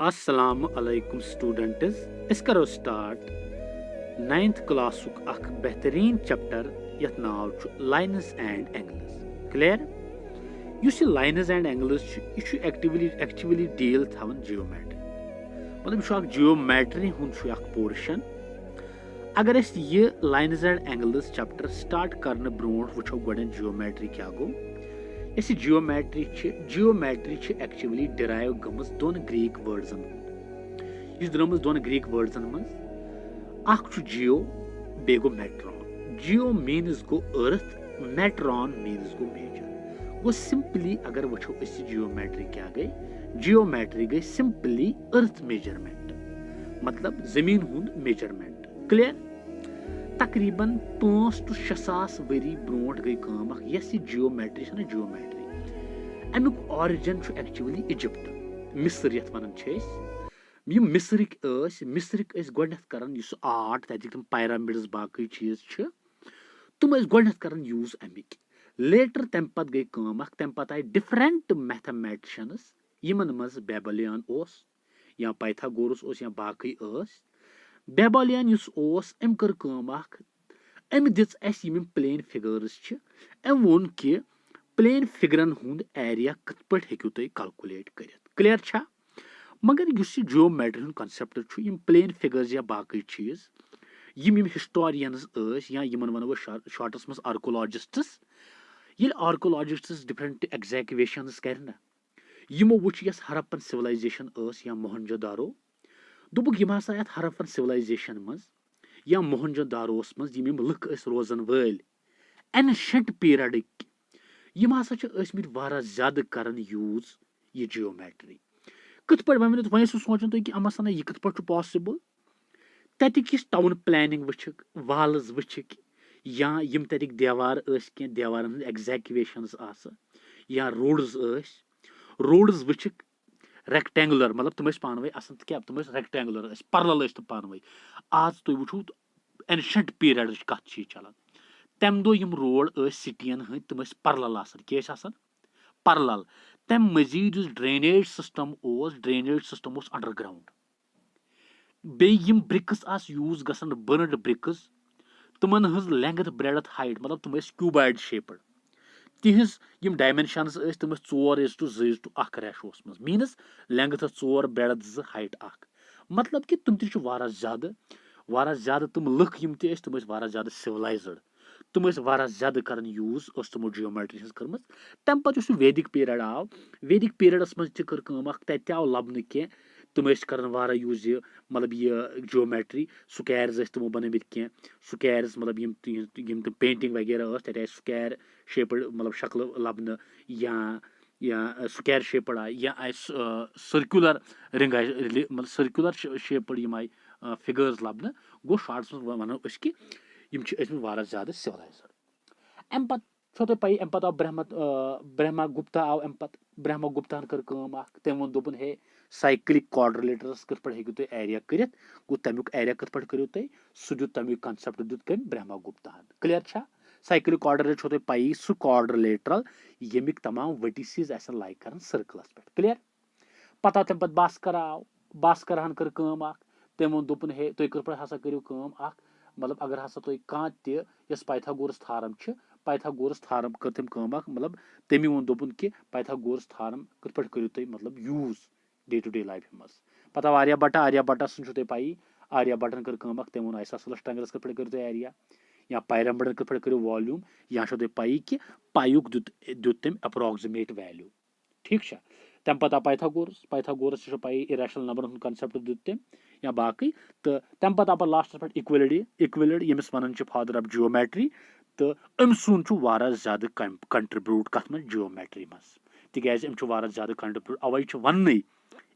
अस्सलाम अलैकुम स्टूडेंट्स इस करो स्टार्ट 9th क्लासुक अख बेहतरीन चैप्टर यथ नाव छु lines and angles clear use ये लाइन्स एंड एंगल्स छु ये छु एक्चुअली डील थवन जियोमेट्री मतलब छु अख जियोमेट्री हुन छु अख पोर्शन अगर अस ये lines and angles chapter start करने ब्रोट वुछो गोडन जियोमेट्री क्या गो इस जियोमेट्री एक्चुअली डिराइव गमज दोन ग्रीक वर्ड्सन इस द्रमज दोन ग्रीक वर्ड्सन मज अख जियो बे गो मेट्रॉन जियो मीन्स गो अर्थ मेट्रॉन मीन्स गो मेजर गो सिंपली अगर वो जियोमेट्री क्या गई जियोमेट्री गई सिंपली अर्थ मेजरमेंट मतलब जमीन हुंद मेजरमेंट क्लियर तकरीबन 5 to 6 सास वरी ब्रोट गई काम यस जियोमेट्री जियोमेट्री अमुक ऑरिजिन एक्चुअली इजिप्ट मिस्र यथ वन मिस्रिक गोडनथ करन युस आर्ट तक तम पैरामिड्स बाकी चीज तुम गोडनथ करन यूज अमिक लेटर तम पत गई काम तम पत आए डिफरेंट मैथमेटिशियंस यमन मज बेबलियन या पाइथागोरस या बाकी बेबलियन अम कर काम अम दिस प्लेन फिगर्स अम वोन कि प्लेन फिगरन हुंद एरिया कत पट हेकु तुम कैलकुलेट कर क्लियर छा मगर युस जियोमेट्री हुंद कॉन्सेप्ट प्लेन फिगर्स या बाकी चीज यम हिस्टोरियंस या यमन वनो शॉर्टस मज आर्कोलॉजिस्ट्स ये आर्कोलॉजिस्ट्स डिफरेंट एग्जैक्वेशंस करना यमो वुच यस हरप्पन सिविलाइजेशन या मोहनजोदारो दुबुक यम हसा यथ हरप्पन सिविलाइजेशन मज या मोहनजोदारोस मज यम लुक रोजन वल एनशंट पीरियड यम हसा वारा ज्यादा करन यूज ये जियोमेट्री कत पे वन सोचन तुम कि अमसन यह कत पे पॉसिबल तक टाउन प्लानिंग वुक वाल्स वुक या यम तक देवार देवारन एग्जैक्वेशंस या रोड्स वुक रेक्टेंगुलर मतलब तुम पानवे क्या तुम रेक्टेंगुलर परल पानवे आज तुम वुचो एनशंट पीरियड कत चलान तम दो यम रोड सिटियन हंद तुम परल क्या परल तम मजीद ड्रेनेज सिस्टम अंडरग्राउंड बे यम ब्रिक्स यूज गसन बर्नड ब्रिक्स तुमन हज लेंथ ब्रेडथ हाइट मतलब तुम क्यूबाइड शेप्ड तिहज यम डायमेंशंस तुम 4:2:1 रेशो मज मीनस लेंथ 4 ब्रेडथ 2 हाइट 1 मतलब कि तुम तह वारा ज्यादा तुम लुक यम तुम वारा ज्यादा सिविलाइज्ड तुम वारा ज्यादा करन यूज तमो जियोमेट्री कर्म तम पे वैदिक पीरियड आव वैदिक पीरियडस मज कर तत आव लबन कह तुम कर वारा यूज ये मतलब यह जियोमेट्री स्क्वायर्स तमो बनमित कह स्क्वायर्स मतलब यम पेंटिंग वगैरह तत स्क्वायर शेप्ड मतलब शक्ल लबन या स्क्वायर शेप्ड आय या आय सर्कुलर रिंग मतलब सर्कुलर शेप्ड यम आय फिगर्स लबन गो शॉर्ट्स वनो कि यम वारा ज्यादा सिविलाइज्ड अम पो तुम पी अम पे आव ब्रह्मा गुप्ता आव अम पे ब्रह्मा गुप्तान कर तम वो दोपन हे साइक्लिक क्वाड्रिलेटरस कत पे हेकु तुम एरिया कर गो तमुक एरिया कत पे करो तुम सह दुत तमुक कंसेप्ट दुत कम ब्रह्मा गुप्तान क्लियर छा साइक्लिक क्वाड्रिलेटर तुम पी सह क्वाड्रिलेटरल यमिक तमाम वर्टिसेस लाइक कर सर्कलस पे क्लियर पता तम पे बास्कर हन कर तम वो दोपन हे तुम कत पे हसा करो मतलब अगर हसा तुम कह तस पाइथागोरस थारम पाइथागोरस थारम कर तम मतलब तमी वो दोपन कि पाइथागोरस थारम कत पे करो तुम मतलब use day to day life मज पता आर्या भट्टा सुन तुम पी आर्या भट्टन कर तम वो आइसोसेलेस ट्रायंगल्स कत पे करो तुम एरिया या पायरामिडन कत पे करो वॉल्यूम या तुम पी कि पायुक दुत तम अप्रोक्सिमेट वैल्यू ठीक तम पे Pythagoras P irrational number concept दुत तम या बाकी तो तम पे आव लास्ट पे इक्विलिड यमिस वन फादर ऑफ जियोमेट्री तो अम सुन ज्यादा कंट्रीब्यूट कत मज जियोमेट्री मज तिकाज अम वारा ज्यादा कंट्रीब्यूट अवै वन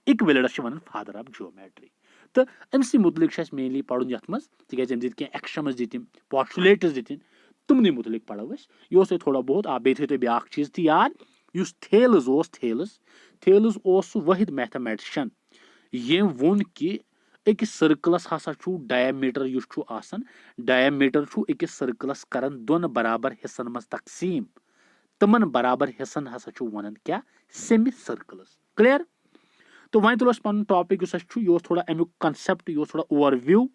इक्विलिडस वन फादर ऑफ जियोमेट्री तो अमसी मुतलिक मेनली पढ़ुन यथ मज तिकाज अम दित एक्शमस दित पॉस्टुलेट्स दित तुमने मुतलिक पढ़ो यह थोड़ा बहुत बे थो ब्या चीज तो याद युस थेल्स सह वाहिद मैथमेटिशियन यम वोन कि अकिस सर्कलस हसा डायमीटर डायमीटर अकिस सर्कलस करन दोन बराबर हिस्सन मज तकसीम तमन बराबर हिस्सन हसा वन क्या सेमि सर्कल्स क्लियर तो वहीं तुलो पन टॉपिक यह थोड़ा अमुक कंसेप्ट यह थोड़ा ओवरव्यू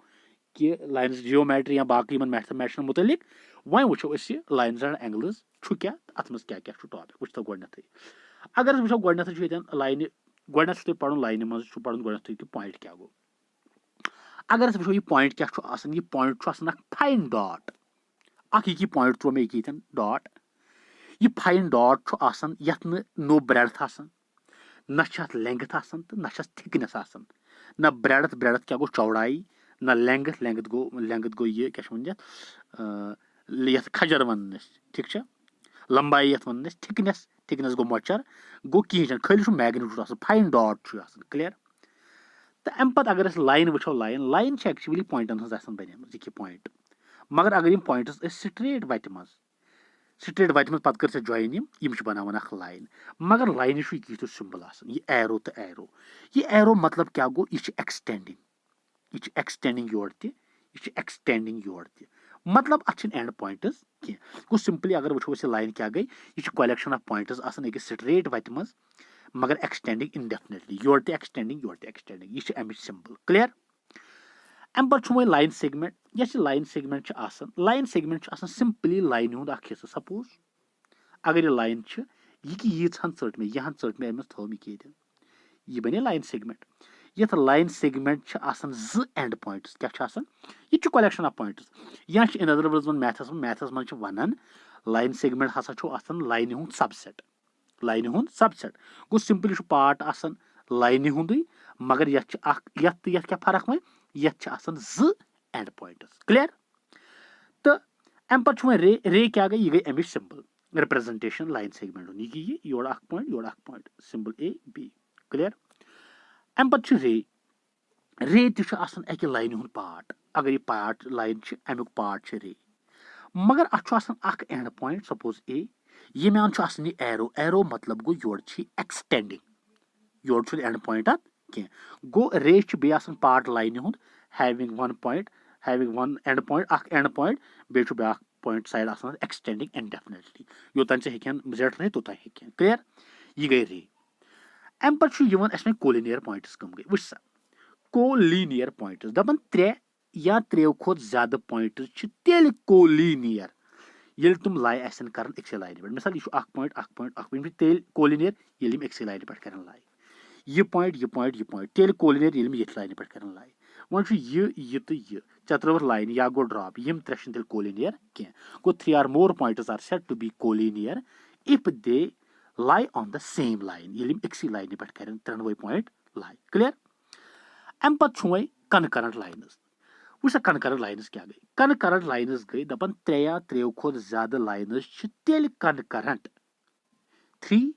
कि लाइन्स जियोमेट्री या बाकी मैथमेटिक्स मुतलिक वहीं वो लाइन्स एंड एंगल्स क्या अत मज क्या टॉपिक वो गोडनथ अगर वो गोडनथ लाइन गोडनथ पढ़ लाइन मज पढ़ गोडनथ कि पॉइंट क्या गो अगर वो पॉइंट क्या यह point fine dot a point त्रो मे ये डॉट यह फाइन डॉट यथ नो ब्रेडथ ना लेंथ तो ना थिकनेस ना ब्रेडथ क्या गो चौड़ाई ना लेंथ गो ये क्या वन यथ खजर वन ठीक लंबाई यथ वन थिकनेस गो मोचर गो कहें खाली मैग्नीट्यूड फाइन डॉट क्लियर तो अम पे अगर लाइन वो लाइन एक्चुअली पॉइंटन बन पॉइंट मगर अगर पॉइंट्स स्ट्रेट वत मज पे कर जॉइन यम बनान लाइन मगर लाइन यह सिंबल यह एरो मतलब क्या गो यह एक्सटेंडिंग योर यह एक्सटेंडिंग योर मतलब अत एंड पॉइंट्स कह गो सिंपली अगर वो लाइन क्या गई यह कलेक्शन ऑफ पॉइंट्स अकिस स्ट्रेट वत मज मगर एक्सटेंडिंग इंडेफिनेटली योर एक्सटेंडिंग यह अमिच सिंबल क्लियर अम पे वो लाइन सेगमेंट यह लाइन सेगमेंट सिंपली लाइन हुंद हिस्सा सपोज अगर यह लाइन यह यीहन ट मे यह ट मे अमिस थोमिक यह बने लाइन सेगमेंट यथ लाइन सेगमेंट ज एंड पॉइंट्स क्या यह कलेक्शन ऑफ पॉइंट्स या इन अदर वर्ड्स मैथस मज वन लाइन सेगमेंट हसा लाइन हुंद सबसेट गो सिंपली पार्ट लाइन हुंद मगर यथ क्या फर्क वो यथ ज एंड पॉइंट्स क्लियर तो अम पे वो रे क्या गई यह गई अमिच सिंबल रिप्रेजेंटेशन लाइन सेगमेंट यह गई योर point symbol A B clear अम पे रे तक लाइन हुंद पार्ट अगर यह पार्ट लाइन अमुक पार्ट रे मगर अत एंड पॉइंट सपोज ए ये मैन एरो मतलब गो योर एक्सटेंडिंग योर एंड पॉइंट अत कह गो रे बे पार्ट लाइन हुंद having one point having one end point बे ब्या पॉइंट साइड एक्सटेंडिंग इंडेफिनेटली योतान हेकन जेड रहे तोतान हेकन क्लियर यह गई रे अम पे कोलिनियर पॉइंट्स कम गई वुच सा कोलिनियर पॉइंट्स दपन त्रे या त्रेव खोत ज्यादा पॉइंट्स तेल कोलिनियर ये तुम लाई आसन करन एक लाइन पे मिसाल यह पॉइंट तेल कोलिनियर ये एक लाइन पे कर लाई यह पॉइंट तेल कोलिनियर ये लाइन पे कर लाई वो यह तो यह चे त्रोवक लाइन या गो ड्रॉप यम त्रे तेल कोलिनियर कह गो 3 or more points are said to be collinear if they lie on the same line ये एक लाइन पे कर त्रोनवे पॉइंट लाई क्लियर अम पे वो कनकरेंट लाइन्स वो कनकरेंट लाइन्स क्या गई कनकरेंट लाइन्स गई दपन त्रे या त्रेव खोत ज्यादा लाइन्स तेल concurrent 3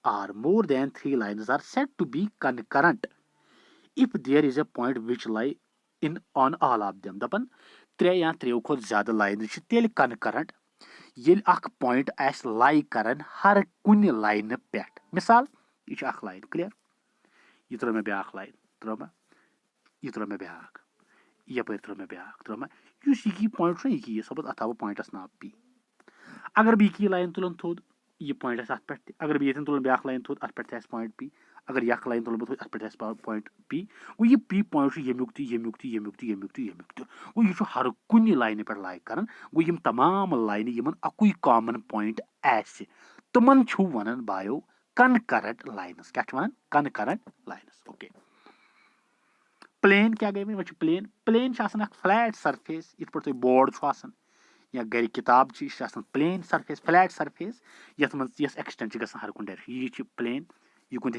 or more than 3 lines are said to be concurrent if there is a point which lie in on all of them दपन त्रे या त्रेव खोत ज्यादा लाइन्स तेल कनकरेंट ये पॉइंट लाई करन हर कुन लाइन पे मिसाल यह लाइन क्लियर यह त्रो मे ब्या लाइन यह त्रो मे ब्या यप त्रो मे ब्या त्रो मे यह पॉइंट यह सपोज अत आव पॉइंटस नाव पी अगर बह लाइन तुलन थोद यह पॉइंट अत पे अगर बह तुलन ब्या लाइन थोद अत पे पॉइंट पी अगर यह लाइन तुल बह अत पे पॉइंट पी वो यह पी पॉइंट यमुक वो यह हर कुन लाइन पे लाई कर वो यम तमाम लाइन यमन अकुई कॉमन पॉइंट तमन वन बायो कनकरेंट लाइन्स क्या वन कनकरेंट लाइन्स ओके प्लेन क्या गई वो प्लेन फ्लैट सरफेस इत पे बोर्ड या गर किताब प्लेन सरफेस फ्लैट सरफेस यथ मज एक्सटेंड गसान हर कुन डायरेक्शन यह प्लेन यह कुन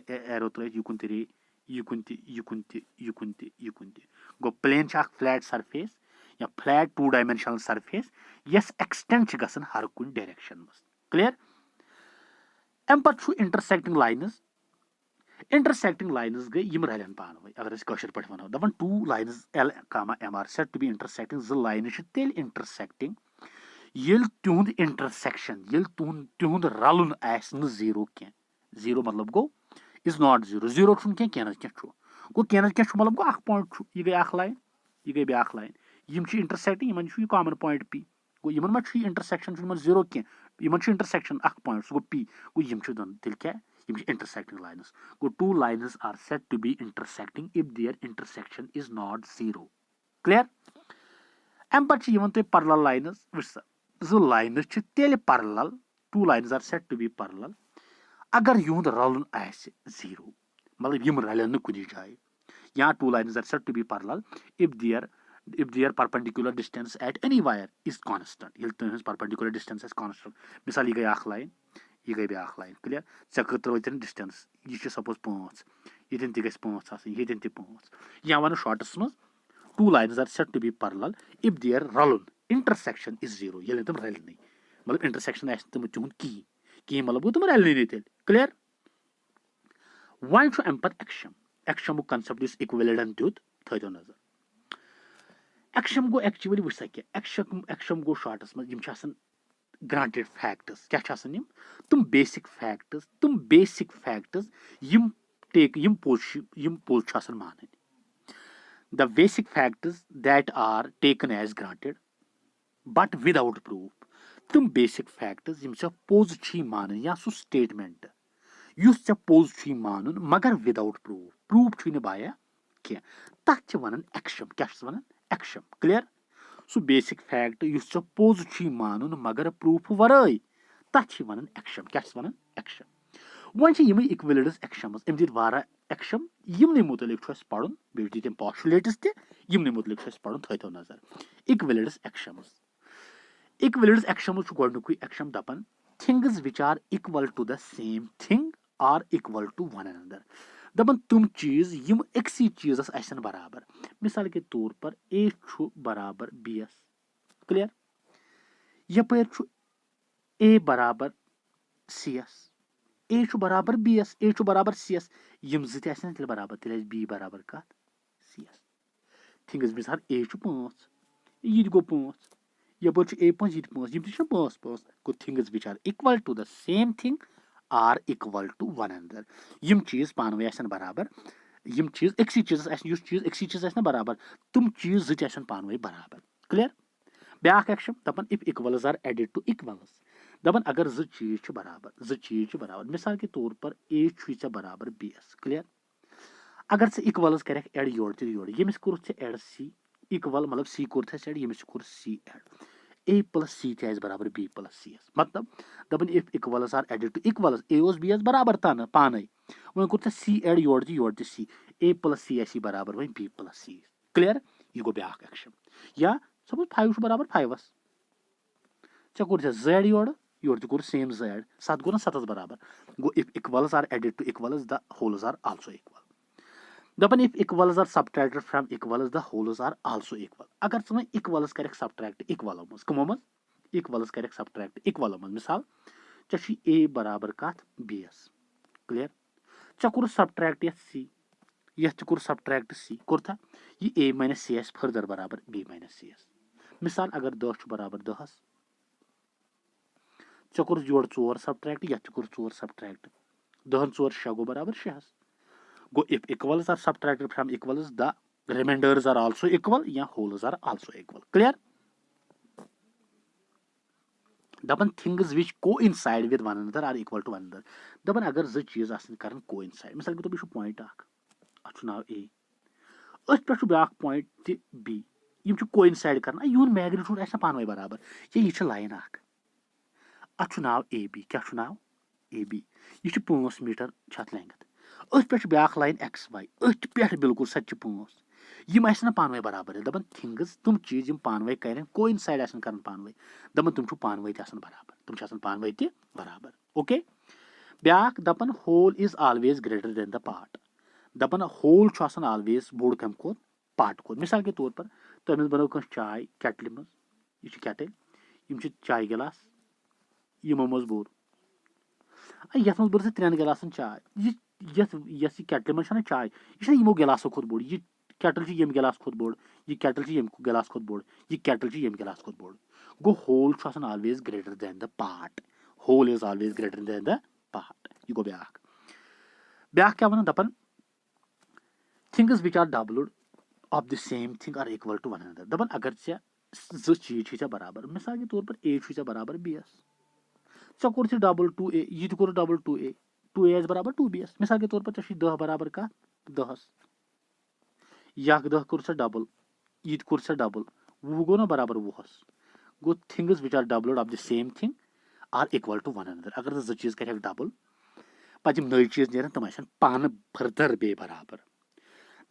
एरो त्र यह कुन गो प्लेन फ्लैट सरफेस या फ्लैट 2-dimensional सरफेस यस एक्सटेंड गसान हर कुन डायरेक्शन मज क्लियर अम पे इंटरसेक्टिंग लाइन्स गई यम रलन पान वे अगर कशर पे वो दपान 2 lines L, M are said to be intersecting जो लाइन तेल इंटरसेक्टिंग ये तुंद इंटरसेक्शन ये तुंद रलन जीरो कह जीरो मतलब गो इज नॉट जीरो कह गो कह मतलब गो पॉइंट यह गई लाइन यह गई ब्या लाइन यम intersecting in common point P गो इन इंटरसेक्शन जीरो कह यमन इंटरसेक्शन अख पॉइंट सह गो पी गो यम दोन तेल क्या यम इंटरसेक्टिंग लाइन्स गो two lines are said to be intersecting if their intersection is not zero clear अम पे तुम पैरेलल लाइन्स वुच जो लाइन्स तेल parallel two lines are said to be parallel अगर युंद रलन आसे जीरो मतलब यम रलन कुछ जाए या two lines are said to be parallel if their perpendicular distance at any wire is constant yel tuhins perpendicular distance is constant misal ye gay akh line ये गई ब्याख लाइन क्लियर ऐ त्रोन डिस्टेंस यह suppose 5 ये ति गई 5 आसन ये ति 5 या वन शॉर्टस मज two lines are said to be parallel if their रलन इंटरसेक्शन इज जीरो ये तुम रलन मतलब इंटरसेक्शन आस तुम तुंद कहीं मतलब तुम रलन तेल क्लियर वन अम पे एक्शम कंसेप्ट इज इक्विवेलेंट दित थो नजर एक्शम गो एक्चुअली वो क्या एक्शम गो शॉर्टस मज ग्रांटेड फैक्ट्स क्या तुम बेसिक फैक्ट्स यम पोज मान the basic facts that are taken as granted but without proof तुम बेसिक फैक्ट्स यम पोज मान या सह स्टेटमेंट युस पोज मान मगर विदाउट प्रूफ बाया क्या तथ वन एक्शम क्या वन एक्शम क्लियर सह बेसिक फैक्ट युस पोज मान मगर प्रूफ वराई तथ वन एक्शम क्या वन एक्शम वन यम इक्विवेलेंस एक्शम्स अम दित एक्शम यमन मुतलिक पढ़ बे दिम पॉस्टुलेट्स तमन मुतलिक पढ़ थो नजर इक्विवेलेंस एक्शम्स गोडनुक एक्शम दपान things which are equal to the same thing are equal to one another दपान तुम चीज यम अक्सी चीजस आसन बराबर मिसाल के तौर पर ए बराबर बी एस क्लियर यपर ए बराबर सी एस ए बराबर बी एस ए बराबर सी एस यम तेल बराबर तेल बी बराबर कत सी एस थिंग्स मिसाल ए 5 यह गो 5 यपर ए 5 यह 5 यम 5 गो things which are equal to the same thing are equal to one another यम चीज पानवे आसन बराबर यम चीज अक्सी चीज चीज अक्सी चीज आसन बराबर तुम चीज आसन पानवे बराबर क्लियर ब्याक एक्शन दपान if equals are added to equals दपान अगर चीज बराबर मिसाल के तौर पर ए बराबर बी एस क्लियर अगर इक्वल्स कर एड योर तो योर यमिस कोर एड सी इक्वल मतलब सी कोर एड यमिस कोर C add A plus C थे बराबर बी प्लस सी एस मतलब दपान if equals are added to equals A B एस बराबर तन पान वो कोर सी एड योर तो सी ए प्लस सी एस बराबर वो बी प्लस सी क्लियर यह गो ब्याक एक्शन या सपोज 5 बराबर 5 ऐ कोर जेड योर तो कोर सेम जेड 7 गो ना 7 बराबर गो if equals are added to equals the wholes are also equal दपान if equals are subtracted from equals the wholes are also equal अगर वे इक्वल्स कर सबट्रैक्ट इक्वलों मज कमो मज इक्वल्स कर सबट्रैक्ट इक्वलों मज मिसाल चे ए बराबर कत बी एस क्लियर चे कोर सबट्रैक्ट सी यह कोर सबट्रैक्ट सी कोर यह ए माइनस सी एस फर्दर बराबर बी माइनस सी एस मिसाल अगर 10 बराबर 10 चे कोर योर 4 सबट्रैक्ट यह कोर 4 सबट्रैक्ट 10 4 6 गो बराबर 6 go if equals are subtracted from equals the remainders are also equal या wholes are also equal clear दपन things which coincide with one another are equal to one another दपन अगर जो चीज आसन करन coincide मिसाल के तो Bishu point अख अछ नाव a अथ पे ब्याक पॉइंट त b यम छु coincide करना यून मैग्नीट्यूड आसन पानवे बराबर ये छ लाइन अख अछ नाव ab क्या छु नाव ab ये छ 5 मीटर छत लेंथ अथ पे ब्याक लाइन एक्स वाई अथ पे बिल्कुल सच 5 यम आसन पानवे बराबर दपन थिंग्स तुम चीज यम पानवे करें कोइंसाइड आसन करन पानवे दपन तुम छु पानवे आसन बराबर तुम छ आसन पानवे ते बराबर ओके ब्याक दपन whole is always greater than the part दपन होल छु आसन ऑलवेज बोड़ कम को पार्ट को मिसाल के तौर पर तुम बनाओ कं चाय केटल मज यह केटल यम छ चाय गिलास यमो मज बोर यथ मज बोर 3 गिलासन चाय यस केटल मज चाय यह यमो गिलासों खुद बोड़ यह केटल यम गिलास खुद बोड़ यह केटल यम गिलास खुद बोड़ यह केटल यम गिलास खुद बोड़ गो whole always greater than the part whole is always greater than the part यह गो ब्याक ब्याक क्या वन दपन things which are doubled of the same thing are equal to one another दपन अगर जो चीज बराबर मिसाल के तौर पर ए बराबर बी एस कोर डबल 2a यह कोर डबल 2a 2a बराबर 2bs मिसाल के तौर पर 10 बराबर कह 10 यह 10 कोर डबल यह कोर डबल 20 गो ना बराबर 20 गो things which are double of the same thing are equal to one another अगर जो चीज कर डबल पे नई चीज नीर तम पान फर्दर बे बराबर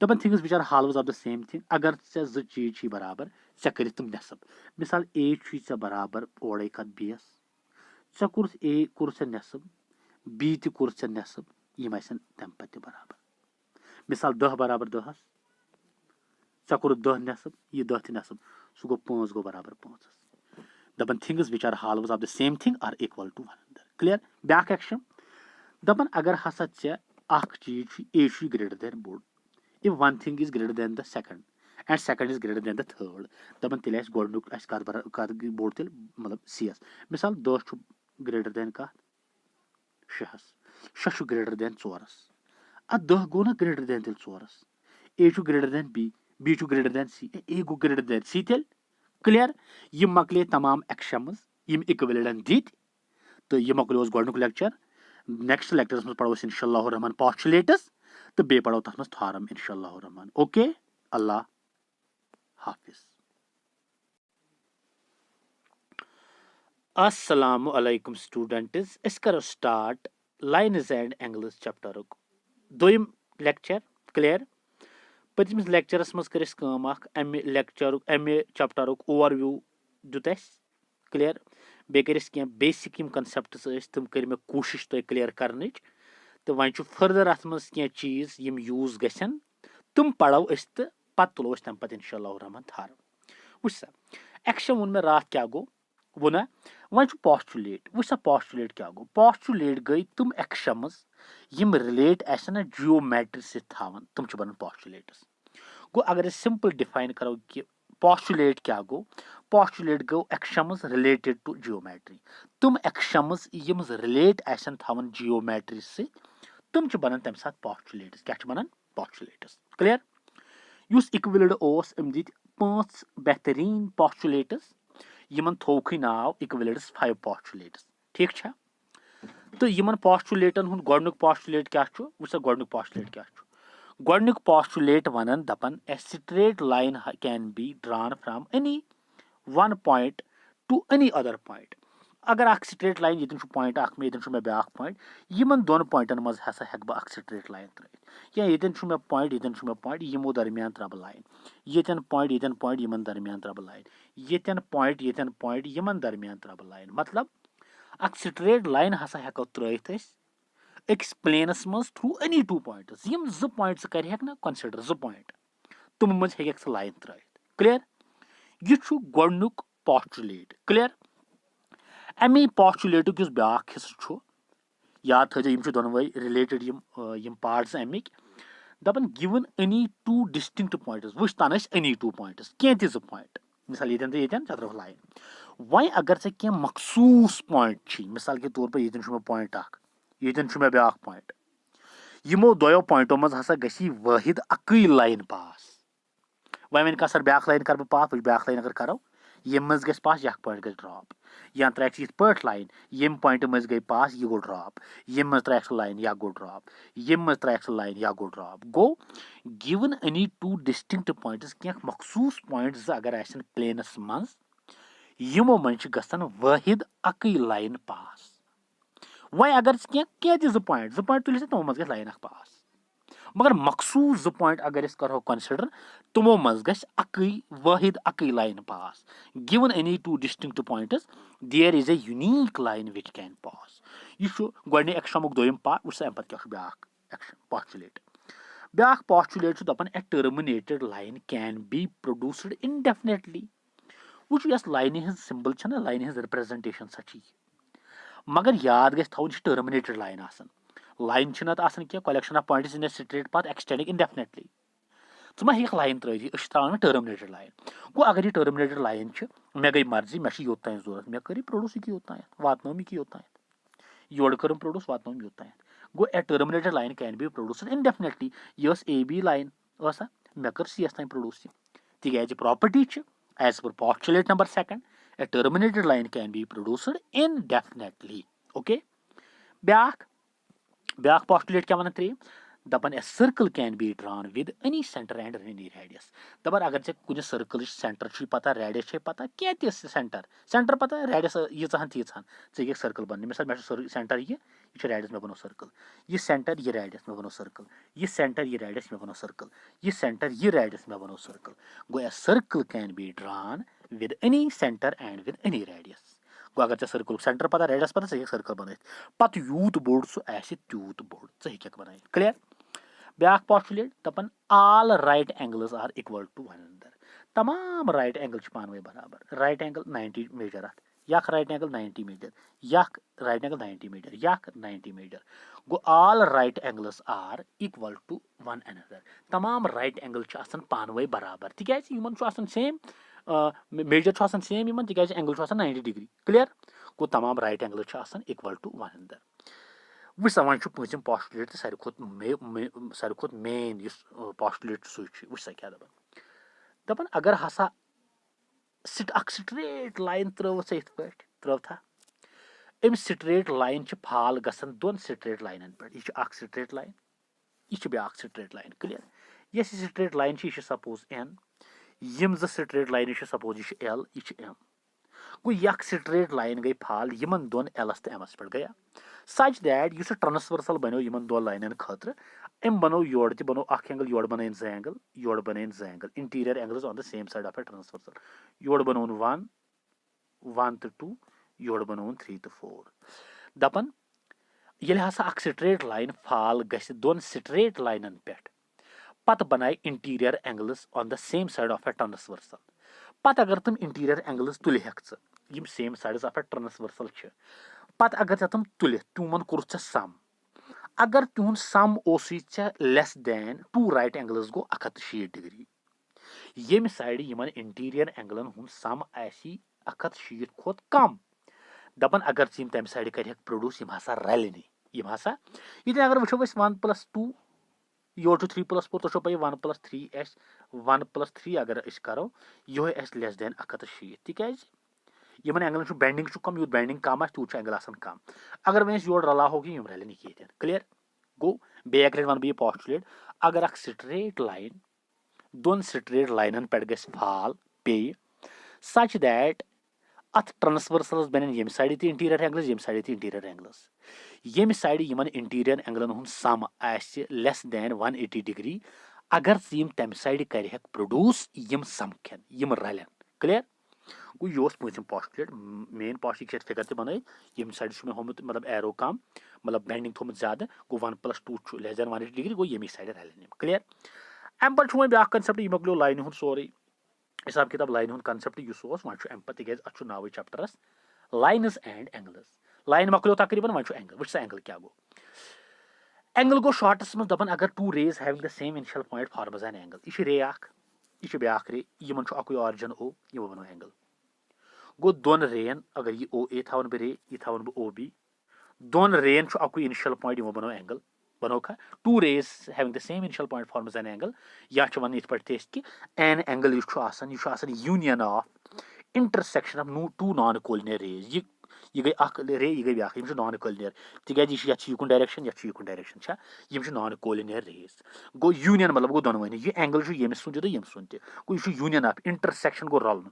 दपान things which are halves of the same thing अगर ऐ जो चीज बराबर ऐ कर तम नेसब मिसाल a बराबर ओड़े कत bs ऐ कोर a कोर नेसब b कोर नेसब यम तम पे बराबर मिसाल 10 बराबर 10 ऐ कोर 10 नेसब यह 10 नेसब सह गो 5 गो बराबर 5 दपान things which are halves of the same thing are equal to one another clear ब्याक एक्शन दपान अगर हसा ऐ चीज a ग्रेटर देन बोर्ड if one thing is greater than the second and second is greater than the third दपान तेल गोडनुक कत board तेल मतलब cs मिसाल 10 ग्रेटर देन कत 6 ग्रेटर देन 4 10 गो ना ग्रेटर देन तेल 4 a greater then b greater than c a go greater than c तेल clear यह मकले तमाम एक्शंस यम इक्विवेलेंट दित तो यह मकलो गोडनुक लेक्चर नेक्स्ट लेक्चरस में पढ़ो इंशाअल्लाह रहमान पोस्टुलेट्स तो बे पढ़ो तथ फार्म इंशाअल्लाह रहमान ओके अल्लाह हाफिज अस्सलामु अलैकुम स्टूडेंट्स अस करो start lines and angles chapter दोयम लेक्चर क्लियर पतमिस लेक्चरस मज कर अमे लेक्चर अमे चैप्टर ओवरव्यू दुत क्लियर बे कर बेसिक कॉन्सेप्ट्स तम कर मे कोशिश तुम क्लियर कर तो वन फर्दर अत मज चीज यम यूज गन तुम पढ़ो तो पत तुलो तम पे इंशाअल्लाह रहमान थार वुच सा एक्शन वोन मे रात क्या गो वो ना वन पोस्टुलेट वुच सा पोस्टुलेट क्या गो पोस्टुलेट गई तुम एक्शंस यम रिलेट ना जियोमेट्री से थावन तुम बन पोस्टुलेट्स गो अगर सिंपल डिफाइन करो कि पोस्टुलेट क्या गो पोस्टुलेट गो एक्शंस रिलेटेड टू जियोमेट्री तुम एक्शंस यम रिलेट थावन जियोमेट्री से तुम बन तम साथ पोस्टुलेट्स क्या बन पोस्टुलेट्स क्लियर युस इक्विवेलेंट ओस अम दित 5 बेहतरीन पोस्टुलेट्स यमन थोक नाव इक्विवेलेंट्स 5 पोस्टुलेट्स ठीक छा तो यमन पोस्टुलेटन हुन गोडनुक पोस्टुलेट क्या छु वुस गोडनुक पोस्टुलेट क्या छु गोडनुक पोस्टुलेट वनन दपन a straight line can be drawn from any one point to any other point अगर अख स्ट्रेट लाइन ये पॉइंट मे ये ब्याक पॉइंट यमन दोन पॉइंटन मज हसा हेक बह स्ट्रेट लाइन त्रित या ये मे पॉइंट यमो दरमियान त्रब लाइन ये पॉइंट यमन दरमियान त्रब लाइन ये पॉइंट यमन दरमियान त्रब लाइन मतलब अख स्ट्रेट लाइन हसा हेको त्रित अकिस प्लेनस मज थ्रू एनी 2 पॉइंट्स यम 2 पॉइंट्स कर हेक ना कंसिडर 2 पॉइंट तुम मज हेक सह लाइन त्रित क्लियर यह गोडनुक पोस्टुलेट क्लियर अमे पोस्टुलेटुक युस ब्याक हिस्सा याद थो यम दोनवे रिलेटेड यम पार्ट्स अमिक दपन गिवन एनी 2 डिस्टिंक्ट पॉइंट्स वुच तन एनी 2 पॉइंट्स कह 2 पॉइंट मिसाल ये तो लाइन वह अगर ऐ मखसूस पॉइंट मिसाल के तौर पर ये पॉइंट ये ब्याक पॉइंट यमो दो पॉइंटों मज हसा गसी वाहिद अकई लाइन पास वन कसर ब्याक लाइन कर पास वो ब्याक लाइन अगर करो यम मज गस पास यह पॉइंट गस ड्रॉप या त्रैक ये पे लाइन यम पॉइंट मज गई पास यह गो ड्रॉप यम मज त्रैक लाइन या गो ड्रॉप यम मज त्रैक लाइन या गो ड्रॉप गो गिवन एनी 2 डिस्टिंक्ट पॉइंट्स क्या मखसूस पॉइंट्स अगर आसन प्लेनस मज यमो मज गसन वाहिद अकई लाइन पास वह अगर क्या 2 पॉइंट तुलिस तमो मज लाइन पास मगर मखसूस 2 पॉइंट अगर करो कंसिडर तमो मज गई वाहिद अकई line pass given any 2 distinct points there is a unique line which can pass यह गोडने एक्शमुक दोयम पार्ट वुच अम क्या ब्याक एक्शन पोस्टुलेट ब्याक पोस्टुलेट दपन a terminated line can be produced indefinitely वुच यस लाइन हिंद सिंबल छना लाइन हिंद रिप्रेजेंटेशन सची मगर याद गस थोन टर्मिनेटेड लाइन आसन लाइन क्या collection of points in a straight path extending indefinitely मा हेक लाइन त्रित त्रावन टर्मिनेटेड लाइन गो अगर यह टर्मिनेटेड लाइन मे गई मर्जी मे योतान जरूरत मे कर प्रोड्यूस यह योतान वातनोम यह योतान योड़ कर प्रोड्यूस वातनोम योतान गो a terminated line can be produce indefinitely यह ए बी लाइन मे कर सी एस तान प्रोड्यूस तिज property as per postulate number 2 a terminated line can be produced indefinitely okay ब्याक पॉस्टुलेट क्या वन त्रेम दपन a circle can be drawn with any centre and any radius दपन अगर ऐ कुछ सर्कल सेंटर पता रेडियस पता क्या सेंटर पता रेडियस यीचान तीचान ऐ सर्कल बन मिसाल मे सेंटर ये रेडियस मे बनो सर्कल ये सेंटर ये रेडियस मे बनो सर्कल ये सेंटर ये रेडियस मे बनो सर्कल ये सेंटर ये रेडियस मे बनो सर्कल गो a circle can be drawn with any centre and with any radius गो अगर सर्कल सेंटर पता रेडियस पता ऐ सर्कल बन पत यूत बोड़ सह तूत बोड़ ऐ बन क्लियर ब्याक पॉस्टुलेट दपन all right angles are equal to one another तमाम राइट एंगल पानवे बराबर राइट एंगल 90 मीटर अत यख राइट एंगल 90 मीटर यख राइट एंगल 90 मीटर यख 90 मीटर गो all right angles are equal to one another तमाम राइट एंगल पानवे बराबर तिकाज सेम मेजर सेम तिकाज एंगल 90 डिग्री क्लियर गो तमाम right angle equal to one another वुच सा वन पूंचम पॉस्टुलेट तो सारे खुद मेन पॉस्टुलेट सह वुच सा क्या दपन अगर हसा स्ट्रेट लाइन त्रो त्रो था अम स्ट्रेट लाइन फाल गसन दोन स्ट्रेट लाइन पे यह स्ट्रेट लाइन यह ब्या स्ट्रेट लाइन क्लियर ये स्ट्रेट लाइन यह सपोज एन यम स्ट्रेट लाइन सपोज यह एल यह एम गो यख स्ट्रेट लाइन गई फाल यमन दोन एलस तो एमस पे गया सच दैट यह ट्रांसवर्सल बनो यमन दो लाइन खतर अम बनो योर बनो अख एंगल योर बन जो angle interior angles on the same side of a transversal योर बनोन 1 तो 2 योर बनोन 3 तो 4 दपन ये हसा अख स्ट्रेट लाइन फाल गस दोन स्ट्रेट लाइन पे पत बनाए interior angles on the same side of a transversal पत अगर तुम इंटीरियर एंगल्स तुल यम same sides of a transversal पत अगर तुम तुल तुमन कोर सम अगर तुहद sum less than two right angles गो 160 डिग्री यम साइड यमन इंटीरियर एंगलन हुंद सम आसी 160 खोत कम दपन अगर तम साइड कर प्रोड्यूस यम हसा रल यम हसा ये अगर वो 1+2 योर 3+4 तो पे 1+3 1+3 अगर करो यह लेस दैन 160 तिकाज यमन एंगल बेंडिंग कम यूत बेंडिंग कम तूत एंगल कम अगर वह योर रला होगी यम रल कहें क्लियर गो बेक वन बह पॉस्टुलेट अगर अख स्ट्रेट लाइन दोन स्ट्रेट लाइन पे गस फाल पे सच दैट अत ट्रांसवर्सलस बन यम साइड ती इंटीरियर एंगल्स यम साइड ती इंटीरियर एंगल्स यम साइड यमन इंटीरियर एंगलन हुंद सम आसि लेस दैन 180 डिग्री अगर यम तम साइड कर प्रोड्यूस यम समखन यम रलन क्लियर गो यह पूंचम पॉस्टुलेट मेन पॉस्टुलेट फिगर तक बन यम साइड मे होमुत मतलब एरो कम मतलब बेंडिंग थोमुत ज्यादा गो 1+2 लेस दैन 180 डिग्री गो यमी साइड रलन क्लियर अम पे वो ब्या कंसेप्ट यह मकलो लाइन हूँ सोरे हिसाब किताब लाइन हूँ कंसेप्ट इस वो अम पे तिकाज अत नाव चैप्टरस लाइन्स एंड एंगल्स लाइन मकलो तकरीबन वो एंगल वो एंगल क्या गो एंगल गो शॉर्टस मज दपन अगर two rays having the same initial point forms an angle यह रे यह ब्या रे यमन अक ऑरिजिन ओ यह बनो एंगल गो दोन रेन अगर यह ओ ए थवन बह रे यह थवन बह ओ बी दोन रेन अक इनिशियल पॉइंट यमो बनो एंगल बनो खा two rays having the same initial point forms an angle या वन इत पे कि एन एंगल यह union of intersection of two non collinear rays यह गई रे यह गई ब्या नॉन कोलिनियर तिकाज यह युकुन डायरेक्शन युकुन डायरेक्शन यम नॉन कोलिनियर रेज गो यूनियन मतलब गो दोनवनी यह एंगल यम सुन तो यम सुन गो यह यूनियन ऑफ इंटरसेक्शन गो रलन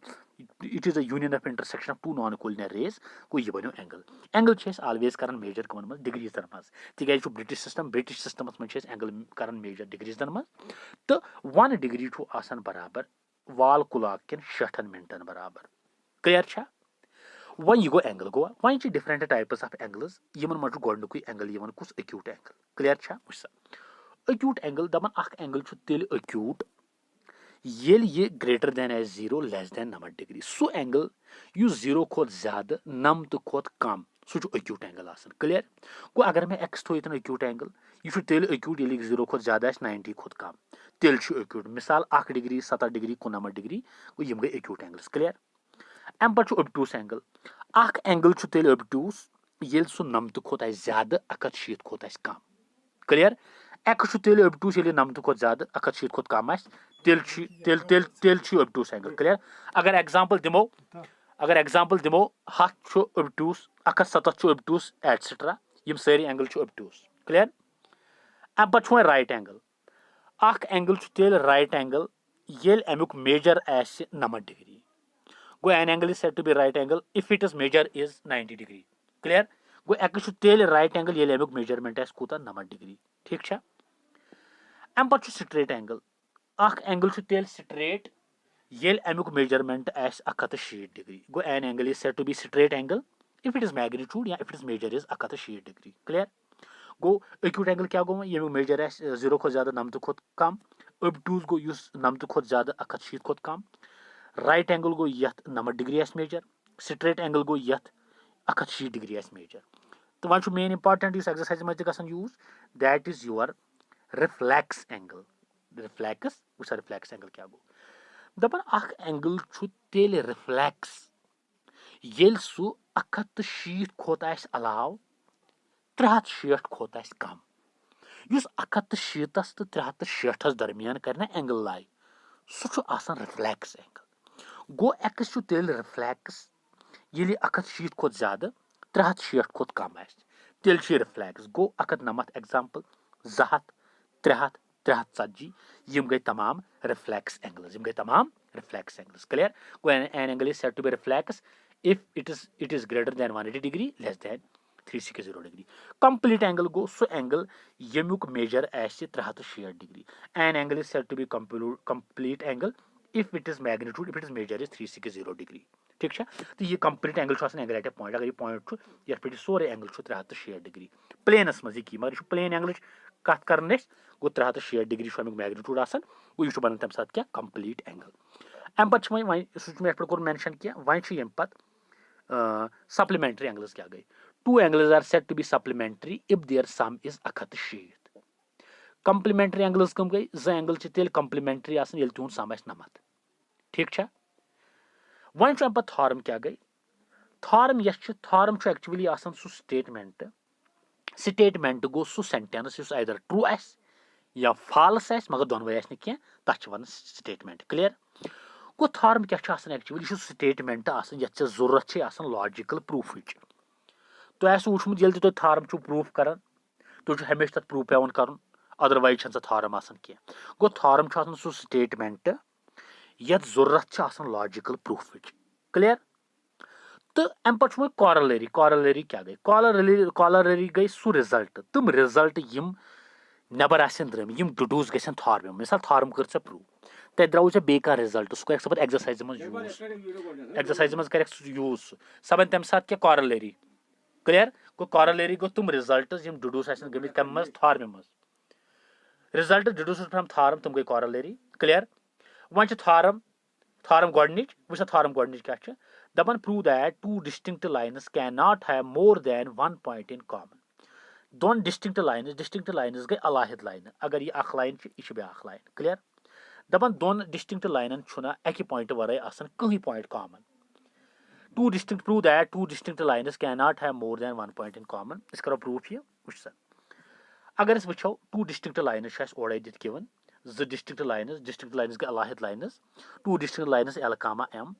it is a union of intersection of two non collinear rays गो यह बनो एंगल एंगल ऑलवेज कर मेजर कमन मज डिग्रीजन मज तिकाज ब्रिटिश सिस्टमस मज एंगल कर मेजर डिग्रीजन मज तो 1 डिग्री बराबर वाल क्लॉक कन 60 मिनटन बराबर क्लियर वन यह गो एंगल गो वन डिफरेंट टाइप्स ऑफ एंगल्स यमन मज गोडनुक एंगल कुछ एक्यूट एंगल क्लियर वुच एक्यूट एंगल दपन अख एंगल तेल एक्यूट येल ये greater than as 0 less than 90 degree so angle यु 0 खोत ज्यादा 90 खोत कम सह एक्यूट एंगल क्लियर गो अगर मैं एक्स थो ये एक्यूट एंगल यह तेल एक्यूट ये 0 खोत ज्यादा 90 खोत कम तेल एक्यूट मिसाल 1 डिग्री 70 डिग्री 90 डिग्री गो यम गई एक्यूट एंगल्स क्लियर अम पे ओब्टूस एंगल अख एंगल तेल ओब्टूस ये सह 90 खोत ज्यादा 160 खोत कम क्लियर एक्स तेल ओब्टूस ये 90 खोत ज्यादा 160 खोत कम तेल ओब्टूस एंगल क्लियर अगर एग्जाम्पल दिमो हथ ओब्टूस 170 obtuse etc. यम सारी एंगल obtuse clear अब पत वो राइट एंगल अख एंगल तेल राइट एंगल येल अमुक मेजर आसि 90 डिग्री गो an angle is said to be right angle if it is measure is 90 degree clear गो एक तेल राइट एंगल येल अमुक मेजरमेंट आसि कूता 90 डिग्री ठीक छा अम पत स्ट्रेट एंगल अख एंगल तेल स्ट्रेट येल अमुक मेजरमेंट आसि 160 डिग्री गो an angle is said to be straight angle if it is magnitude या if it is major is 160 degree clear go acute angle क्या गो ये मेजर आसि 0 खो ज्यादा 90 खो कम obtuse गो युस 90 खो ज्यादा 160 खो कम राइट एंगल गो यथ 90 डिग्री आसि मेजर स्ट्रेट एंगल गो यथ 160 डिग्री आसि मेजर तो वन मेन इंपॉर्टेंट इस एक्सरसाइज मज गसन use that is your reflex angle reflex उस रिफ्लेक्स एंगल क्या गो दपन अख एंगल तेल रिफ्लेक्स येल सु 160 खोत आसि अलाव 360 खोत आसि कम युस 160 तो 360 दरमियान करना एंगल लाई सु आसान रिफ्लेक्स एंगल गो एक्स तेल रिफ्लेक्स ये 160 खोत ज्यादा 360 खोत कम आसि तेल रिफ्लेक्स गो 190 एग्जाम्पल 200 300 340 यम गई तमाम रिफ्लेक्स एंगल्स यम गई तमाम रिफ्लेक्स एंगल्स क्लियर गो an angle is said to be reflex if it is greater than 180 degree less than 360 degree complete angle go so angle yemuk measure as 360 degree an angle is said to be complete angle if it is magnitude if it is measure is 360 degree ठीक है तो ये complete angle angle at a point अगर ये point ये पे सोरे angle 360 degree planes मज ये मगर प्लेन एंगल कत कर गो 360 डिग्री अमुक मैग्नीट्यूड आसान गो यह बन तम साथ क्या कंप्लीट एंगल अम पे वो मे कोर मेंशन कह वन पे supplementary angles क्या गई two angles are said to be supplementary if their sum is 160 complementary angles कम गई ज एंगल तेल complementary आसन येल तुन सम 90 ठीक छा वन अम पे थॉर्म क्या गई थॉर्म थॉर्म एक्चुअली आसन सु स्टेटमेंट गो सु सेंटेंस इज either ट्रू आस या फॉल्स आस मगर दोनों आस न तथ वन स्टेटमेंट क्लियर गो थॉर्म क्या एक्चुअली स्टेटमेंट ये जरूरत लॉजिकल प्रूफ तो वुचमुत ये तुम थॉर्म प्रूफ कर तुम हमेशा तक प्रूफ पेवन कर अदरवाइज थॉर्म कह गो थॉर्म सह स्टेटमेंट ये जरूरत लॉजिकल प्रूफ क्लियर तो अम पे कॉरलरी कॉरलरी क्या गई कॉरलरी गई सू रिजल्ट तम रिजल्ट यम नबर द्रम यम डिड्यूस गन थॉर्म मिसाल थॉर्म कर प्रूव ते द्राव बे रिजल्ट सह कर एक्सरसाइज मज यूज एक्सरसाइज मज कर यूज सह बन तम साथ क्या कॉरलरी क्लियर गो कॉरलरी गो तुम रिजल्ट यम डिड्यूस गमित कम मज थॉर्म मज रिजल्ट डिड्यूस फ्रॉम थॉर्म तुम गई कॉरलरी क्लियर वन थॉर्म थॉर्म गोडनिच वो थॉर्म गोडनिच क्या दपन prove that two distinct lines can not have more than one point in common दोन डिस्टिंक्ट लाइन्स गई अलाहिद लाइन अगर यह अख लाइन यह ब्याख लाइन क्लियर दपन दोन डिस्टिंक्ट लाइन अकि पॉइंट वराई कहीं point common two distinct prove that two distinct lines can not have more than one point in common इस करो प्रूफ यह वुच सा अगर अस वुचो टू डिस्टिंक्ट लाइन्स ओर दित गिवन ज डिस्टिंक्ट लाइन्स गई अलाहिद lines two distinct lines L comma M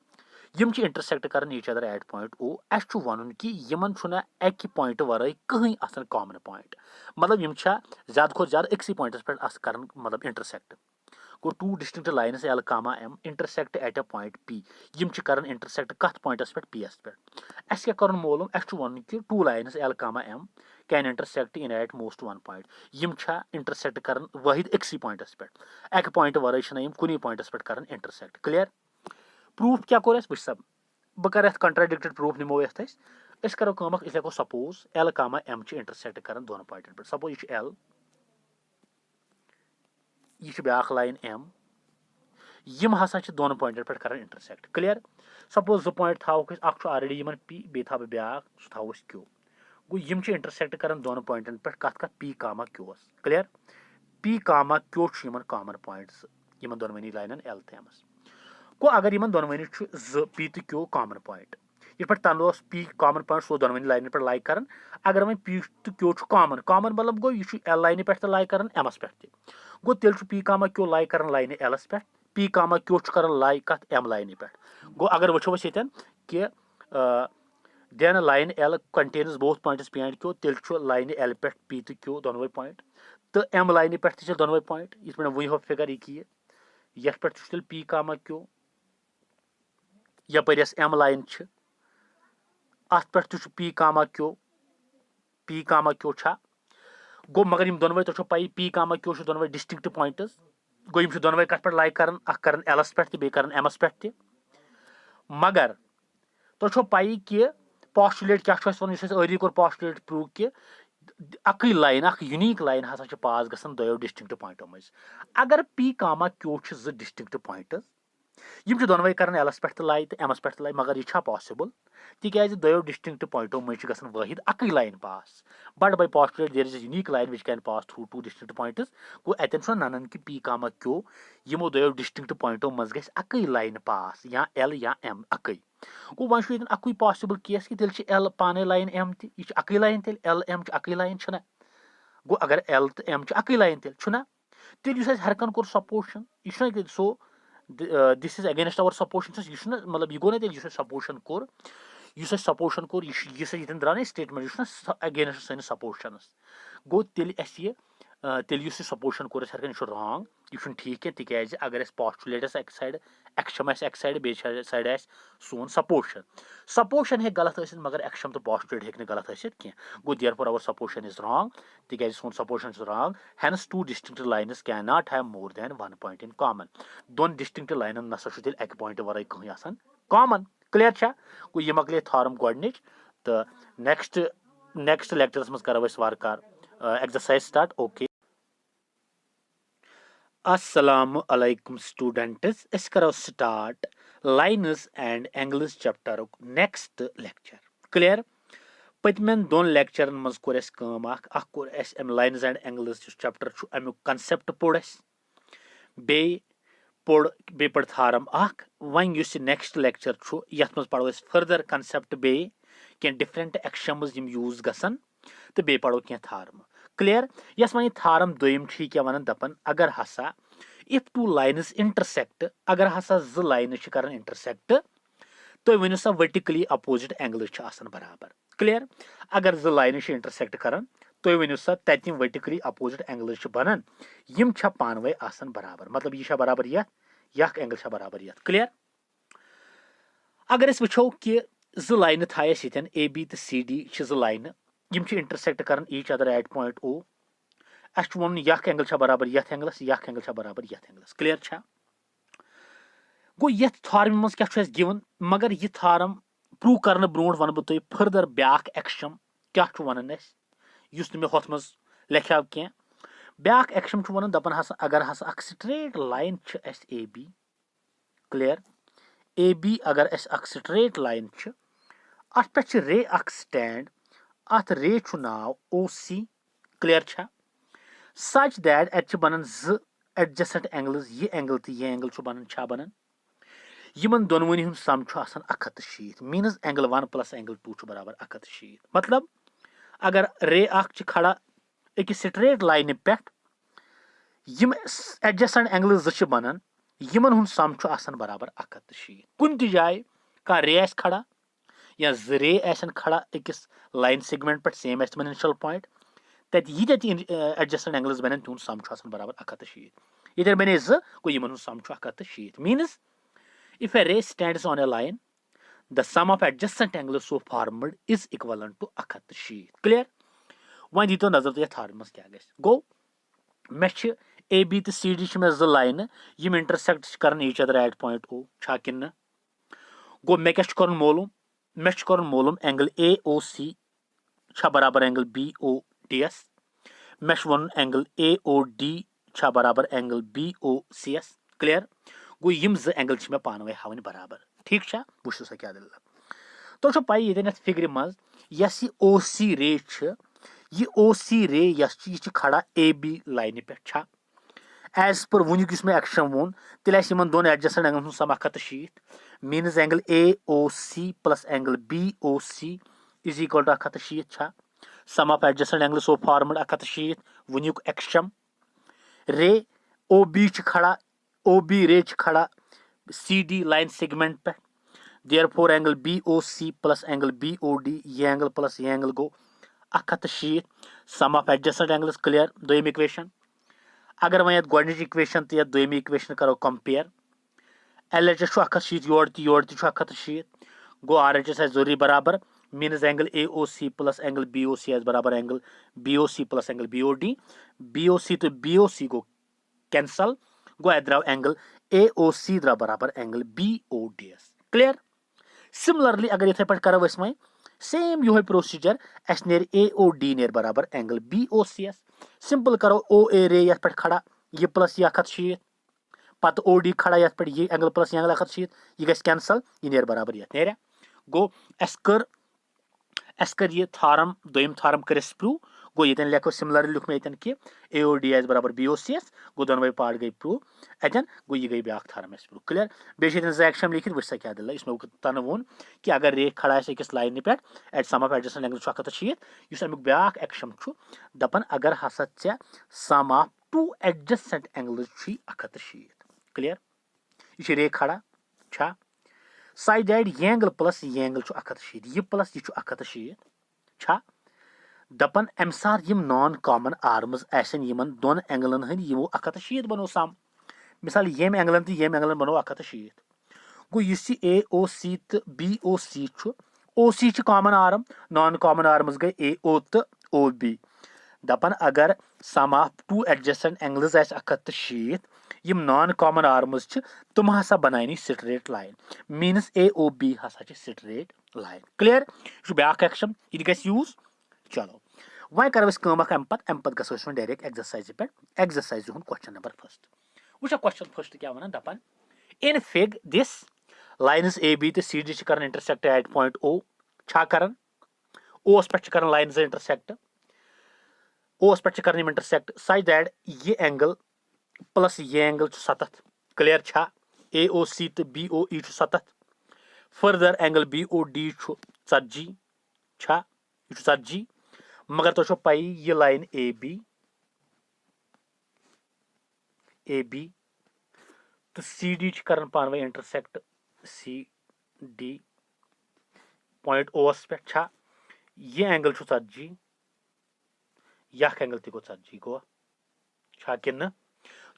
यम इंटरसेक्ट कर each other at point O अस वन कि यमन अकि पॉइंट वराई कहीं कॉमन पॉइंट मतलब यम ज्यादा खो ज्यादा अक्सी पॉइंटस पे कर मतलब इंटरसेक्ट गो two distinct lines L comma M intersect at a point P यम कर इंटरसेक्ट कत पॉइंटस पे पी एस पे अस क्या कर मोलूम अस वन कि two lines L comma M can intersect in at most one point यम इंटरसेक्ट कर वाहिद अक्सी पॉइंटस पे अक पॉइंट वराई कुन पॉइंटस पे कर इंटरसेक्ट क्लियर प्रूफ क्या कोर वुच सब बह कर कंट्राडिक्टेड प्रूफ निमो अस करो इस लेखो suppose L comma M intersect कर दोन पॉइंटन पे सपोज यह एल यह ब्याख लाइन एम यम हसा दोन पॉइंटन पे कर इंटरसेक्ट क्लियर सपोज जो पॉइंट थोक ऑलरेडी यमन पी बे थो ब्याख सह थो क्यू गो यम इंटरसेक्ट कर दोन पॉइंटन पे कत पी कामा क्यूस clear P comma Q common points यमन दोनवनी लाइन एल तो एमस गो अगर इन दोनवनी ज पी तो क्यू कॉमन पॉइंट ये पे तन पी कॉमन पॉइंट सो दोनवनी लाइन पे लाई कर अगर वह पी तो क्यू कॉमन कॉमन मतलब गो यह एल लाइन पे लाई कर एमस पे गो तेल पी कामा क्यू लाई कर लाइन एलस पे पी कामा क्यू कर लाई कत एम लाइन पे गो अगर वो ये कि then line L contains both points P and Q, तेल छु line L पे P तो Q दोनों point तो M line पे तो दोनों point इसमें वही हो फिगर एक ही है यह पे तो P कामा Q यपर M line छ अत पे तो P कामा Q छा गो मगर यम दोनों तो पाई P कामा Q दोनों डिस्टिंक्ट पॉइंट्स गो यम दोनों कत पे लाइक करन अख करन L's पे बे करन M's पे मगर तो पाई कि पॉस्टुलेट क्या वन अरी कोर पॉस्टुलेट प्रूव कि अकई लाइन अख यूनिक लाइन हसा पास गसन दो डिस्टिंक्ट पॉइंटों मज अगर P कामा Q जो डिस्टिंक्ट पॉइंट्स यम दोनों कर L's पे लाई तो M's पे लाई मगर यह पॉसिबल तिकाज दो डिस्टिंक्ट पॉइंटों मज वाहिद अकई line pass but by postulate there is a unique line which can pass through two distinct points गो अतन ननन कि P कामा Q यमो दो डिस्टिंक्ट पॉइंटों मज गस अकई लाइन पास या L या M अकई गो वन अकई पॉसिबल केस कि तेल L पाने लाइन M यह अकई लाइन तेल L M अकई लाइन गो अगर L तो M अकई लाइन तेल हरकन कोर सपोर्शन यह so this is against our supposition यह मतलब यह गो ना तेल सपोर्शन कोर सपोर्शन कोर यह द्रा ना स्टेटमेंट यह अगेंस्ट सैन सपोर्शनस गो तेल तेल सपोर्शन कोर हरकन यह रॉन्ग यह ठीक कह तिकाज अगर पॉस्टुलेटस अक साइड एक्शम अक साइड बे साइड सोन सपोर्शन हे गलत मगर एक्शम तो पॉस्टुलेट हे गलत कह गो therefore our supposition is wrong तिकाज सोन supposition wrong hence two distinct lines can not have more than one point in common दोन डिस्टिंक्ट लाइनन नसा तेल अक पॉइंट वराई कहीं आसान कॉमन क्लियर छा गो यह मकले थॉर्म गोडनिच तो नेक्स्ट लेक्चरस मज करो वारकार एक्सरसाइज स्टार्ट ओके अस्सलाम अलैकुम स्टूडेंट्स अस करो start lines and angles chapter next lecture clear पतमें दोन लेक्चरन मज कोर अस काम अख कोर अस लाइन्स एंड एंगल्स चैप्टर अमुक कंसेप्ट पोड़ अस बे पढ़ थारम अख वन युस नेक्स्ट लेक्चर यथ मज पढ़ो अस फर्दर कंसेप्ट बे क्या डिफरेंट एक्शम्स यम यूज गसन तो बे पढ़ो क्या थारम क्लियर यस वन थारम दोम क्या वन दपन अगर हसा इफ टू लाइन्स इंटरसेक्ट अगर हसा ज लाइन कर इंटरसेक्ट तो वन सा वर्टिकली अपोजिट एंगल बराबर क्लियर अगर ज लाइन इंटरसेक्ट कर तो वन सा तम वर्टिकली अपोजिट एंगल बनान यम पानवे बराबर मतलब यह बराबर यह एंगल बराबर यह क्लियर अगर अस वो कि ज लाइन थायस ये AB तो CD ज लाइन यम इंटरसेक्ट कर each other at point O us one यह एंगल बराबर यह एंगल बराबर यह एंगल्स क्लियर छा गो ये थार्म मज क्या गिवन मगर यह थार्म प्रूव करने ब्रोट वन बह तुम फर्दर ब्याक एक्शम क्या वन मे होथ मज लिखाव कह ब्याक एक्शम वन दपन हसा अगर हसा अख straight line AB clear AB अगर अख स्ट्रेट लाइन अत पे रे अख स्टैंड अत रे नाव OC क्लियर छा सच दैट अत बनन ज एडजसेंट एंगल्स यह एंगल तो यह एंगल बनन छा बनन यमन दोनवनी हुंद सम 170 मीनस एंगल 1 प्लस एंगल 2 बराबर 170 मतलब अगर रे अख खड़ा एक स्ट्रेट लाइन पे यम एडजसेंट एंगल ज बनान यमन हुंद सम बराबर 170 कुन ति जाय का रे आस खड़ा या ज रे आसन खड़ा एकस लाइन सेगमेंट पे सेम आस इनिशियल पॉइंट तत यीत एडजसेंट एंगल्स बन तुंद सम बराबर 170 ये बने ज गो यमन हुंद sum 170 means if a ray stands on a line the sum of adjacent angles so formed is equivalent to 170 clear one दीतो नजर तो थार्मस क्या गो मे AB तो CD मे ज लाइन यम इंटरसेक्ट कर each other at point O छा किन गो मे क्या कर मोलूम एंगल AOC छा बराबर एंगल BODS मे वन एंगल AOD छा बराबर एंगल BOCS क्लियर गो यम ज एंगल मे पानवे हावन बराबर ठीक छा वो सा क्या दिल तो पाई ये फिक्र मज यस OC रे यह OC रे यह खड़ा AB लाइन पे छा एज पर वुनिक मे एक्शन वोन तेल दोन adjacent angle sum 170 means angle AOC plus angle BOC is equal to 170 छा sum of adjacent angle so formed 170 वुनिक एक्शन रे OB खड़ा OB रे खड़ा CD लाइन सेगमेंट पे Therefore angle BOC plus angle BOD ये angle plus ये angle गो 170 sum of adjacent angles clear दोयम equation अगर वह गोडनिच इक्वेशन तो दोयम इक्वेशन करो कंपेयर LHS 170 योर ती 170 गो RHS जरूरी बराबर means angle AOC plus angle BOC बराबर angle BOC plus angle BOD BOC तो BOC गो कैंसल गो द्राव एंगल AOC द्राव बराबर एंगल BODS क्लियर सिमिलरली अगर इथे पे करो वह सेम यो प्रोसीजर अस नेर AOD नेर बराबर एंगल BOCS सिंपल करो OA रे ये पे खड़ा ये प्लस ये 170 पत OD खड़ा ये पे ये एंगल प्लस ये एंगल 170 ये गस कैंसल ये नेर बराबर ये नेर गो अस कर ये थारम दोयम थारम कर प्रूव गो ये लेखो सिमिलरली लिख ये कि AOD बराबर BOCS गो दोनों पार्ट गई प्रूव अतन गो ये गई ब्याक थारम प्रूव क्लियर बेन जैक्शम लिखित वो क्या दिल इसमें तन वोन कि अगर रेख खड़ा अकिस लाइन पे at sum of adjacent angle 170 अमुक ब्याक एक्शन दपन अगर हसा ऐ sum of two adjacent angles 170 clear यह रेख खड़ा छा साइड एड ये एंगल प्लस ये एंगल 170 ये प्लस ये 170 छा दपन अम सात यम नॉन कॉमन आर्म्स आसन यमन दोन एंगलन हंद यमो 170 बनो सम मिसाल येम एंगलन तो येम एंगलन बनो 170 गो इस AOC तो BOC OC common arm non common arms गई AO तो OB दपन अगर sum of two adjacent angles 170 यम नॉन कॉमन आर्म्स तुम हसा बनानी स्ट्रेट लाइन मीन्स AOB हसा स्ट्रेट लाइन क्लियर यह ब्याक एक्शन यह गस यूज चलो वह करो अम पत गो डायरेक्ट एक्सरसाइज पे एक्सरसाइज क्वेश्चन नंबर फर्स्ट वो क्वेश्चन फर्स्ट क्या वन दपान in fig this lines AB तो CD कर इंटरसेक्ट एट पॉइंट O छा कर ओस पे कर लाइन इंटरसेक्ट ओस पे कर इंटरसेक्ट सच दैट ये एंगल प्लस ये एंगल 70 क्लियर छा AOC तो BOE 70 फर्दर एंगल BOD 40 छा यह 40 मगर तो पाई ये लाइन AB तो CD कर पान इंटरसेक्ट CD पॉइंट ओस पे छा ये एंगल 40 यह एंगल तक 40 गो छा कि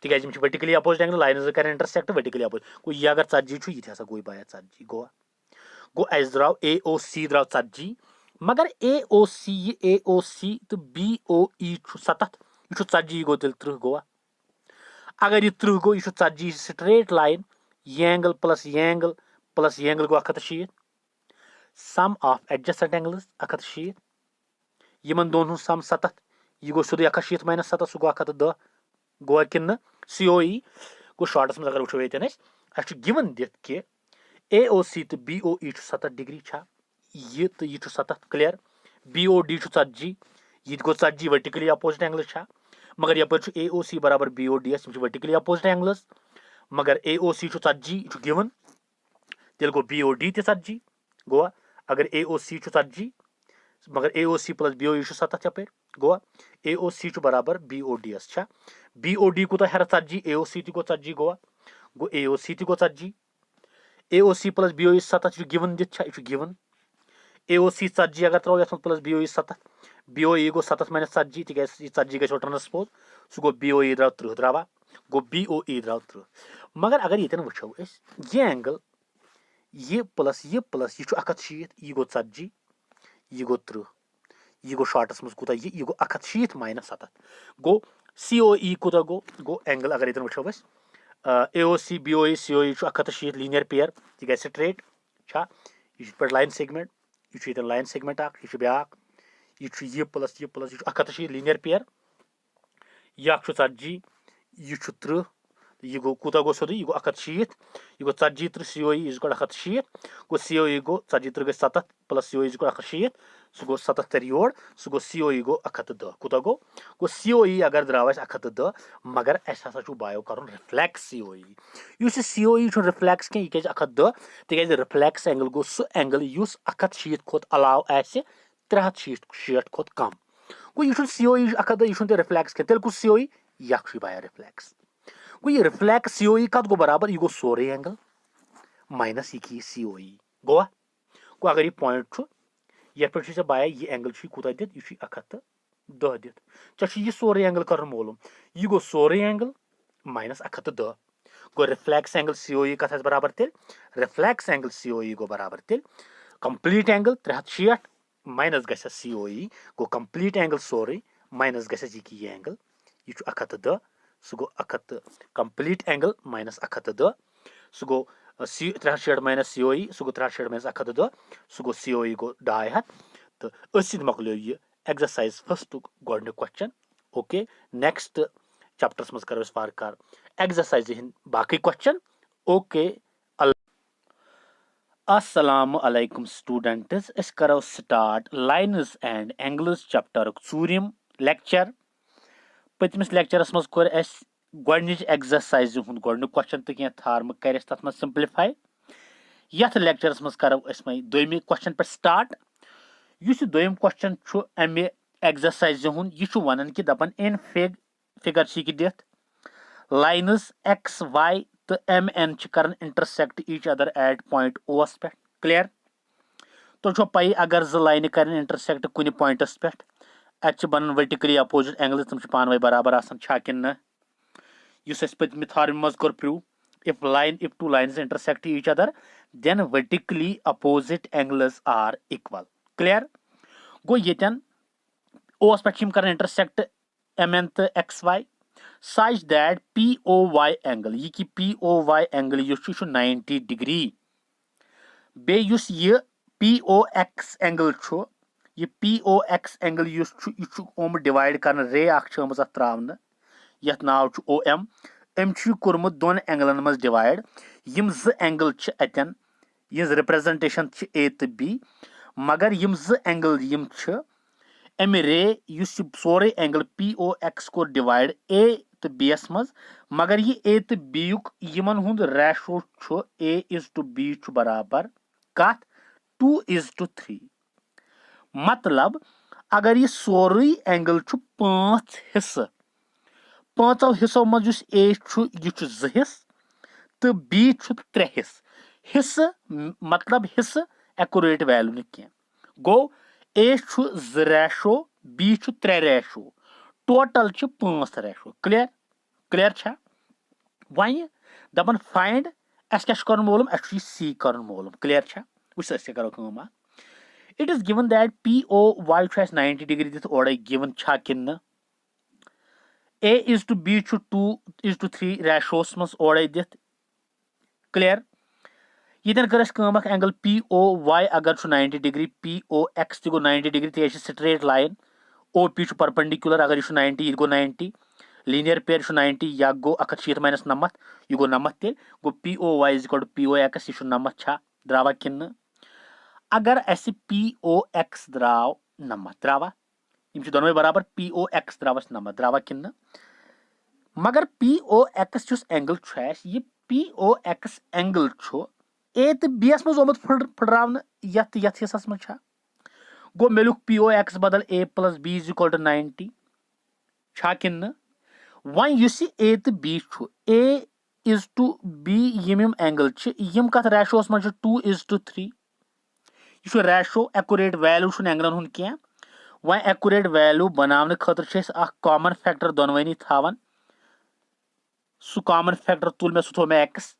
तिकाज वर्टिकली अपोजिट एंगल लाइन कर इंटरसेक्ट वर्टिकली अपोजिट गो यह अगर 40 ये गो बाया 40 गो अस द्राव AOC द्राव 40 मगर AOC तो BOE 70 यह 40 गो तेल 30 गो अगर यह 30 गो यह 40 स्ट्रेट लाइन ये एंगल प्लस ये एंगल गो 170 सम ऑफ एडजस्टेंट एंगल्स 170 यमन दोनों सम 70 यह गो सोद 170 माइनस 70 सह गो 110 गो कि COE गो शॉर्टस में अगर वो ये गिवन दिख कि AOC तो BOE 70 डिग्री छा यह तो यह 70 क्लियर BOD 40 यह गो 40 वर्टिकली अपोजिट एंगल छा मगर यप AOC बराबर BODS वर्टिकली अपोजिट एंगल्स मगर AOC 40 गिवन तेल गो BOD ते 40 गो अगर AOC 40 मगर AOC प्लस BOE 70 यप गो AOC बराबर BODS छा BOD को हेर 40 AOC को 40 गो AOC को 40 AOC प्लस BOE 70 गिवन दिख गिवन AOC 40 अगर त्रो ये प्लस BOE 70 BOE गो 70 माइनस 40 तिकाज 40 गो ट्रांसपोज सह गो BOE द्राव 30 द्रावा गो BOE द्राव 30 मगर अगर ये वो ये एंगल ये प्लस यह 170 यह गो 40 यह गो 30 यह गो शॉर्टस मज कूता यह गो 170 माइनस 70 गो COE कूता गो एंगल अगर ये वो AOC BOE COE 170 linear pair यह स्ट्रेट छा यह पे लाइन सेगमेंट यह लाइन सेगमेंट यह ब्याक यह प्लस यह 170 लीनियर पेयर यह 40 यह 30 यह गो कूता गो सोद यह गो 170 यह गो 40 30 COE यह गो 170 गो COE गो 40 30 गई 70 प्लस COE गो 170 सह गो 70 योर सह गो COE गो 110 कूता गो COE अगर द्राव 110 मगर अस हसा बायो कर रिफ्लेक्स COE इस COE रिफ्लेक्स कह यह 110 तिकाज रिफ्लेक्स एंगल गो सह एंगल 170 खोत अलाव 360 खोत कम गो यह COE 110 यह रिफ्लेक्स कह तेल कुछ COE यह बाया रिफ्लेक्स गो ये रिफ्लेक्स COE कत गो बराबर यह गो सोरे एंगल माइनस यह COE गोवा गो अगर यह पॉइंट ये पे बाया यह एंगल कूत दित यह 110 दित चे सोरे एंगल कर मोलूम यह गो सोरे एंगल माइनस 110 गो रिफ्लेक्स एंगल COE कत बराबर तेल रिफ्लेक्स एंगल COE गो बराबर तेल कंप्लीट एंगल 360 माइनस ग COE गो कंप्लीट एंगल सोरे माइनस ग यह एंगल यह 110 सह गो 1 कंप्लीट एंगल माइनस 110 सह गो 360 माइनस COE सह गो 360 माइनस 110 सह गो COE गो 200 तो अस मकलो यह एक्सरसाइज फर्स्ट गोड क्वेश्चन ओके नेक्स्ट चैप्टर्स मज करो वार कार एक्सरसाइज हिंद बाकी क्वेश्चन ओके अस्सलाम अलैकुम स्टूडेंट्स अस करो start lines and angles chapter चूरिम लेक्चर पतमिस लेक्चरस मज कोर अस गोडनिच एक्सरसाइज हुंद गोडनु क्वेश्चन तो क्या थार्म कर तथ मज सिंप्लीफाई यथ लेक्चरस मज करो अस वही दोयमी क्वेश्चन पे स्टार्ट युस दोयम क्वेश्चन छु अमे एक्सरसाइज हुंद यह वनान कि दपन इन फिगर दिथ लाइन्स XY तो MN कर intersect each other at point ओस पे क्लियर तो पई अगर जो लाइन कर इंटरसेक्ट कुन पॉइंटस पे अत बन वर्टिकली अपोजिट एंगल्स तम पान बराबर छा कि न पतम थार्म मज core prove if two lines intersect each other then vertically opposite angles are equal clear गो यन ओस पे कर इंटरसेक्ट MN तो XY such that POY angle यह कि POY angle युस 90 डिग्री बे युस यह POX angle छु यह POX angle युस छु यह ओम डिवाइड कर रे अमज अत त्रावन यथ नाव छु OM अम कोर्मुत दोन एंगलन मज डिवाइड यम ज एंगल अतन यह रिप्रेजेंटेशन A तो B मगर यम ज एंगल यम अम रे युस सोरे एंगल POX को डिवाइड A तो B यस मज मगर यह A तो B युक यमन हुंद रेशो छु A:B छु बराबर कत 2:3 मतलब अगर यह सोरे एंगल छु 5 हिस्से पांचों हिस्सों मज युस A छु यह छु 2 हिस्से तो B छु 3 हिस्से हिस्से मतलब हिस्से एक्यूरेट वैल्यू न क्या गो A छु 2 रेशो B छु 3 रेशो टोटल छु 5 रेशो क्लियर क्लियर छा वन दपन फाइंड अस क्या कर मोलूम अस C कर मोलूम क्लियर छा वुस अस करो काम it is given that POY छु 90 डिग्री दित ओरे गिवन छा कि न A:B छु 2:3 रेशोस मज ओरे दित क्लियर यन कर काम एंगल POY अगर छु 90 डिग्री POX तो गो 90 डिग्री तो यह स्ट्रेट लाइन OP छु परपेंडिकुलर अगर यह 90 यह गो 90 लीनियर पेयर छु 90 या गो 1 माइनस 90 यह गो 90 तेल गो POY is equal to POX यह 90 छा द्रावा कि अगर अस POX द्राव 90 द्रावा यम दोनों बराबर POX द्रावस 90 द्रावा कि मगर POX जुस एंगल यह POX एंगल A तो B यस मज ओमुत फुटरावन यथ हिस्सस मज गो मे लुक POX बदल A plus B is equal to 90 छा कि वन युस A तो B A is to B यम एंगल यम कत रेशोस मज 2:3 यह रेशो एक्यूरेट वैल्यू एंगलन हुन क्या वन एक्यूरेट वैल्यू बनाने खतर कॉमन फैक्टर दोनवनी थावन सह कॉमन फैक्टर तुल मे सह थो मे X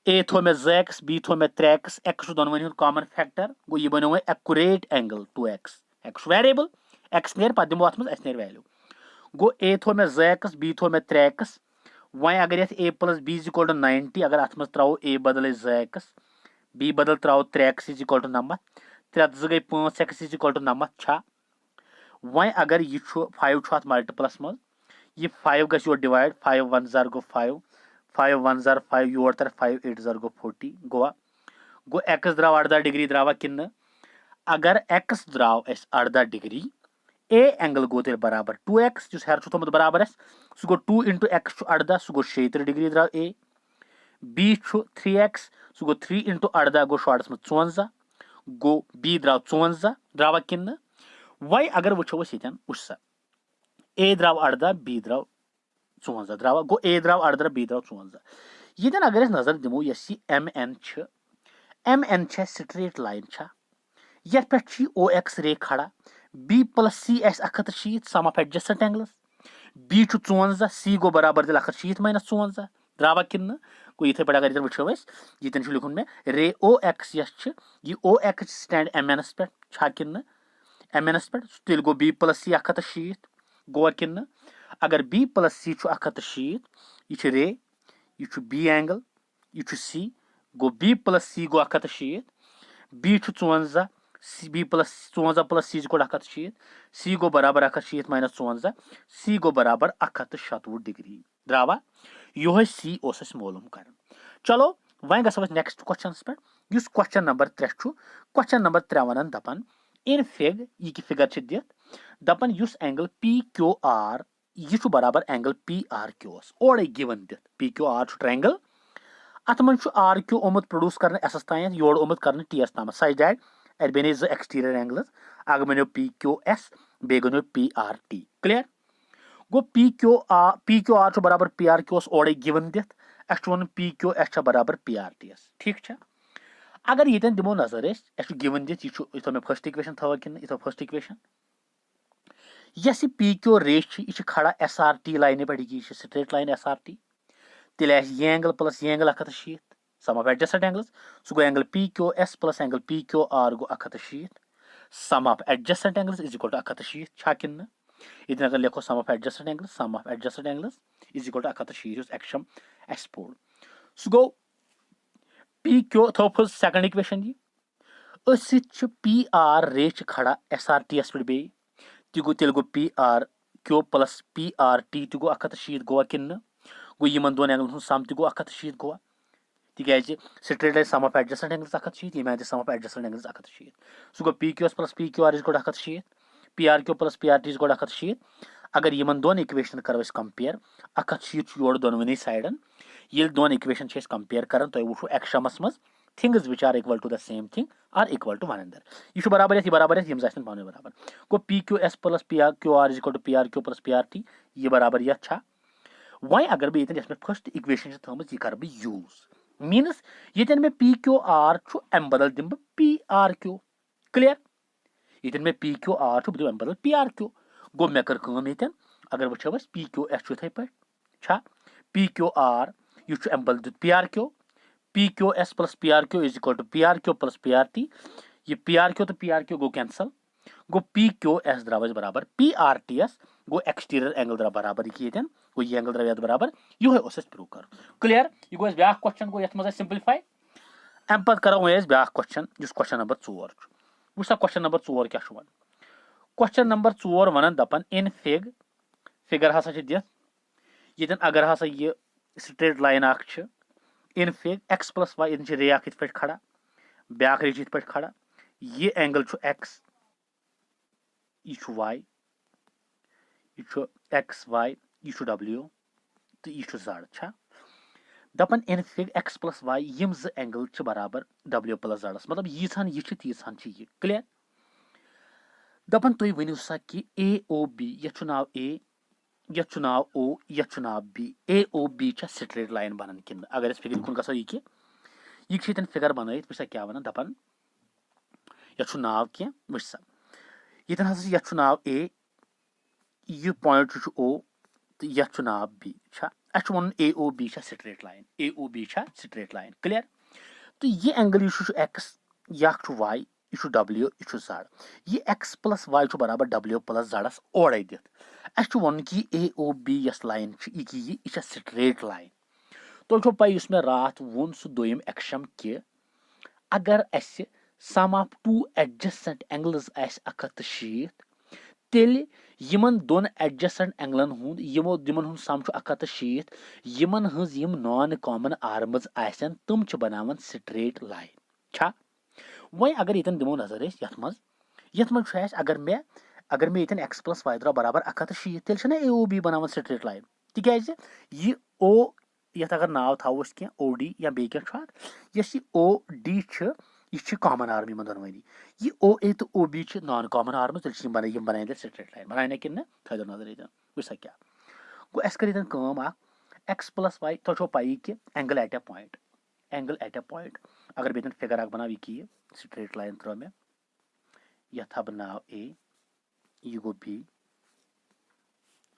A थो मे 2X B थो मे 3X X दोनवनी कॉमन फैक्टर गो यह बनो accurate angle 2X X variable X नेर पे दिमो अत मज अस नेर वैल्यू गो A थो मे 2X B थो मे 3X वन अगर ये A plus B is equal to 90 अगर अत मज त्रो A बदल 2X B बदल throw 3X is equal to 90 3 2 गई 5X इज इक्वल टू 90 छा वन अगर यह 5 अत मल्टीपलस मज यह 5 गस योर डिवाइड 5 1 जार गो 5 5 1 जार 5 योर तर 5 8 जार गो 40 गोवा गो X द्राव 18 डिग्री द्रावा कि अगर X द्राव अस 18 डिग्री A एंगल गो तेल बराबर 2X जुस हेर थोमुत बराबर अस सह गो 2 into X 18 सह गो 36 डिग्री द्राव A B 3X सह गो 3 into 18 गो शॉर्टस मज 54 गो B द्राव 54 द्रावा कि वही अगर वो यन वुस A द्राव 18 B द्राव 54 द्रावा go A द्राव 18 B द्राव 54 यन अगर नजर दिमो यस MN M N straight line ये पे ओ एक्स रे खड़ा B plus C 160 sum of adjacent angles B 54 C गो बराबर दिल 160 माइनस 54 द्रावा किन गो इथे पे अगर वो ये लिखुन मे रे ओ एक्स ये ओ एक्स स्टैंड एम एनस पे किन एम एनस पे तेल गो बी प्लस सी 160 गो किन अगर बी प्लस सी 160 ये रे ये बी एंगल ये सी गो बी प्लस सी गो 160 B 54 C B plus 54 plus C गो 160 सी गो बराबर 160 माइनस 54 सी गो बराबर 160 डिग्री द्रावा यो सी मालूम कर चलो वह गो नेक्स्ट क्वेश्चन पे question number 3 question number 3 one दपान इन फिग ये फिगर दित दपान एंगल पी क्यू आर यह बराबर एंगल पी आर क्यू और गिवन दित पी क्यू आर ट्रायंगल अत मन आर क्यू ओमुत प्रोड्यूस कर एस तान योर ओमुत कर टी एस ताम सच डैड अत बने जो एक्सटीरियर एंगल्स अग बनो पी क्यू एस बे बनो P R T clear go P Q are बराबर पी आर क्यू और गिवन दित अस वन पी क्यू एस बराबर पी आर टी एस ठीक अगर ये दिमो नजर गिवन दित यह मे फर्स्ट इक्वेशन थो कि यह फर्स्ट इक्वेशन यह पी क्यू रे यह खड़ा एस आर टी लाइन पे यह straight line S R T तेल यह एंगल प्लस यह angle 160 sum of adjacent angles so गो angle P Q S plus angle P Q R गो 160 sum of adjacent angles is equal to 160 किन ये अगर लिखो sum of adjacent angles is equal to 160 axiom एस पोल सो गो P Q थो second equation ये पी आर रे खड़ा एस आर टी एस पे बे तेल गो P R Q plus P R T गो 160 गो किन गो इन दोन एंगल सम गो 160 गो तिज straight line sum of adjacent angles 160 ये sum of adjacent angles 160 so गो P Q S plus P Q R is गो 160 P R Q plus P R T is गो 160 अगर इन दोन इक्वेशन करो कंपेयर 160 योर दोनवनी साइडन ये दोन इक्वेशन कंपेयर कर तुम वो एक्शमस मज things which are equal to the same thing are equal to one another यह बराबर ये बराबर पाने बराबर गो P Q S plus P R Q R is equal to P R Q plus P R T यह बराबर ये वह अगर बह फर्स्ट इक्वेशन थी यह कर यूज मीनस ये मे पी क्यू आर अम बदल दिम पी आर क्यू क्लियर ये मे पी क्यू आर बह अम बदल पी आर क्यू गो मे कर ये अगर वो पी क्यू एस इथे पे पी क्यू आर यह अम बदल P R Q S plus P R Q is equal to P R Q plus P R T ये पी आर क्यू तो पी आर क्यू गो कैंसल गो P Q S द्राव बराबर P R T S गो exterior angle द्राव बराबर गो ये एंगल द्राव बराबर यो प्रूव कर क्लियर यह गो ब्या क्वेश्चन गो ये सिंप्लीफाई अम पे करो ब्या क्वेश्चन क्वेश्चन नंबर 4 वो क्वेश्चन नंबर 4 क्या वन क्वेश्चन नंबर 4 वन दपन इन फिगर हसा दित ये अगर हसा ये straight line in fig X plus Y इन रे इत पे खड़ा ब्या रे इत पे खड़ा ये एंगल एक्स यह वाई यह एक्स वाई यह डब्ल्यू तो यह जड़ दपन in fig X plus Y यम जो एंगल बराबर डब्ल्यू प्लस जड़स मतलब यीथान यह तीथान यह क्लियर दपन तुम वनु सा कि ए ओ बी यह नाव ए यह नाव ओ यह नाव B A O B straight line बनान कि अगर फिगर कुन गो यह फिगर बन वह क्या वन दपन यह नाव कह वह सा ये यह नाव ए यह पॉइंट ओ तो यह नाव बी अस one A O B straight line A O B straight line clear तो यह एंगल यह एक्स यह वाई यह डब्ल्यू यह जड़ यह एक्स प्लस वाई बराबर डब्ल्यू प्लस जड़स ओड़े दित अस वन कि ए ओ बी यस लाइन यह स्ट्रेट लाइन तुम पी मे रात वोन सह दोयम एक्शम कि अगर अस सम ऑफ टू एडजेसेंट एंगल्स 160 तेल यमन दोन एडजेसेंट एंगलन हुंद यमन सम 160 यमन हज यम नॉन कॉमन आर्म्स आसन तुम बनावन स्ट्रेट लाइन वह अगर ये दिमो नजर यथ मज अगर मे ये एक्स प्लस वाई द्राव बराबर 160 तेल ए O B बनावन straight line Teej यह ओ ये अगर नाव थोस क्या ओ डी या बे क्या यह ओ डी यह कॉमन आर्म इन दोनवनी यह ओ ए तो O B non common arm तेल बनाए स्ट्रेट लाइन बनाए कि थो नजर ये वह क्या गो अस कर एक्स प्लस वाई तुम पी कि angle at a point angle at a point अगर बेतन फिगर अख बनाव यह स्ट्रेट लाइन त्रो मे यथ हा नाव ए यह गो बी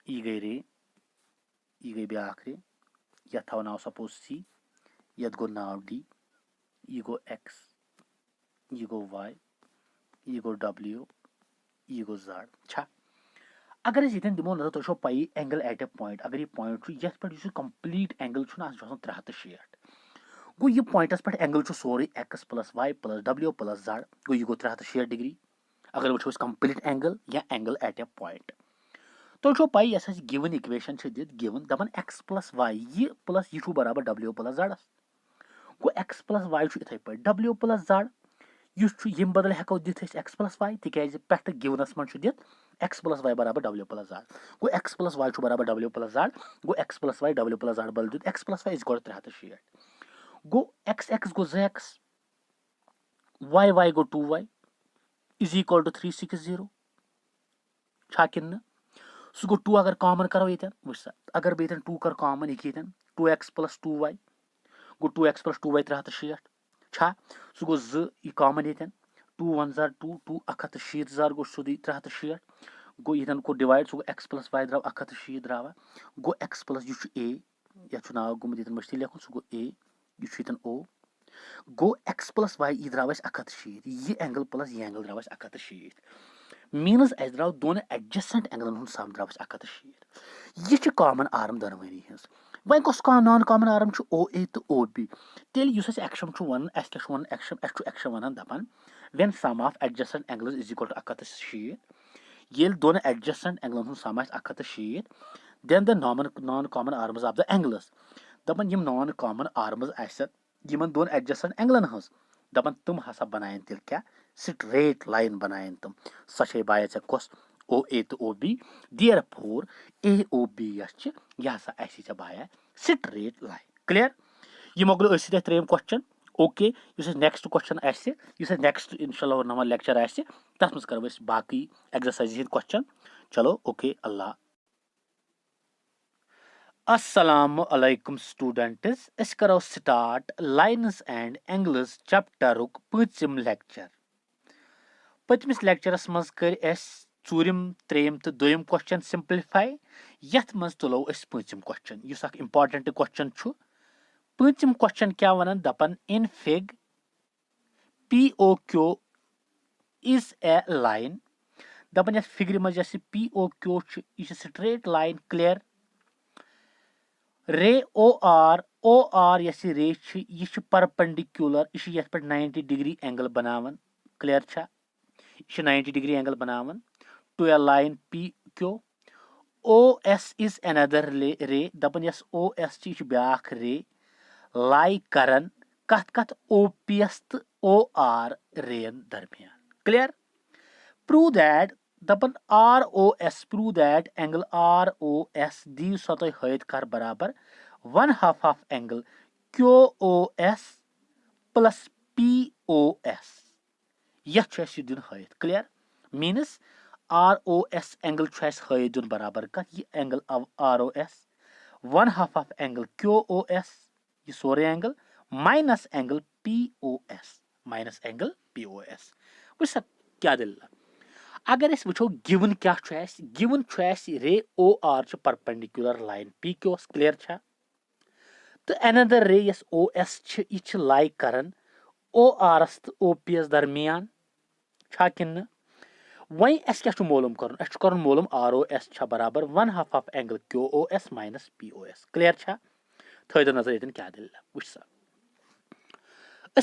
यह गई रे यह गई ब्याख रे यथ हाव नाव सपोज सी यथ गो नाव डी यह गो एक्स यह गो वाई यह गो डब्ल्यू यह गो जेड छा अगर ये दिमो नजर तुम P angle at a point अगर यह पॉइंट ये पे कंप्लीट एंगल 360 गो यह पॉइंटस पे एंगल सोरे X plus Y plus W plus Z गो यह गो 360 डिग्री अगर वो कंप्लीट एंगल या एंगल एट ए पॉइंट तुम पी यस गिवन इक्वेशन गिवन दपान एक्स प्लस वाई यह प्लस यह बराबर डब्ल्यू प्लस जेडस गो एक्स प्लस वाई इथे पे डब्ल्यू प्लस जेड यम बदल हेको दिथ एक्स प्लस वाई तिकाज पे गिवनस मन दिथ एक्स प्लस वाई बराबर डब्ल्यू प्लस जेड गो एक्स प्लस वाई बराबर डब्ल्यू प्लस जेड गो X plus Y W plus Z बदल दिथ एक्स प्लस वाई इज गो 360 गो एक्स एक्स गो 2x वाई वाई गो 2y इज इक्वल टू 360 छा किन सह गो 2 अगर कॉमन करो ये वो अगर बे 2 कर कॉमन ये 2x प्लस 2y गो 2x प्लस 2y 360 छा सह गो 2 यह कॉमन ये 2 1 जार 2 2 160 जार गो सोदी 360 गो ये को डिवाइड सह गो x प्लस वाई द्राव 160 द्रावा गो x प्लस यह ए ये नाव गुमुत ये मछली लेखुन सह गो ए यह ओ गो x प्लस वाई यह द्राव 160 यह एंगल प्लस यह एंगल द्राव 160 मीनस अस द्राव दोन एडजसेंट एंगलन सम द्राव 160 यह कॉमन आर्म दनवनी हज वह कस non common arm O A तो ओ बी तेल एक्शन वन एक्शन वन दपान when sum of adjacent angles is equal to 160 ये दोन एडजसेंट एंगलन सम 160 then the non common arms of the angles दपान यम नॉन कॉमन आर्म्स यमन दोन एडजसेंट एंगलन हज दपान तुम हसा बनायन तेल क्या स्ट्रेट लाइन बनायन तुम सचे बाय कस ओ ए तो O B therefore A O B यह हसा ऐसी बाय स्ट्रेट लाइन क्लियर यह मोगल त्रेम question okay next question next इंशाल्लाह नवा लेक्चर तथ मज करो बाकी एक्सरसाइज क्वेश्चन चलो ओके अल्लाह अस्सलाम अलैकुम स्टूडेंट्स अस करो स्टार्ट लाइन्स एंड एंगल्स चैप्टरुक पम लेक्चर पतमिस लेक्चरस मज कर चूरिम त्रेम तो दोयम क्वेश्चन सिंप्लीफाई यथ मज तुलो पम क्वेश्चन युस अख इंपॉर्टेंट क्वेश्चन पम क्वेश्चन क्या वन दपन in fig P O Q is a line दपन यथ फिगर मज पी ओ क्यू यह straight line clear ray O are yes रे यह परपेंडिकुलर यह पे 90 डिग्री एंगल बनावन क्लियर छा यह 90 डिग्री एंगल बनावन to a line P Q O S is another ray दपन यस ओ एस ब्याख रे लाई करन कत कत ओ पी एस तो ओ आर रेन दरमियान क्लियर प्रूव दैट दपन R O S prove that angle R O S दी सो हथ कर बराबर 1/2 of angle Q O S plus P O S यह दिन हथ clear minus R O S angle हथ दिन बराबर कत यह angle R O S 1/2 of angle Q O S यह सोरे angle minus angle P O S वह क्या दिल अगर वो गिवन क्या given ray O R perpendicular line P Q clear छा तो अनदर रे यस ओ एस यह लाई करन ओ आर एस तो ओ पी एस दरमियान छा किन वही क्या मालूम कर मालूम आर ओ एस बराबर 1/2 of angle Q O S minus P O S clear छा थो नजर ये क्या दिल वो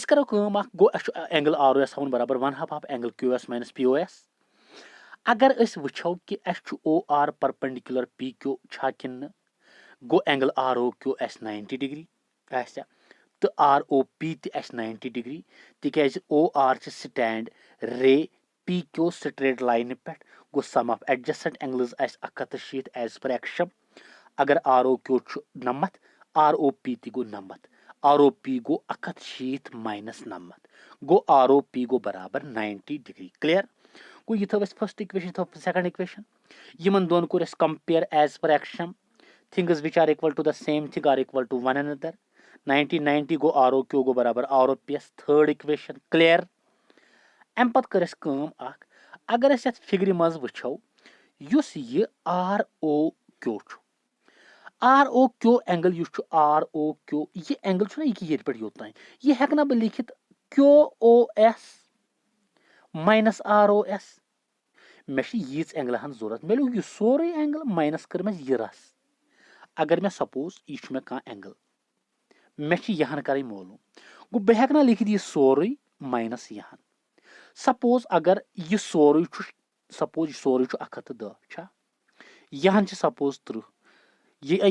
करो गो एंगल आर ओ एस थवन बराबर 1/2 of angle Q S minus P O S अगर वो कि O R perpendicular P Q छा किन गो angle R O Q 90 degree तो आर ओ पी त 90 डिग्री तिकाज O R stand ray P Q straight line पे गो sum of adjacent angles 160 as per axiom अगर R O Q 90 R O P ती गो 90 आर ओ पी गो 160 minus 90 गो आर ओ पी गो बराबर 90 डिग्री क्लियर गो यह थो फर्स्ट इक्वेशन थो सेकंड इक्वेशन यमन दोन कोर compare as per axiom things which are equal to the same thing are equal to one another 90 गो आर ओ क्यू गो बराबर आर ओ पी एस थर्ड इक्वेशन क्लियर अम पत कर अगर अस फिगर मज वो यह R O Q R O Q angle R O Q यह एंगल ये पे योतान यह हेक ना बह लिखित Q O S minus R O S मे यीच एंगल हन जरूरत मे लोग यह सोरे एंगल माइनस कर मे यह रस अगर मे सपोज यह मे कह एंगल मे यहन कर मालूम गो बह हेक ना लिखित यह सोरे माइनस यहन सपोज अगर यह सोरे सपोज यह सोरे 110 यहन सपोज 30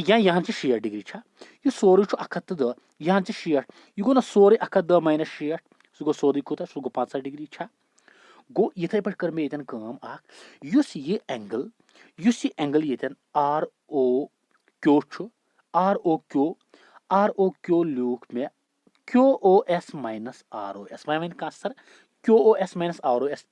या यहन 60 डिग्री यह सोरे 110 यहन 60 यह गो ना सोरे 110 माइनस 60 सह गो सोदी कूत सह गो 50 डिग्री गो इथे पे कर मे यह एंगल ये R O Q R O Q लूख मे Q O S minus R O S वन कह सर Q O S minus R O S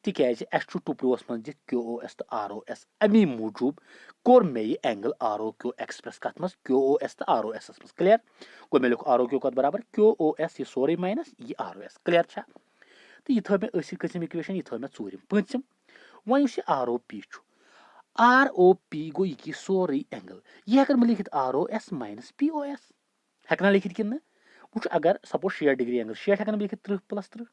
तिकाज टुपलोस मज दिख क्यू ओ एस तो आर ओ एस अमी मूजूब कोर मे यह angle R O Q express कत मज क्यू ओ एस तो आर ओ एस मज क्लियर गो मे लिख आर ओ क्यू कत बराबर क्यू ओ एस यह सोरे माइनस यह आर ओ एस क्लियर तो यह थो मे कम इक्वेशन यह थो मे ूरम पम वन आर ओ पी गो यह सोरे एंगल यह हेकन मैं लिखित R O S minus P O S हेकना लिखित कि वो अगर सपोज 60 डिग्री एंगल 60 हेकन मैं लिखित 30 प्लस 30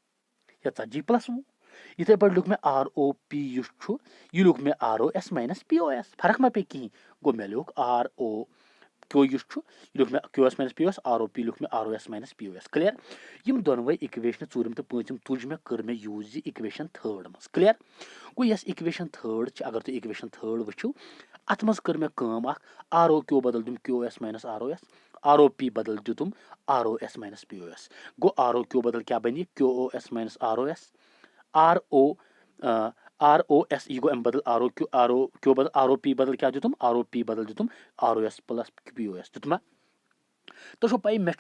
या 40 प्लस 20 इथे पे लुक मे आर ओ पी यह लुक मे R O S minus P O S फर्क मा पे कहीं गो मे लुक आर ओ क्यू लुक मे Q S minus P O S R O P लुक मे R O S minus P O S clear यम दोनवे इक्वेशन ूरम तो पम तुज मे कर मे यूज यह इक्वेशन थर्ड मज क्लियर गो यस इक्वेशन थर्ड अगर तुम इक्वेशन थर्ड वो अत मज कर मे आर ओ क्यू बदल दुम Q S minus R O S R O P बदल दुम R O S minus P O S गो आर ओ क्यू बदल क्या बन Q O S minus R O S R O S यह गो अम बदल आर ओ क्यू बदल आर ओ पी बदल क्या दुम आर ओ पी बदल दुम R O S plus P O S दुमा तो पे मे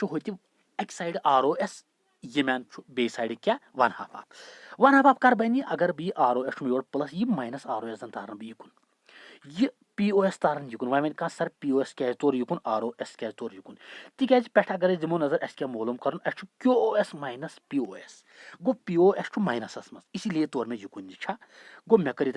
अक साइड आर ओ एस यह बे साइड क्या वन हाफ कर बन अगर बह आर ओ एस योर प्लस यह माइनस आर ओ एस तार बह युन यह पी ओ एस तारन युन वन कह सर पी ओ एस क्या तोर युन आर ओ एस क्या तोर युन तिकाज पे अगर दिमो नजर अस क्या मालूम कर Q O S minus P O S गो पी ओ एस माइनस मज इसीलिए तोर मे युन गो मे कर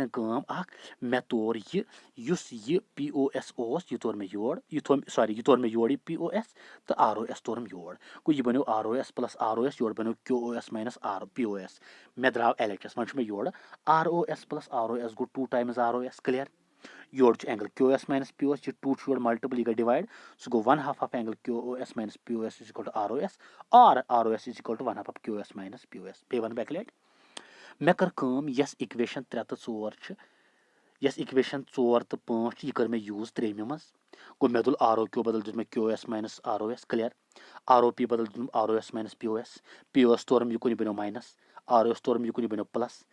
मे तोर यह पी ओ एस यह तोर मे योर सॉरी यह तोर मे योर पी ओ एस तो आर ओ एस तोरम योर गो यह बनो R O S plus R O S योर बनो Q O S minus R P O S मे द्राव एल एच एस वन मे योर R O S plus R O S गो 2 times R O S clear योर angle Q S minus P O S 2 योर multiple यह divide सह गो one half of angle Q O S minus P O S is equal to R O S और R O S is equal to one half of Q S minus P O S बे वन बैक लेट मे कर यस equation 3 तो 4 yes equation 4 तो 5 यह कर मे यूज त्रेम मज गो मे दुल आर ओ क्यू बदल दुत मे Q S minus R O S clear R O P बदल दुम R O S minus P O S तोरम युन बनो माइनस आर ओ एस तोरम युन बनो प्लस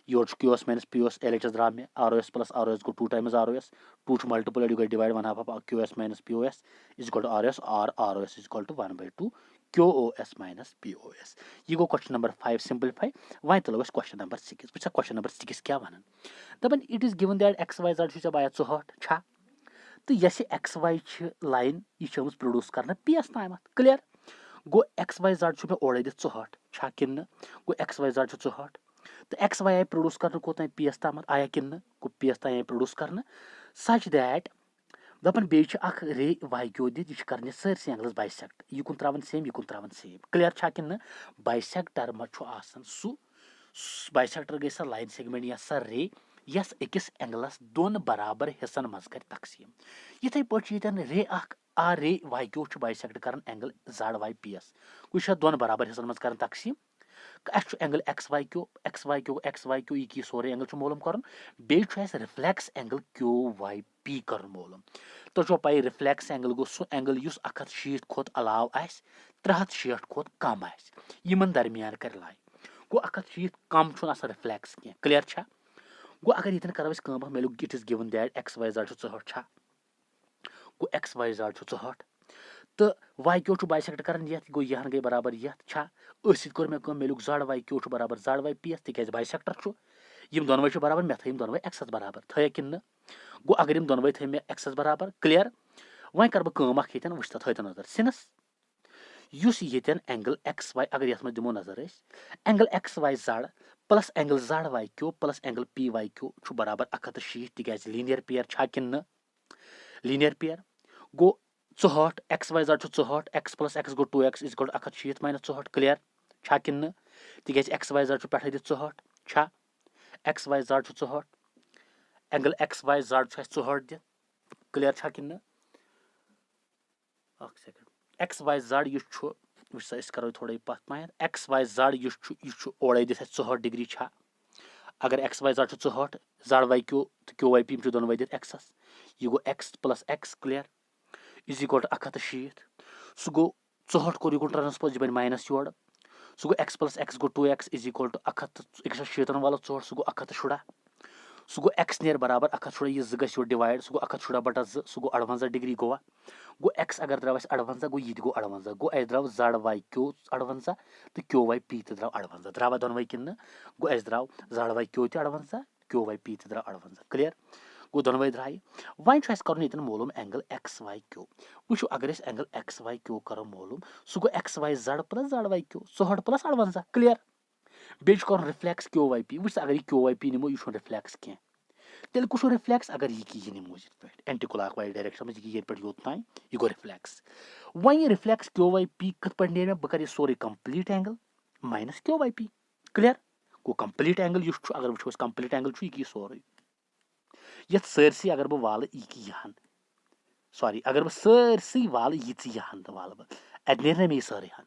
योर Q S minus P O S L H S द्राव मे R O S plus R O S गो 2 times R O S 2 multiple you divide one half of Q S minus P O S is equal to R S और R O S is equal to 1/2 Q O S minus P O S यह गो question number 5 simplify वन तुलो question number 6 वो question number 6 क्या one दपन it is given that X Y Z बाया 64 तो यह एक्स वाई लाइन यह प्रोड्यूस कर पी एस ताम क्लियर गो एक्स वाई जेड मे ओर दिख 64 कि गो एक्स वाई जेड 64 तो एक्स वाई आई प्रोड्यूस कर कोत पी एस ताम आया कि गो पी एस ताम प्रोड्यूस कर सच दैट दपन बे रे वाई क्यू दिख यह कर सरसी एंगल्स बाइसेक्ट युन त्रावन सेम युन त्रावन सेम क्लियर कि बाइसेक्टर सह बाइसेक्टर गई सा लाइन सेगमेंट या सा रे यस अकिस एंगलस दोन बराबर हिस्सन मज कर तकसीम इथे पे रे आ रे वाई क्यू बाइसेक्ट कर angle Z Y P S वह दोन बराबर हिस्सन मज कर तकसीम एंगल एक्स वाई क्यू यह सोरे एंगल मालूम कर reflex angle Q Y P कर मालूम तो पाई रिफ्लेक्स एंगल गो सह एंगल 160 खोत अलाव 360 खोत कम आमन दरमियान कर लाई गो 160 कम रिफ्लेक्स कह क्लियर गो अगर ये करो मे लुक it is given that X Y Z 64 गो एक्स वाई जेड 64 तो वाई क्यू बाइसेक्ट कर गो यहन गई बराबर मे लुक जेड वाई क्यू बराबर जेड वाई पी एस तिक बाइसेक्टर दोनवे बराबर मे थम दोनवे एक्सस बराबर थे कि गो अगर दोनवे थे मे एक्सस बराबर क्लियर वन कर बह ये वुच थे नजर सिनस युस येतन एंगल एक्स वाई अगर यथ दिमो नजर angle X Y Z plus angle Z Y Q plus angle P Y Q बराबर 160 तिकाज लीनियर पेयर छा किन्न लीनियर पेयर गो 64 X Y Z 64 X plus X गो 2x is equal 160 minus 64 clear छा किन्न तिकाज एक्स वाई जड़ पे दित 64 छा x Y Z 64 angle X Y Z 64 दित क्लियर छा किन्न एक्स वाई जड़ यह करो थोड़ा पत पान एक्स वाई जड़ यह ओड़े दित 64 डिग्री छा अगर x Y Z 64 Z Y Q तो क्यू वाई पी दोनों दित एक्सस यह गो X plus X clear is equal 160 सह गो 64 कोर यह ट्रांसपोज यह बन माइनस योर सह गो एक्स प्लस एक्स गो 2x इज इक्वल टू 160 वाला 4 सह गो 160 सह गो एक्स नेर बराबर 160 यह जो गो डिवाइड सह गो 160 बटा 2 सह गो 58 डिग्री गोवा गो एक्स अगर द्राव 58 गो यह गो 58 गो अस द्राव जड़ वाई क्यू 58 तो क्यू वाई पी तो द्राव 58 द्रावा दोनों किन्न गो अस द्राव जड़ वाई क्यू तो 58 क्यू वाई पी तो द्राव 58 क्लियर गो दोनों द्राय वन कर मोलूम एंगल एक्स वाई क्यू वो अगर एंगल एक्स वाई क्यू करो मोलूम सह गो एक्स वाई जड़ प्लस जड़ वाई क्यू 64 प्लस 58 क्लियर बे कर रिफ्लेक्स क्यू वाई पी वो अगर यह क्यू वाई पी निमो यह रिफ्लेक्स कह तेल कुछ रिफ्लेक्स अगर यह निमो पे एंटी क्लॉक वाइज डायरेक्शन में ये पे योत तान यह गो रिफ्लेक्स वन यह रिफ्लेक्स क्यू वाई पी कत पे ने बह कर सोरे complete angle minus Q Y P clear गो कंप्लीट एंगल अगर वो कंप्लीट एंगल यह सोरे ये सरसी अगर बह वाल यह सॉरी अगर बह सरसी वाल यहन तो वाल बह अत नेर मे सारे हन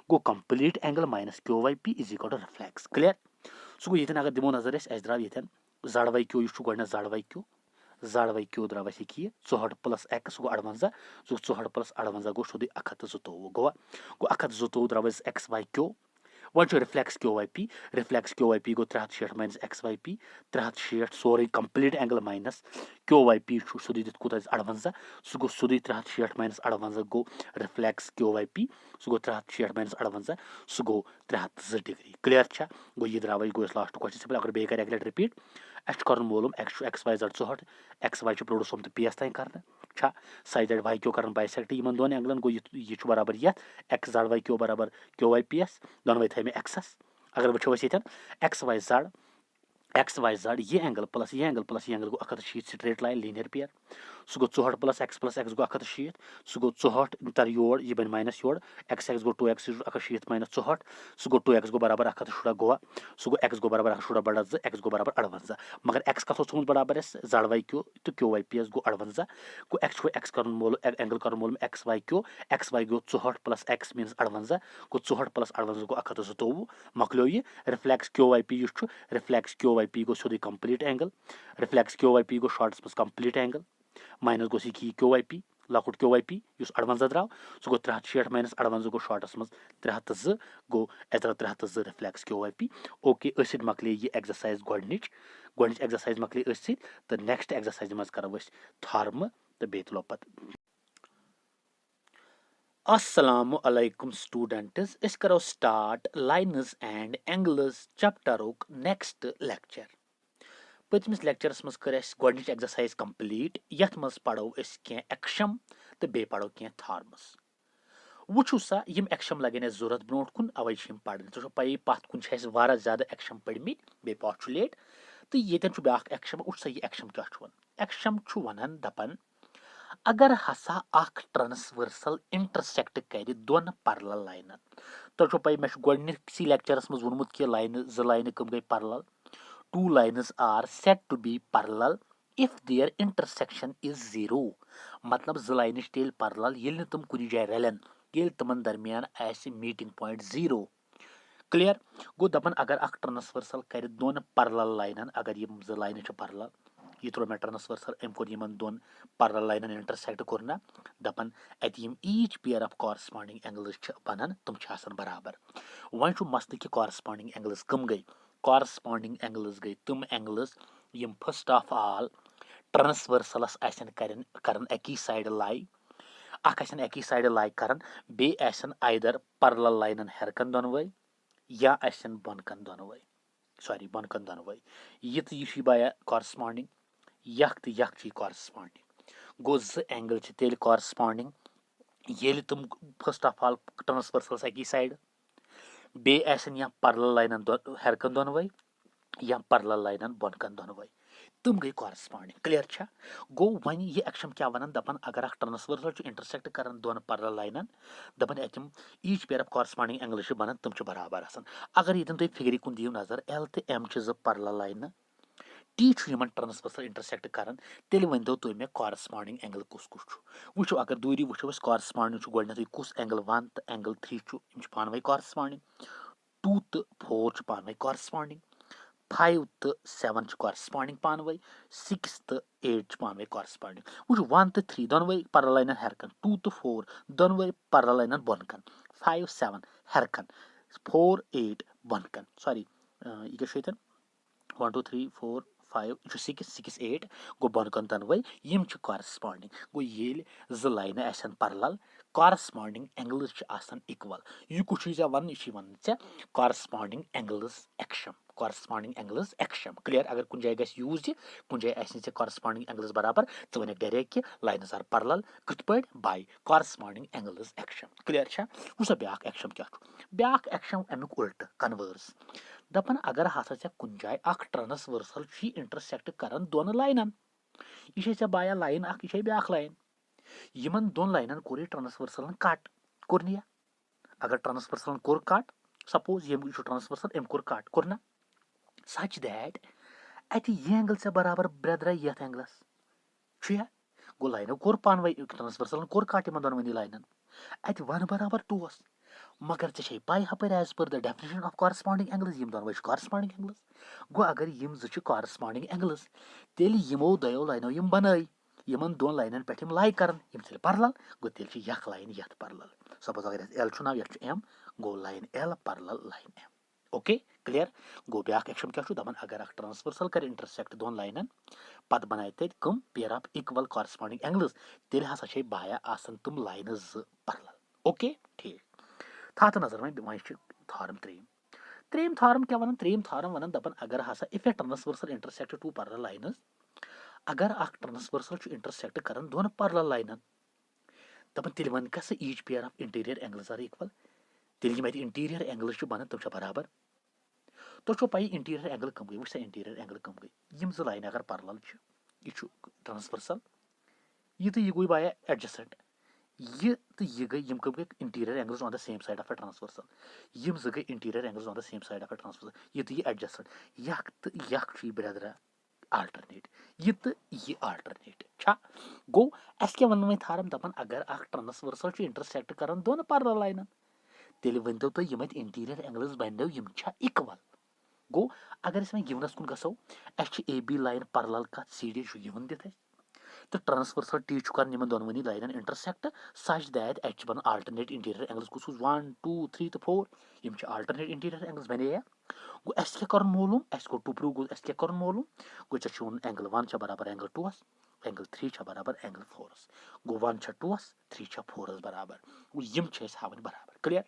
गो complete angle minus Q Y P is equal to reflex clear सह गो ये अगर दिमो नजर अस द्राव ये जड़ वाई क्यू यह गो जड़ वाई क्यू द्राव अस यह 64 प्लस एक्स गो 58 सह 64 प्लस 58 गो सोद 192 गो 192 द्राव एक्स वाई क्यू वन रिफ्लेक्स क्यू वाई पी गो 360 माइनस एक्स वाई पी 360 सोरे complete angle minus Q Y P सोद दित कूत 58 सह गो सोद 360 माइनस 58 गो रिफ्लेक्स क्यू वाई पी सह गो 360 माइनस 58 सह गो 302 डिग्री क्लियर छा गो यह द्राव गो लास्ट क्वेश्चन सिंपल अगर बे कर रिपीट अस कर मोलूम X Y Z 64 X Y produce हम तो पी एस तान कर साइड वाई क्यू कर बाइसेक्ट इन दोन एंगलन गो यह बराबर ये एक्स जड़ वाई क्यू बराबर क्यू वाई पी एस दोनों थे में एक्सस अगर वो एक्स वाई जड़ यह एंगल प्लस यह एंगल प्लस यह एंगल गो 160 स्ट्रेट लाइन लीनियर पेयर सह गो 64 प्लस एक्स गो 160 सह गो 64 तर योर यह बन माइनस योर एक्स गो 2x 160 माइनस 64 सह गो 2x गो बराबर 160 गोवा सह गो एक्स गो बराबर 160 बड़ा 2 एक्स गो बराबर 58 मगर एक्स कत थोमुत बराबर जड़ वाई क्यू तो क्यू वाई पी एस गो 58 गो एक्स कर मोल एंगल कर मोलूम एक्स वाई गो 64 प्लस एक्स मीनस 58 गो 64 प्लस 58 गो 192 मकलो यह reflex Q Y P reflex Q Y P गो सोद complete angle reflex Q Y P गो शॉर्ट्स मज कंप्लीट एंगल माइनस गो क्यू वाई पी लकुट क्यू वाई पी 58 द्राव सह गो 360 माइनस 58 गो शॉर्टस मज 302 गो अस द्राव 302 reflex Q Y P okay मकले यह एक्सरसाइज गोडनिच एक्सरसाइज मकले तो नेक्स्ट एक्सरसाइज मज करो थॉर्म तो बे तुलो पत अस्सलामु अलैकुम स्टूडेंट्स इस करो स्टार्ट लाइन्स एंड एंगल्स चैप्टरुक नेक्स्ट लेक्चर पतमिस लेक्चरस मज कर गोडनिच एक्सरसाइज कंप्लीट यथ मज पढ़ो कह एक्शम तो बे पढ़ो कह थॉर्म्स वो सा यम एक्शम लगन जरूरत ब्रोट कुन अवे पढ़ तो पी पत कुन ज्यादा एक्शम पढ़मित बे पॉस्टुलेट तो ये ब्या एक्शम उस यह एक्शम क्या वन एक्शम वन दपन अगर हसा अख ट्रांसवर्सल इंटरसेक्ट कर दोन पैरेलल लाइन तो पी मे गोडनिसी लेक्चरस मज वोनमुत कि लाइन जो लाइन कम गई parallel two lines are said to be parallel if their intersection is 0 मतलब जो लाइन टेल पैरेलल ये तुम कुछ जाए रलन ये तमन दरमियान ऐसे मीटिंग पॉइंट 0 क्लियर गो दपन अगर अख ट्रांसवर्सल कर दोन पैरेलल लाइन अगर ये जो लाइन पैरेलल यह त्रो मे ट्रांसवर्सल अम कोर यमन दोन पैरेलल लाइन इंटरसेक्ट कोर ना दपन अत यम each pair of corresponding angles बनन तुम बराबर वन मसले कि कॉरस्पॉन्डिंग एंगल्स कम गई कॉरस्पॉन्डिंग एंगल्स गई तुम एंगल्स यम फर्स्ट ऑफ ऑल ट्रांसवर्सलस करन अकी साइड लाई अकी साइड लाई करन बे आइदर पैरेलल लाइन हेरकन दोनवे या बनकन दोनवे सॉरी बनकन दोनवे यह तो यह बाया कॉरस्पॉन्डिंग यख तो यख कॉरस्पॉन्डिंग गो जो एंगल तेल कॉरस्पॉन्डिंग येले तुम फर्स्ट ऑफ ऑल ट्रांसवर्सल अकी साइड बे आसन या पैरेलल लाइनन हेरकन दोनवै या पैरेलल लाइनन बोनकन दोनवै तुम गई कॉरस्पॉन्डिंग क्लियर छा गो वन ये एक्शन क्या वनान दपन अगर अख ट्रांसवर्सल इंटरसेक्ट करन दोन पैरेलल लाइनन दपन एतम each pair of corresponding angle बनन तुम बराबर आसान अगर ये तुम फिगर कुन दियो नजर एल तो एम जो parallel line T transversal intersect कर तेल वन दो तुम मे कॉरस्पॉन्डिंग एंगल कुस कुस वो अगर दूरी वो कॉरस्पॉन्डिंग गोडनेथ कुस एंगल 1 तो एंगल 3 पान कॉरस्पॉन्डिंग 2 तो 4 पान कॉरस्पॉन्डिंग 5 तो 7 कॉरस्पॉन्डिंग पान 6 तो 8 पान कॉरस्पॉन्डिंग वो 1 तो 3 दोनवे पैरेलल लाइन हेरकन 2 तो 4 दोनवे पैरेलल लाइन बोनकन 5 7 हेरकन 4 8 बोनकन सॉरी यह 1 2 3 4 5 6 6 8 गो बोनकन दोनवे यम कॉरस्पॉन्डिंग गो ये ज लाइन आसन पैरेलल कॉरस्पॉन्डिंग एंगल्स आसन इक्वल यह कुछ वन यह वन ऐ corresponding angles axiom corresponding angles axiom clear अगर कुछ जाए यूज यह कुछ जाए कॉरस्पॉन्डिंग एंगल्स बराबर तो वन डायरेक्ट कि लाइन्स आर पैरेलल कथ पे bye corresponding angles axiom clear वो ब्या एक्शम क्या ब्या एक्शम अमुक उल्ट कन्वर्स दपन अगर हसा ऐ कुछ जाए ट्रांसवर्सल इंटरसेक्ट कर दोन लाइनन यह बाया लाइन यह ब्या लाइन यमन दोन लाइनन कोर ट्रांसवर्सल कट कोर अगर ट्रांसवर्सल कोर कट सपोज यम ट्रांसवर्सल एम कोर कट कोर सच दैट अत यह एंगल से बराबर ब्रेदर ये एंगलस गो लाइनो कोर पान ट्रांसवर्सल कोर कट इन दोनवनी लाइनन अत वन बराबर 2 मगर ऐ पाई हपर as per the definition of corresponding angles यम दोनवे कॉरस्पॉन्डिंग एंगल्स गो अगर यम जो कॉरस्पॉन्डिंग एंगल्स तेल यमो दयो लाइनो यम बनाई यमन दोन लाइनन पे लाई कर पैरेलल गो तेल यख लाइन यथ पैरेलल सपोज अगर एल नाव यह एम गो line L parallel line M okay clear गो ब्या एक्शन क्या दपन अगर ट्रांसवर्सल कर इंटरसेक्ट दोन लाइनन पत बनाए तत कम pair of equal corresponding angles तेल हसा बाया आसन तुम लाइन ज पैरेलल ओके ठीक थात नजर में वन थारम त्रेम थारम क्या वन त्रेम थारम वन दपन अगर हसा if a transversal intersect two parallel lines अगर ट्रांसवर्सल इंटरसेक्ट कर दोन पैरेलल लाइनन दपन तेल वन कस each pair of interior angles are equal तेल इंटीरियर एंगल्स बनन तुम बराबर तो पाई इंटीरियर एंगल कम गई वो इंटीरियर एंगल कम गई यम जो लाइन अगर पैरेलल यह ट्रांसवर्सल यह तो यह गई बाया एडजसेंट यह तो यह गई यम कम गई interior angles on the same side of a transversal यम जो गई interior angles on the same side of a transversal यह तो यह एडजसेंट यह तो यह ब्रदर आल्टरनेट यह तो यह आल्टरनेट छा गो अस क्या वन थारम दपन अगर ट्रांसवर्सल इंटरसेक्ट कर दोन पैरेलल लाइनन तेल वन तो यम इंटीरियर एंगल्स बनो यम इक्वल गो अगर मैं गिवनस कुन गो ए बी लाइन पैरेलल कत सी डी गिवन दिथ तो ट्रांसवर्सल टी कर इन दोनवनी लाइन इंटरसेक्ट सच दैट एच बन आल्टरनेट इंटीरियर एंगल्स कुछ 1 2 3 तो 4 यम आल्टरनेट इंटीरियर एंगल्स बने गो अस क्या कर मालूम अस गो टू प्रूव गो अस क्या कर मालूम गो वन एंगल 1 बराबर एंगल 2 एंगल 3 बराबर एंगल 4 गो 1 2 3 4 बराबर गो यम हावन बराबर क्लियर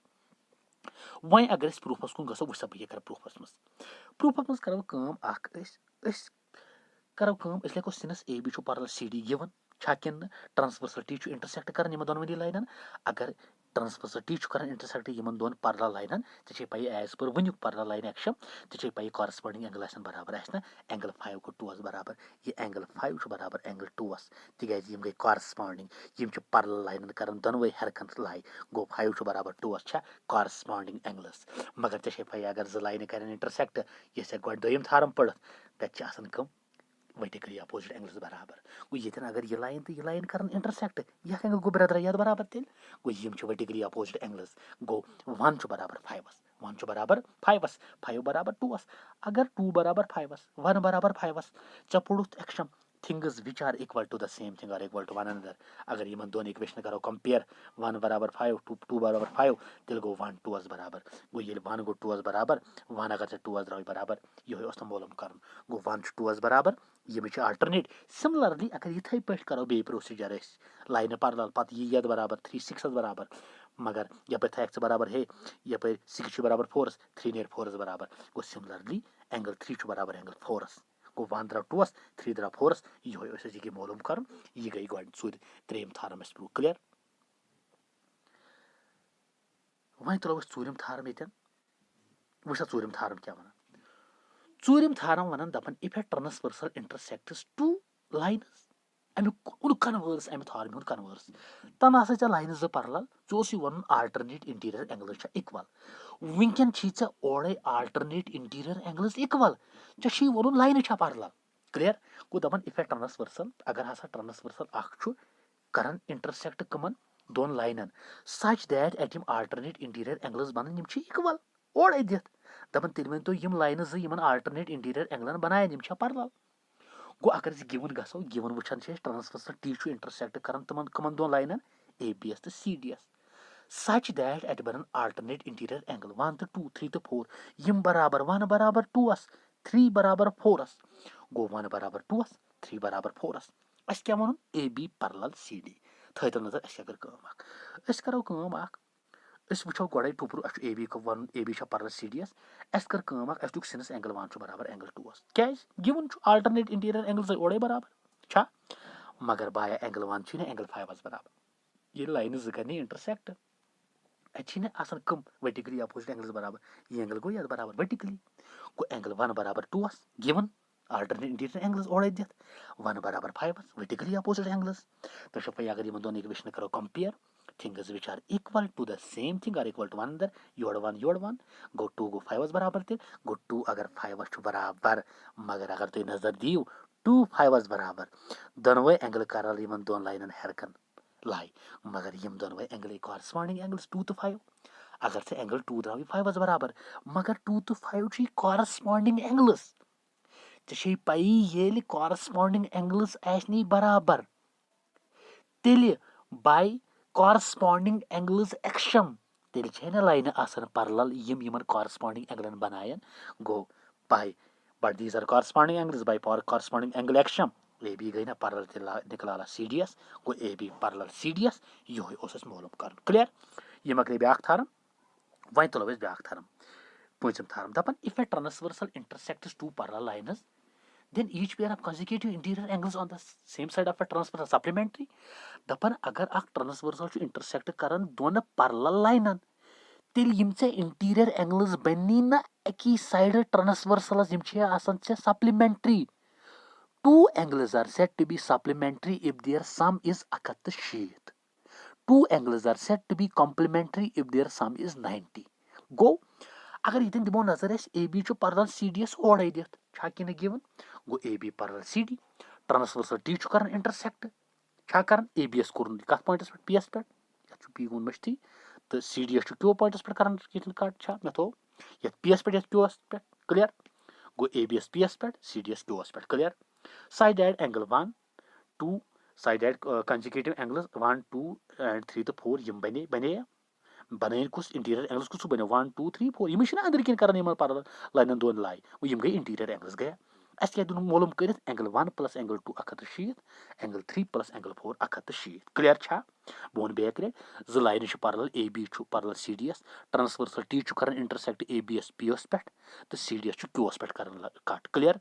वह अगर प्रूफस कुन गो वो बह कर प्रूफस मज करो करो लेखो since A B parallel C D given किन ट्रांसवर्सल टी इंटरसेक्ट कर दोनवनी लाइनन अगर ट्रांसवर्सल टी कर इंटरसेक्ट इन दोन पैरेलल लाइनन ऐ पाई एज पर वनुक पैरेलल लाइन एक्शन ऐ पाई कॉरस्पॉन्डिंग एंगल बराबर एंगल 5 को 2 बराबर यह एंगल 5 बराबर एंगल 2 तिज गई कॉरस्पॉन्डिंग यम पैरेलल लाइनन कर दोनवे हेरकन लाई गो 5 बराबर 2 कॉरस्पॉन्डिंग एंगल्स मगर ऐ पाई अगर जो लाइन कर इंटरसेक्ट ये गो दोम थारम पढ़ तक कम वर्टिकली अपोजिट एंगल्स बराबर गो ये अगर यह लाइन कर इंटरसेक्ट यह एंगल गो ब्रदर यह बराबर तेल गो यम वर्टिकली अपोजिट एंगल्स गो 1 बराबर 5 1 बराबर 5 5 बराबर 2 अगर 2 बराबर 5 1 बराबर 5 ऐ पोड़ुत axiom things which are equal to the same thing are equal to one another अगर इन दोन इक्वेशन करो कंपेयर 1 बराबर 5 2 बराबर 5 तेल गो 1 2 बराबर गो ये 1 गो 2 बराबर 1 अगर 2 द्राव बराबर यह मालूम कर गो 1 2 बराबर यम आल्टरनेट सिमिलरली अगर इथे पे करो बे प्रोसीजर लाइन पैरेलल पत यह बराबर 3 6 बराबर मगर यप थ बराबर हे यप 6 बराबर 4 3 नेर 4 बराबर गो सिमिलरली एंगल 3 बराबर एंगल 4 गो 1 द्राव 2 3 द्राव 4 यह मालूम कर यह गई गो सूद त्रेम थारम प्रूव क्लियर वहीं तुलो ूरम थारम ये वुचा ूरम थारम क्या वन ूरम थारम वन दपन if a transversal intersects two lines अमुक कन्वर्स अमि थारम हुंद कन्वर्स तन हसा चे लाइन जो पैरेलल चे वन आल्टरनेट इंटीरियर एंगल्स इक्वल वनकन चे ओरे आल्टरनेट इंटीरियर एंगल्स इक्वल चे वन लाइन पैरेलल क्लियर गो दपन इफ ए ट्रांसवर्सल अगर हसा ट्रांसवर्सल करन इंटरसेक्ट कमन दोन लाइनन सच दैट एट यम आल्टरनेट इंटीरियर एंगल्स बनन यम इक्वल ओरे दित दपन तेल वन तो यम लाइन जो यमन आल्टरनेट इंटीरियर एंगलन बनायन यम पैरेलल गो अगर गिवन गो गिवन वुचान ट्रांसवर्सल टी इंटरसेक्ट करन तमन कमन दोन लाइनन ए बी एस तो सी डी एस सच दैट एट बनन आल्टरनेट इंटीरियर एंगल 1 तो 2 3 तो 4 यम बराबर 1 बराबर 2 3 बराबर 4 गो 1 बराबर 2 3 बराबर 4 अस क्या वन A B parallel C D थो नजर अस अगर करो वो गोड़े टुपुर ए बी वन A B parallel C D एस अस कर दुख सिनस एंगल 1 बराबर एंगल 2 क्या गिवन आल्टरनेट इंटीरियर एंगल ओडे बराबर मगर बाया एंगल 1 एंगल 5 बराबर ये लाइन जो कर इंटरसेक्ट अत कम वर्टिकली अपोजिट एंगल्स बराबर ये एंगल गो ये बराबर वर्टिकली गो एंगल 1 बराबर 2 गिवन आल्टरनेट इंटीरियर एंगल्स ओडे दित 1 बराबर 5 वर्टिकली अपोजिट एंगल्स तो पे अगर इन दोन इक्वेशन करो compare things which are equal to the same thing are equal to one अंदर योड़ वन गो 2 गो 5 बराबर तेल गो 2 अगर 5 बराबर मगर अगर तुम नजर दियो 2 5 बराबर दोनवे एंगल कर इन दोन लाइन हेरकन लाई मगर यम दोनवे एंगल कॉरस्पॉन्डिंग एंगल्स 2 तो 5 अगर से एंगल 2 द्राव 5 बराबर मगर 2 तो 5 कॉरस्पॉन्डिंग एंगल्स चे पई ये कॉरस्पॉन्डिंग एंगल्स आसनी बराबर तेल बाय कॉरस्पॉन्डिंग एंगल्स एक्शन तेल ना लाइन आसान पैरेलल यम कॉरस्पॉन्डिंग एंगलन बनायन गो by but these are corresponding angles by corresponding angle axiom A B गई ना पैरेलल तेल निकला सी डी एस गो A B parallel C D एस ये मालूम कर क्लियर ये मकले ब्या थारम वह तुलो ब्या थारम पूंचम थारम दपन if a transversal intersects two parallel lines then each pair of consecutive interior angles on the same side of a transversal supplementary दपन अगर अख ट्रांसवर्सल इंटरसेक्ट करन दोन पैरेलल लाइनन तेल यम चे इंटीरियर एंगल्स बनी ना एकी साइड ट्रांसवर्सलस यम चे आसान चे supplementary two angles are said to be supplementary if their sum is 160 two angles are said to be complementary if their sum is 90 go अगर इतन दिमो नजर A B parallel C D एस ओडे दित कि गिवन गो A B parallel C D transversal T कर इंटरसेक्ट कर ए बी एस कोर कत पॉइंटस पे पी एस पे पी वो मश्ती तो सी डी एस क्यू पॉइंटस पे कर कट मे थो ये पी एस पे क्यू एस पे क्लियर गो ए बी एस पी एस पे सी डी एस क्यू एस पे क्लियर साइड एड एंगल 1 2 साइड एड कंसेक्यूटिव एंगल्स 1 2 एंड 3 तो 4 यम बने बन कुछ इंटीरियर एंगल्स कुछ बनो 1 2 3 4 यम अंदर कन कर पैरेलल लाइन दोन लाई यम गई इंटीरियर एंगल्स गया अस क्या दिन मालूम कर एंगल 1 प्लस एंगल 2 160 एंगल 3 प्लस एंगल 4 160 क्लियर छा बोन बैक रे जो line parallel A B parallel C D एस ट्रांसवर्सल टी कर इंटरसेक्ट ए बी एस पी एस पे तो सी डी एस क्यू एस पे कर कट क्लियर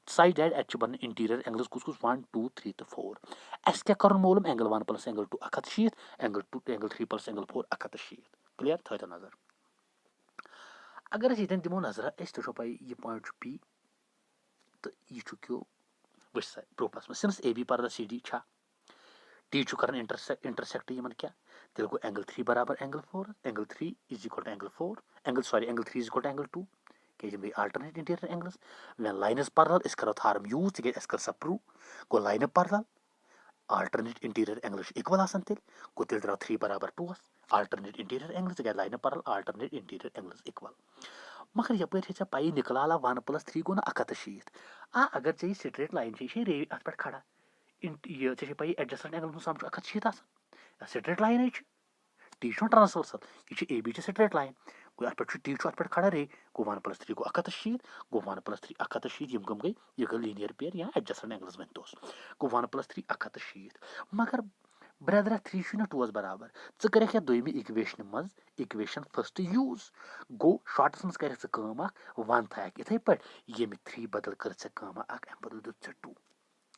साइड एड एट बन इंटीरियर एंगल्स कुछ 1 2 3 तो 4 अस क्या कर मालूम एंगल 1 प्लस एंगल 2 160 एंगल 2 एंगल 3 प्लस एंगल 4 160 क्लियर थो नजर अगर ये दिमो नजर तो पे यह पॉइंट पी तो यह क्यों वो प्रूफस में since A B parallel C D टी कर इंटरसेक्ट इन क्या तेल गो एंगल 3 बराबर angle 4 angle 3 is equal to angle 4 angle 3 is equal to angle 2 क्या गई alternate interior angles one line parallel इस करो थारम यूज तक अस कर सा प्रूव गो line parallel alternate interior angles equal आसान तेल गो तेल द्राव 3 बराबर 2 आल्टरनेट इंटीरियर एंगल्स क्या line parallel alternate interior angles equal मगर यपर चे पई निकला 1 प्लस 3 गो ना 160 अगर चे स्ट्रेट लाइन रे अत पे खड़ा ये चे पई adjacent angle sum 160 straight line T transversal ये ए बी स्ट्रेट लाइन गो अत पे टी अत पे खड़ा रे गो 1 प्लस 3 गो 160 गो 1 प्लस 3 160 यम गई ये गई लीनियर पेयर या एडजस्टेंट एंगल्स वन दोस गो 1 प्लस 3 160 मगर ब्रदर 3 ना 2 बराबर कर दोमी इक्वेशन मज इक्वेशन फर्स्ट यूज गो शॉर्टस मज कर 1 थक इथे पे ये 3 बदल कर अम बदल दुत 2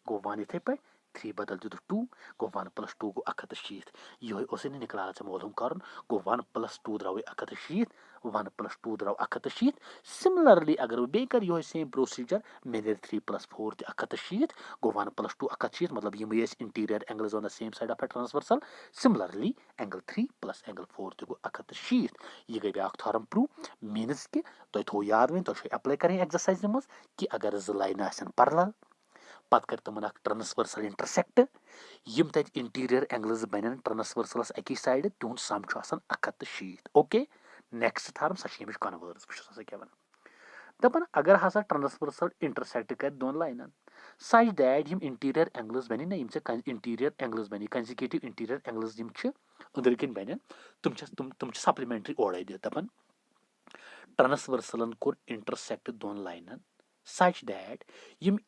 गो 1 इथे पे 3 बदल दितु 2 गो 1 + 2 गो 170 ये ओस निकला मालूम कर गो 1 + 2 द्राव 170 1 + 2 द्राव 170 सिमिलरली अगर बह बे कर ये सेम प्रोसीजर मे 3 + 4 तह 170 गो 1 + 2 170 मतलब यम interior angles on the same side of a transversal similarly angle 3 + angle 4 तह गो 170 यह गई ब्याक थॉर्म प्रूव मीनस कि तुम थो याद वो तुम अप्लाई करें एक्सरसाइज मज कि अगर जो लाइन आसन पैरेलल पत कर तमन ट्रांसवर्सल इंटरसेक्ट यम तत इंटीरियर एंगल्स बन ट्रांसवर्सलस अकी साइड तुंद सम 170 ओके नेक्स्ट थॉर्म सह कन्वर्स वो क्या वन दपन अगर हसा ट्रांसवर्सल इंटरसेक्ट कर दोन लाइन सच दैट यम इंटीरियर एंगल्स बन ना यम इंटीरियर एंगल्स बन कंजिक्यूटिव इंटीरियर एंगल्स यम अंदर कन बन तुम सप्लीमेंट्री ओड़े दित दपन ट्रांसवर्सलन कोर इंटरसेक्ट दोन लाइन such that यम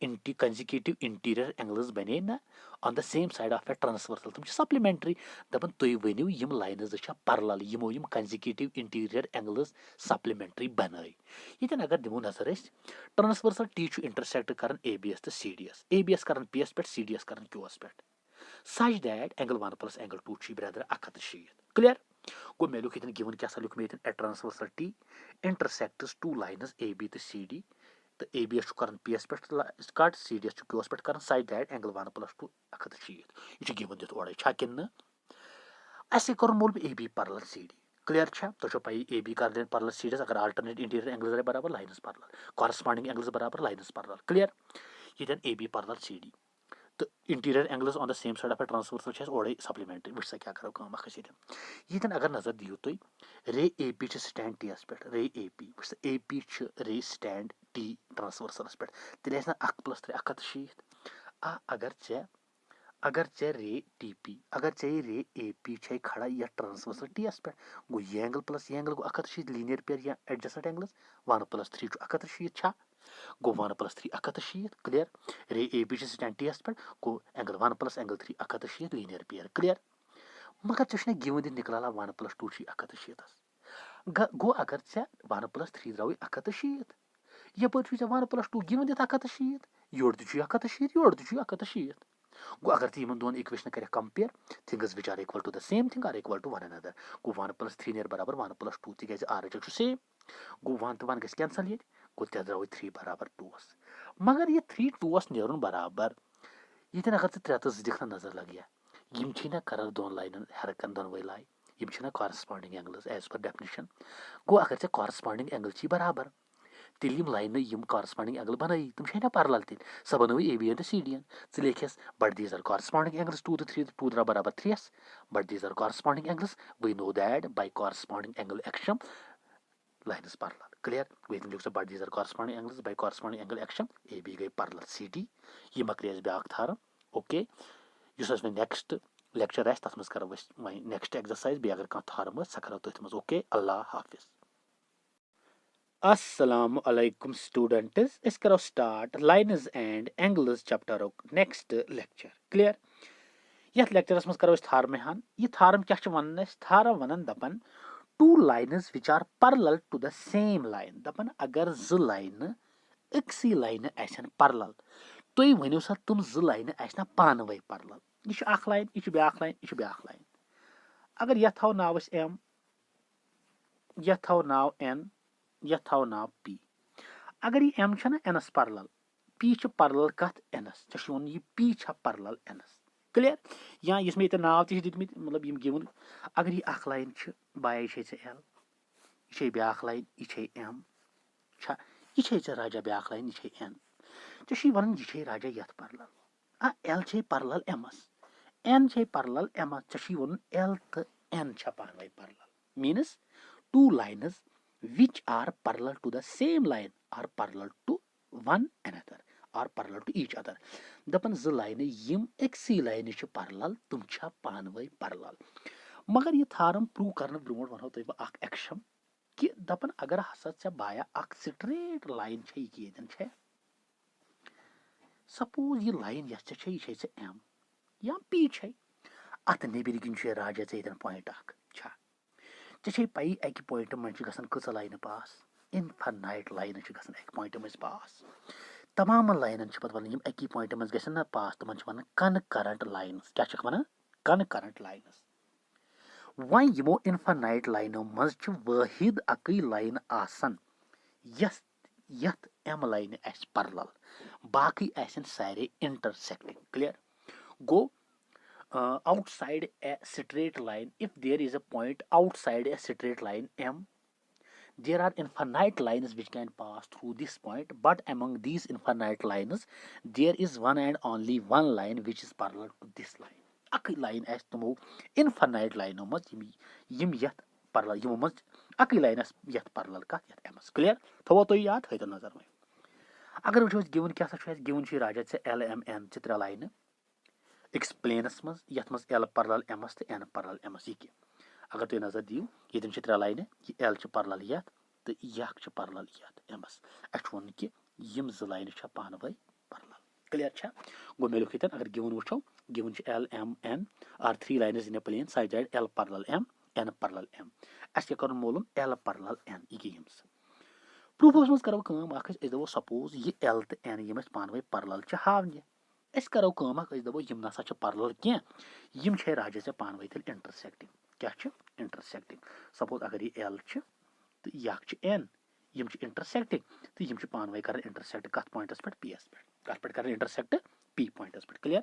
कंजिक्यूटिव इंटीरियर एंगल्स बने ना on the same side of a transversal तुम सप्लीमेंट्री दपन तुम वनिव यम लाइन पैरेलल यमो यम कंजिक्यूटिव इंटीरियर एंगल्स सप्लीमेंट्री बन ये अगर दिमो नजर ट्रांसवर्सल टी इंटरसेक्ट कर ABS तो CDS ABS कर PS पे CDS कर QS पे सच दैट एंगल 1 + एंगल 2 ब्रदर 170 क्लियर गो मे लुक गिवन क्या लुक मे a transversal T intersects 2 lines AB तो CD तो ABS कर PS पे कट CDS QS पे कर सच दैट एंगल 1 + 2 170 यह गिवन दित ओड़े कि अस कर मोल AB पैरेलल CD क्लियर तुम पी AB कर पैरेलल CDS अगर अल्टरनेट इंटीरियर एंगल्स बराबर लाइन्स पैरेलल कॉरस्पॉन्डिंग एंगल्स बराबर लाइन्स पैरेलल क्लियर ये AB पैरेलल CD तो interior angles on the same side of a transversal ओड़े सप्लीमेंट्री वो क्या करो कम ये अगर नजर दियो तुम रे AP स्टैंड TS पे रे AP वो AP रे स्टैंड T ट्रांसवर्सलस पे तेल 1 + 3 170 अगर चे रे TP अगर चे रे AP छे खड़ा या ट्रांसवर्सल TS पे गो ये एंगल प्लस ये एंगल गो 170 लीनियर पेयर या एडजेसेंट एंगल्स 1 + 3 170 छा गो 1 + 3 170 क्लियर रे AB स्टैंड TS पे गो angle 1 + angle 3 170 linear pair clear मगर चे गिवन दिन निकला 1 + 2 170 गो अगर चे 1 + 3 द्राव 170 यप 1 + 2 गिवन दित 170 योर 170 योर 170 गो अगर तुम दोन इक्वेशन कर compare things which are equal to the same thing are equal to one another गो 1 + 3 नेर बराबर 1 + 2 तिज आर एच सेम गो 1 तो 1 गस कैंसल ये गो ते द्राव 3 बराबर 2 मगर ये 3 2 नेरुन बराबर ये अगर 3 तो 2 दिखना नजर लग गया यम ना कर दोन लाइन हरकन दोनवे लाइन यम corresponding angles as per definition गो अगर चे कॉरस्पॉन्डिंग एंगल बराबर तेल यम लाइन यम कॉरस्पॉन्डिंग एंगल बन तुम ना पैरेलल तेल सह बन ABN तो CDN चे लेखस but these are corresponding angles 2 तो 3 2 द्राव बराबर 3 but these are corresponding angles we know that by corresponding angle axiom lines parallel clear वे लिख but these are corresponding angles by corresponding angle axiom AB गई parallel CD यह मक्रिय ब्याक theorem okay इस नेक्स्ट लेक्चर तथ मज करो नेक्स्ट एक्सरसाइज बे अगर कह थारम सह करो तथ मज ओके अल्लाह हाफिज अस्सलाम वालेकुम स्टूडेंट्स इस करो start lines and angles chapter next lecture clear यथ लेक्चरस मज करो थारम हान यह थारम क्या वन थारम वन दपन 2 lines which are parallel to the same line दपन अगर 2 लाइन अक्सी लाइन आसन पैरेलल तुम वनो सा तुम 2 लाइन आसना पानवे पैरेलल यह लाइन यह ब्याक लाइन यह ब्याक लाइन अगर यह थो नाव M यह थो नाव N यह थो नाव P अगर यह M ना N पैरेलल P पैरेलल कथ N वन यह P पैरेलल N क्लियर या इस मे नाव दित मतलब यम गिवन अगर यह लाइन बाय L यह ब्याक लाइन यह M यह राजा ब्याक लाइन यह N चे वन यह राजा यथ parallel L parallel M N parallel M चे वन L तो N पानवे parallel means 2 lines which are parallel to the same line are parallel to one another are parallel to each other दपन 2 लाइन यम अक्सी लाइन पैरेलल तुम पानवे parallel मगर यह थारम प्रूव करने ब्रोट वनो तुम बह एक्शन कि दपन अगर हसा चे बाया स्ट्रेट लाइन ये सपोज यह लाइन यह M या P अत नेबर किन राजा चे पॉइंट चे पी अक पॉइंट मज कच लाइन पास इनफाइनाइट लाइन अक पॉइंट मज पास तमाम लाइन पत् वन अकी पॉइंट मज गन पास तमन वन कनकरेंट लाइन्स क्या वन कनकरेंट लाइन्स वन यमो इनफाइनाइट लाइनो मज वाहिद अकई लाइन आसन यस यथ एम लाइन आस पैरेलल बाकी आसन सारे इंटरसेक्टिंग क्लियर गो outside a straight line if there is a point outside a straight line m there are infinite lines which can pass through this point but among these infinite lines there is one and only one line which is parallel to this line अकई line आस तमो infinite लाइनो मज यम यथ parallel यमो मज Akkai line आस यथ parallel कत यथ एमस क्लियर थवो तो याद थैतो नजर में अगर वो गिवन क्या गिवन राजा से एल एम एन त्रे लाइन अक्स प्लेनस मज यथ मज एल parallel एमस तो एन parallel एमस यह अगर तुम नजर दियो ये त्रे लाइन यह एल parallel यथ तो यह parallel यथ एमस अस वो कि यम ज लाइन पान वे parallel क्लियर गो मे लिख अगर गिवन वो given L M N are three lines in a plane साइड L parallel M N parallel M अस क्या कर मालूम एल parallel एन यह यम प्रूफस मज करो दपो सपोज यह एल तो एन यम पान वे parallel हावने अस करो दपो यम नसा parallel कह यम राजा से पान वे तेल इंटरसेक्टिंग क्या इंटरसेक्टिंग सपोज अगर यह एल तो यह एन यम इंटरसेक्टिंग तो यम पान वे कर इंटरसेक्ट कत पॉइंटस पे पी एस पे कत पे कर इंटरसेक्ट पी पॉइंटस पे clear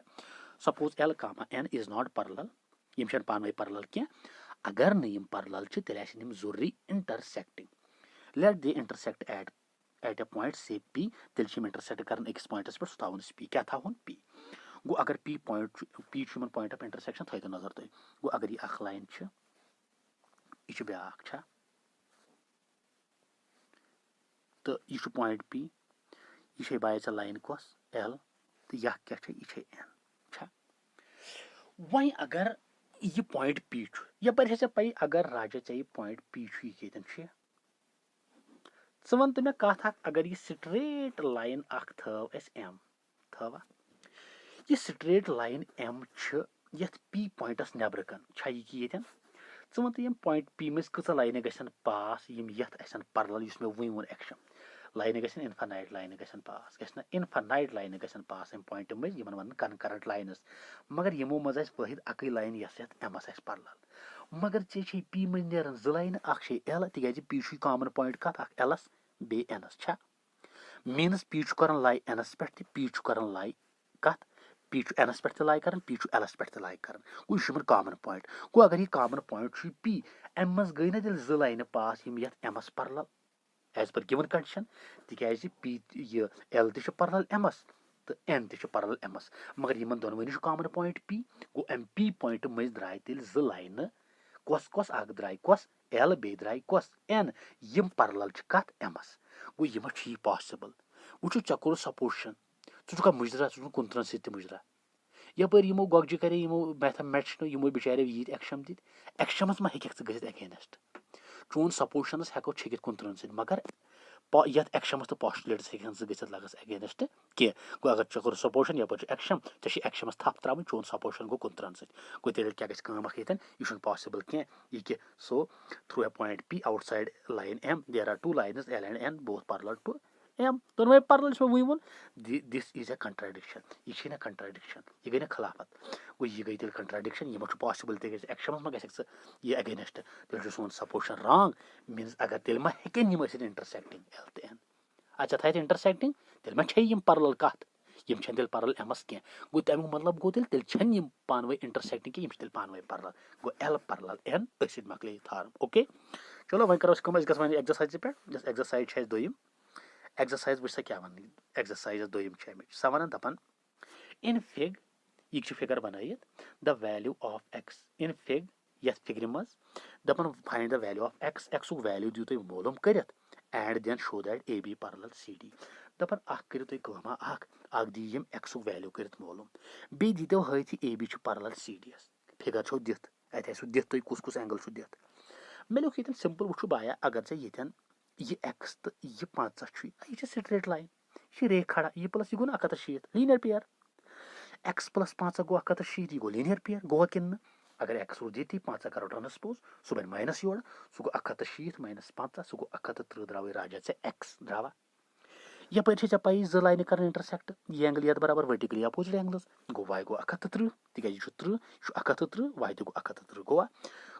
suppose L comma N is not parallel यम पान वे parallel कह अगर न यम parallel तेल आसन जरूरी intersecting let they intersect at a point say P तेल इंटरसेक्ट कर अकिस पॉइंटस पे सह पी क्या थवन पी गो अगर P point P point of intersection थो नजर तुम गो अगर यह लाइन यह ब्या तो यह पॉइंट पी यह बाय ऐ लाइन कस एल तो यह क्या यह एन वह अगर यह पॉइंट पी यपर है पी अगर राजा ऐ पॉइंट पी ये वन तो मे कत अगर यह स्ट्रेट लाइन थव एम थवा यह स्ट्रेट लाइन एम यथ पी पॉइंटस नबर कन यह वन तो पॉइंट पी मज कच लाइन गन पास यम यथ parallel मे वो वो एक्शन लाइन गन इनफाइनाइट लाइन गन पास गना इनफाइनाइट लाइन गन पास अम पॉइंट मज इन वन कनकरेंट लाइन्स मगर यमो मज वाहिद अकई लाइन यस यथ एमस parallel मगर चे पी मज नेरन ज line L Teej P common point कत एलस बे एनस मीनस पी कर लाई एनस पे पी कर लाई कत पी एनस पे लाई कर पी एलस पे लाई कर गो यह कॉमन पॉइंट गो अगर यह कॉमन पॉइंट पी अम मज गई ना तेल ज लाइन पास यम यथ एमस parallel as per given condition तिज पी यह एल तो parallel एमस तो एन तो parallel एमस मगर इन दोनों कॉमन पॉइंट पी गो अम पी पॉइंट मज द्राय तेल ज लाइन कस कस द्राय कस एल बे द्राय कस एन यम parallel कत एमस गो यह पॉसिबल वो चे कोर सपोजिशन चा मुजरा कुंतन सत मुजरा यपर यमो गोगजि करे यमो मैथमेटिक्स यमो बिचारे यीत एक्शम दित एक्शमस मा हेक गजित अगेंस्ट चोन सपोजिशनस हेको छकित कुंतन सत मगर यथ एक्शमस तो पॉस्टुलेट्स हेकन गजित लगस अगेंस्ट कह गो अगर चकोर सपोजिशन यपर एक्शम ऐ एक्शमस थप त्रावन चोन सपोजिशन गो कुंतन सत गो तेल क्या गन यह पॉसिबल कह यह कि so through a point P outside line M there are two lines L and N both parallel to M दोनों parallel वो वो दिस इज ए कंट्राडिक्शन यह कंट्राडिक्शन यह गई ना खिलाफत गो यह गई तेल कंट्राडिक्शन यह पॉसिबल एक्शमस मा गस यह अगेंस्ट तेल सोन सपोजिशन रॉन्ग मीन्स अगर तेल मा हेकन यम इंटरसेक्टिंग एल तो एन अच्छा थे इंटरसेक्टिंग तेल मा यम parallel कत यम तेल parallel एमस कह गो तमिक मतलब गो तेल यम पान वे इंटरसेक्टिंग कह तेल पान वे parallel गो एल parallel एन असित मकले थार्म ओके चलो वह करो कम वन एक्सरसाइज पे एक्सरसाइज दोम एक्सरसाइज वो क्या वन एक्सरसाइज दोम सा वन दपान इन फिग यह फिगर बनाइट the value of x in fig ये फिगर मज दपान find the value of x x value दिव तुम मालूम कर and then show that A B parallel C D दपान करो तुम दी यम एक्स वैल्यू कर मालूम बे दीतो हथी A B parallel C D एस फिगर छो दिथ अत दिथ तुम कुस कुस एंगल दिथ मे लोग ये सिंपल वो बाया अगर से ये यह एक्स तो यह 50 यह स्ट्रेट लाइन यह रेख खड़ा यह प्लस यह गो 160 लीनियर पेयर एक्स प्लस 5 गो 160 गो लीनियर पेयर गो कि अगर एक्स रूद ये 5 करो ट्रांसपोज सह बन माइनस योर सह गो 160 माइनस 5 सह गो 130 द्राव राजा से एक्स द्रावा यपरि छे पाई ज लाइन कर इंटरसेक्ट ये एंगल यत बराबर वर्टिकली अपोजिट एंगल्स गो y गो 130 तिकाज यह 30 यह 130 y तु 130 गो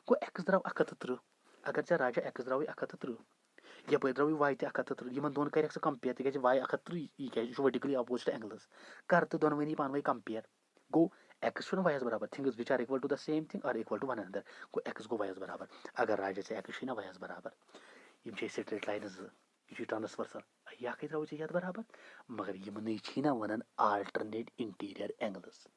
गो x द्राव 130 अगर चे राजा x द्राव 130 यपरि द्राव y ते 130 यमन दोन कर कंपेयर तिकाज y 130 यह वर्टिकली अपोजिट एंगल्स कर तो दोनवनी पानवई कंपेयर गो x छु y बराबर things which are equal to the same thing are equal to one another गो x गो y बराबर अगर राजा से x छु y बराबर यम छे स्ट्रेट लाइन्स यह ट्रांसवर्सल यह त्रो ये बराबर मगर यमन ना वन आल्टरनेट इंटीरियर एंगल्स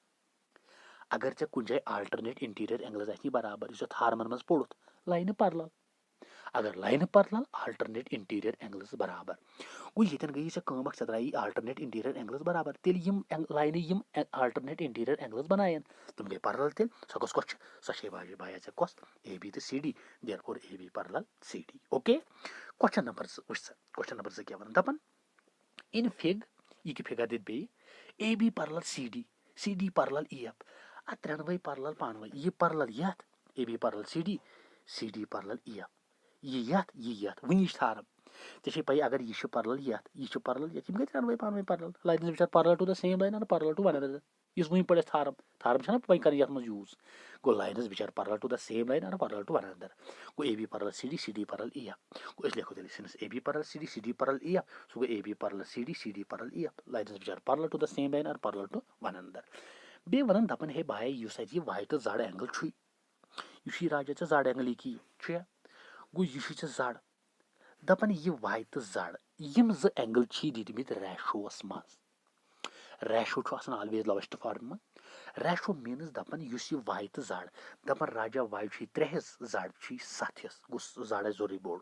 अगर चे कुछ जाए आल्टरनेट इंटीरियर एंगल्स बराबर इस हार्मन मज पोड़ुत लाइन पैरेलल अगर line parallel alternate interior angles बराबर गो ये गई चे द्राई आल्टरनेट इंटीरियर एंगल्स बराबर तेल यम लाइन यम आल्टरनेट इंटीरियर एंगल्स बनायन तुम गई पैरेलल तेल सो कस कस सो बाया चे कस ए बी तो C D therefore A B parallel C D okay question number question number क्या वन दपन इन फिग यह फिगर दित बे A B parallel C D parallel E F आ त्रेनवई पैरेलल पानवई यह पैरेलल यथ A B parallel C D parallel E F यह वनी थारम ऐसे पी अगर यह पैरेलल यह पैरेलल यम गई त्रेनवई पानवई parallel line which are parallel to the same line are parallel to one another इस वही पड़े थारम थारम पे कर यूज गो line which are parallel to the same line are parallel to one another गो A B parallel C D parallel E F गो इस लिखो since A B parallel C D parallel E F so गो A B parallel C D parallel E F line which are parallel to the same line are parallel to one another बे वन दपन हे भाई युस ये वाई तो जड़ एंगल छु यह राजा चे जड़ एंगल की गो यह जड़ दपन यह वाई तो जड़ यम ज एंगल दितमित रेशोस मज रेशो ऑलवेज लोवेस्ट फॉर्म में रेशो मीनस दपन युस यह वाई तो जड़ दपन राजा वाई 3 हिस्स जड़ 7 हिस्स गो जड़ जोरी बोड़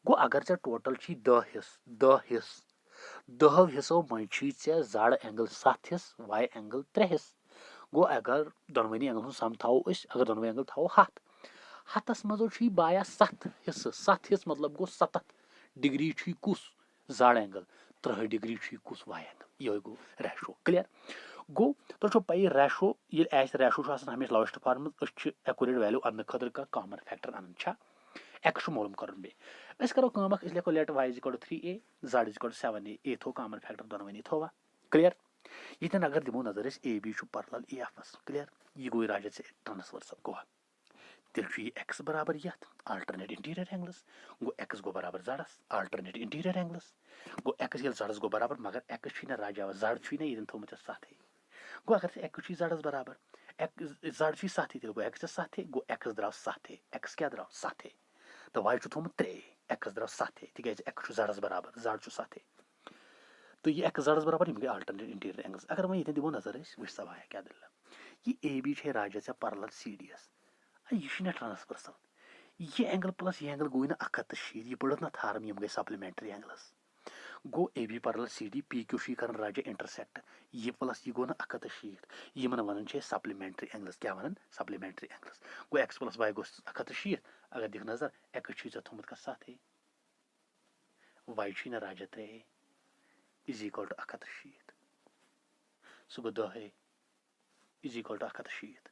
गो अगर चे टोटल 10 हिस्स 10 हिस्सों मज चे जड़ एंगल 7 हिस्स वाई एंगल 3 हिस्स गो अगर दोनवनी एंगल सम थो अगर दोनवनी एंगल थो हथस मजो बाया 7 हिस्स मतलब गो 7 डिग्री कुस जड़ एंगल 30 डिग्री कुस वाई एंगल यह गो रेशो क्लियर गो तो पी रेशो ये रेशो हमेशा लोवेस्ट फॉर्म एक्यूरेट वैल्यू अन्न खतर कॉमन फैक्टर अन्न एक्स मालूम कर करो लिखो let Y is equal to 3a Z is equal to 7a ए थो कॉमन फैक्टर दोनवनी थोवा क्लियर ये अगर दिमो नजर A B parallel A F clear यह गो राजा से ट्रांसवर्सल गो तेल एक्स बराबर यथ आल्टरनेट इंटीरियर एंगल्स गो एक्स गो बराबर जड़स आल्टरनेट इंटीरियर एंगल्स गो एक्स ये जड़स गो बराबर मगर एक्स राजा जड़ ये थोमुत साथ गो अगर एक्स जड़स बराबर जड़ साथ तेल गो एक्स साथ गो एक्स द्राव साथ एक्स क्या द्राव साथ तो वाई थोमुत 3 एक्स द्राव साथ तिकाज एक्स जड़स बराबर जड़ साथ तो ये एक्स जड़स बराबर यम गई आल्टरनेट इंटीरियर एंगल्स अगर मैं ये दिमो नजर वह सवाया क्या दिल ये ए बी राजा से पैरेलल सी डी एस यह ट्रांसवर्सल यह एंगल प्लस यह एंगल गई ना 160 यह पड़त ना थारम यम गई सप्लीमेंट्री एंगल्स गो A B parallel C D P Q कर राजा इंटरसेक्ट यह प्लस यह गो ना 160 यमन वन सप्लीमेंट्री एंगल्स क्या वन सप्लीमेंट्री एंगल्स गो एक्स प्लस वाई गो 160 अगर दिख नजर एक्स थोमुत का साथ वाई ना राजा 3 इज इक्वल टू 160 सह गो 10 इज इक्वल टू 160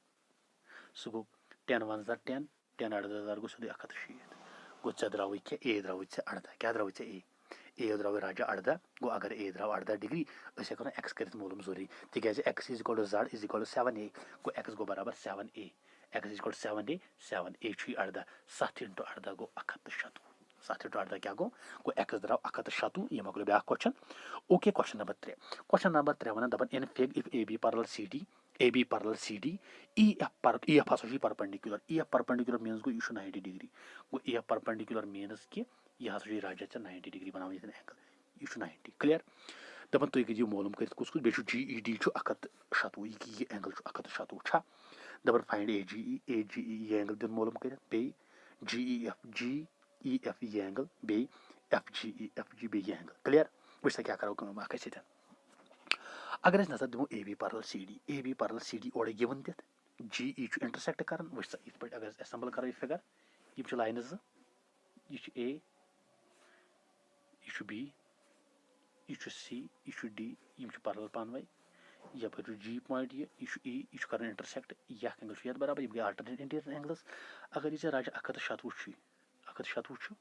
सह गो 10 1 10 10 18 गो सोदी 160 गो चे द्राव ए द्राव 18 क्या द्राव ए द्राव राजा 18 गो अगर ए द्राव 18 डिग्री हेको एक्स कर मालूम जोरी तिकाज x is equal to z is equal to 7a गो एक्स गो बराबर 7a x is equal to 7a 18 7 into 18 गो 160 7 इंटू 18 क्या गो एक्स द्राव 160 यह मकलो ब्या क्वेश्चन ओके क्वेश्चन नंबर 3 वन दपन in fig if A B parallel C D E F हसा परपेंडिकुलर मीन्स गो यह 90 डिग्री गो ई एफ परपेंडिकुलर मीन्स कि यह हसा राजा 90 डिग्री बनाव एंगल यह 90 क्लियर दपन तुम गो मालूम कर कुस बे जी ई डी 160 यह एंगल 160 दपन फाइंड ए जी ई यह एंगल दिन मालूम कर जी ई एफ यह एंगल बे एफ जी बे यह एंगल क्लियर वह क्या करो सत अगर नजर दिमो A B parallel C D ओर गिवन दित जी ई इंटरसेक्ट कर वह इत पे अगर असेंबल करो यह फिगर यह लाइन यह ए यह बी यह सी यह डी यम पैरेलल पानवे यप जी पॉइंट यह ई यह कर इंटरसेक्ट यह एंगल ये बराबर यम गई आल्टरनेट इंटीरियर एंगल्स अगर यह राजा 160 160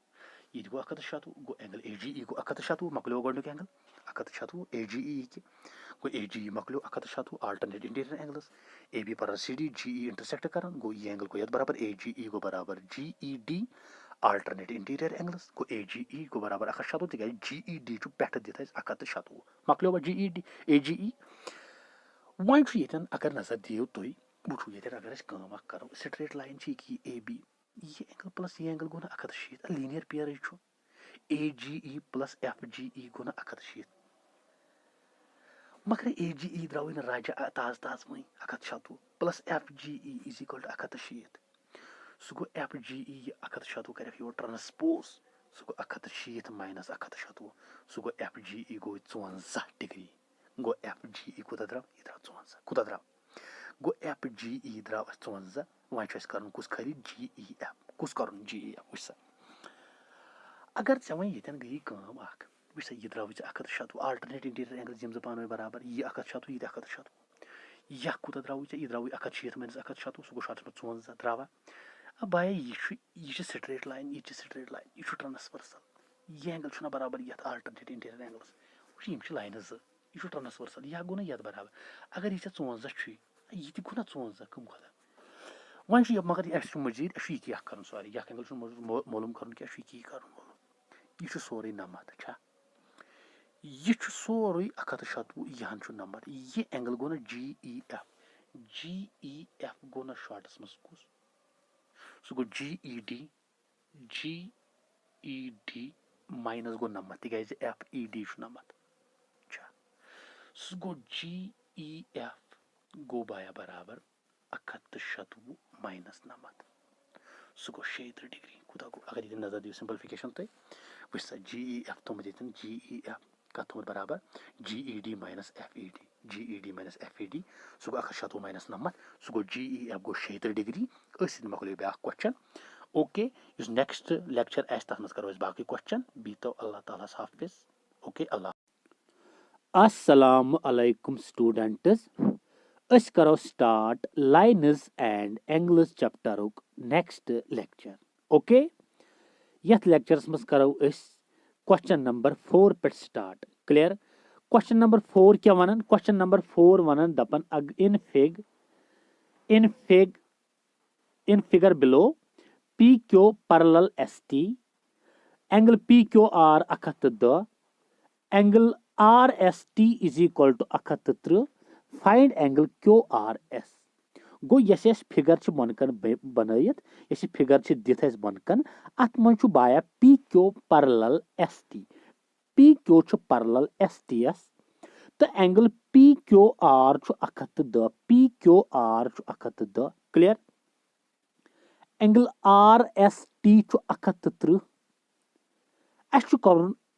ये गो 160 गो एंगल AGE गो 160 मकलो गोडनुक एंगल 160 AGE के गो AGE मकलो 160 alternate interior angles AB पर CD GE इंटरसेक्ट करन गो ये एंगल को यत बराबर AGE गो बराबर GED अल्टरनेट इंटीरियर एंगल्स गो AGE गो बराबर 160 तिक GED छु पेठ दित 160 मकलो GED AGE वन यन अगर नजर दियो तो वो ये अगर काम करो स्ट्रेट लाइन की AB ये एंगल प्लस ये एंगल गो ना 160 linear pair AGE plus FGE गो ना 160 मगर AGE द्राव न राजा ताज ताज वही 160 plus FGE is equal to 160 so गो FGE 160 कर यो ट्रांसपोज सो गो 160 माइनस 160 सो गो FGE गो 54 डिग्री गो FGE कोता द्राव ये द्राव 54 कोता द्राव गो FGE द्राव 54 वह कर कुछ खरी GEF कुछ कर GEF वह अगर ऐ वो ये गई काम वह यह द्राव 160 अल्टरनेट इंटीरियर एंगल जम पान बराबर यह 160 यह 160 यह कोता द्राव यह द्राव 160 माइनस 160 सो गो 54 द्रावा अब बाया यह स्ट्रेट लाइन यह ट्रांसवर्सल यह एंगल बराबर ये अल्टरनेट इंटीरियर एंगल्स वह लाइन यह ट्रांसवर्सल यह गो ना ये बराबर अगर यह 54 यह गो ना 54 कम खुदा वन मगर मजीद यह कर सॉरी यह एंगल मालूम कर कर यह सोरे नमत यह सोरे 160 यहां नमत यह एंगल गो ना GEF गो ना शॉर्टस मज कुस सो गो GED माइनस गो नमत तिकाज FED नमत सो गो GEF गो बाया बराबर 160 माइनस नमत सो गो 36 डिग्री कुदा गो अगर ये नजर दियो सिंपलिफिकेशन तो वह GEF तो मुझे GEF का थोड़ा बराबर GED माइनस FED सो गो 160 माइनस नमत सो गो GEF गो 36 डिग्री मकलो ब्या क्वेश्चन ओके इस नेक्स्ट लेक्चर तथ मज करो बाकी क्वेश्चन बीतो अल्लाह ताला हाफिज ओके अल्लाह अस्सलाम अलैकुम स्टूडेंट्स अस करो स्टार्ट लाइन्स एंड एंगल्स चैप्टरुक नेक्स्ट लेक्चर ओके यथ लेक्चरस मज करो क्वेश्चन नंबर 4 पे स्टार्ट क्लियर क्वेश्चन नंबर 4 क्या वन क्वेश्चन नंबर 4 वन दपन in figure below PQ parallel ST angle PQR 110 angle RST is equal to 130 find angle QRS गो यस फिगर बनकन बनयत यस फिगर दिथ बनकन अत मन बाया PQ parallel ST PQ parallel STS तो angle PQR 110 PQR 110 clear angle RST 130 अस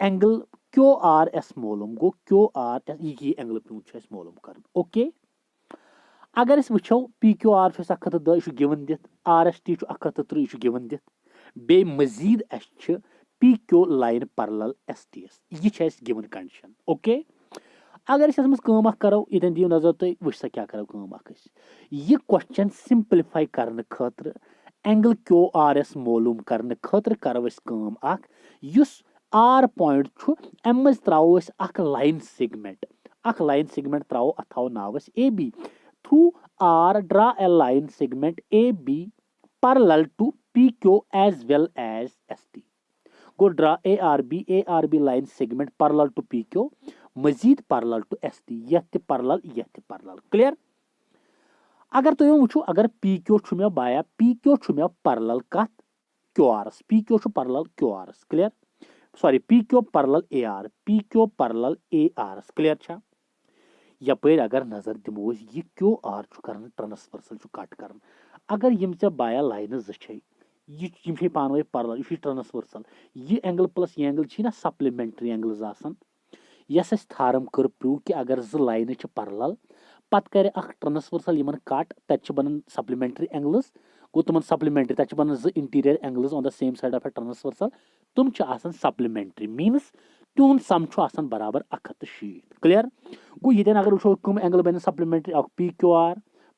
एंगल QRS मालूम गो QRS ये एंगल पे मालूम कर ओके अगर वो PQR 110 यह गिवन दिथ RST 130 यह गिवन दिथ बे मजीद PQ लाइन पैरेलल STS यह गिवन कंडीशन ओके अगर कम करो ये दियो नजर तुम वो क्या करो यह क्वेश्चन सिंप्लीफाई करने खतर एंगल QRS मालूम करने खतर करो R पॉइंट अम त्रो लाइन सेगमेंट त्रो अत थो नाव AB through R draw a line segment AB parallel to PQ as well as ST गो draw ARB line segment parallel to PQ मजीद पैरेलल टू ST यह पैरेलल क्लियर अगर तुम वो अगर PQ मे बाया PQ मे पैरेलल कत QRS PQ parallel QRS clear sorry PQ parallel PQ parallel ARS clear छा यपर अगर नजर दिमो यह QR कर ट्रांसवर्सल कट कर अगर यम बाया लाइन यह पान पैरेलल यह ट्रांसवर्सल यह एंगल प्लस यह एंगल ना सप्लीमेंट्री एंगल्स आसान यस थारम कर प्रूव कि अगर जो लाइन पैरेलल पत कर ट्रांसवर्सल इन कट तत बनान सप्लीमेंट्री एंगल्स गो तुम सप्लीमेंट्री तत बनान जो interior angles on the same side of a transversal तुम सप्लीमेंट्री मीनस तुम सम बराबर 160 क्लियर गो ये अगर वो कम एंगल बन supplementary PQR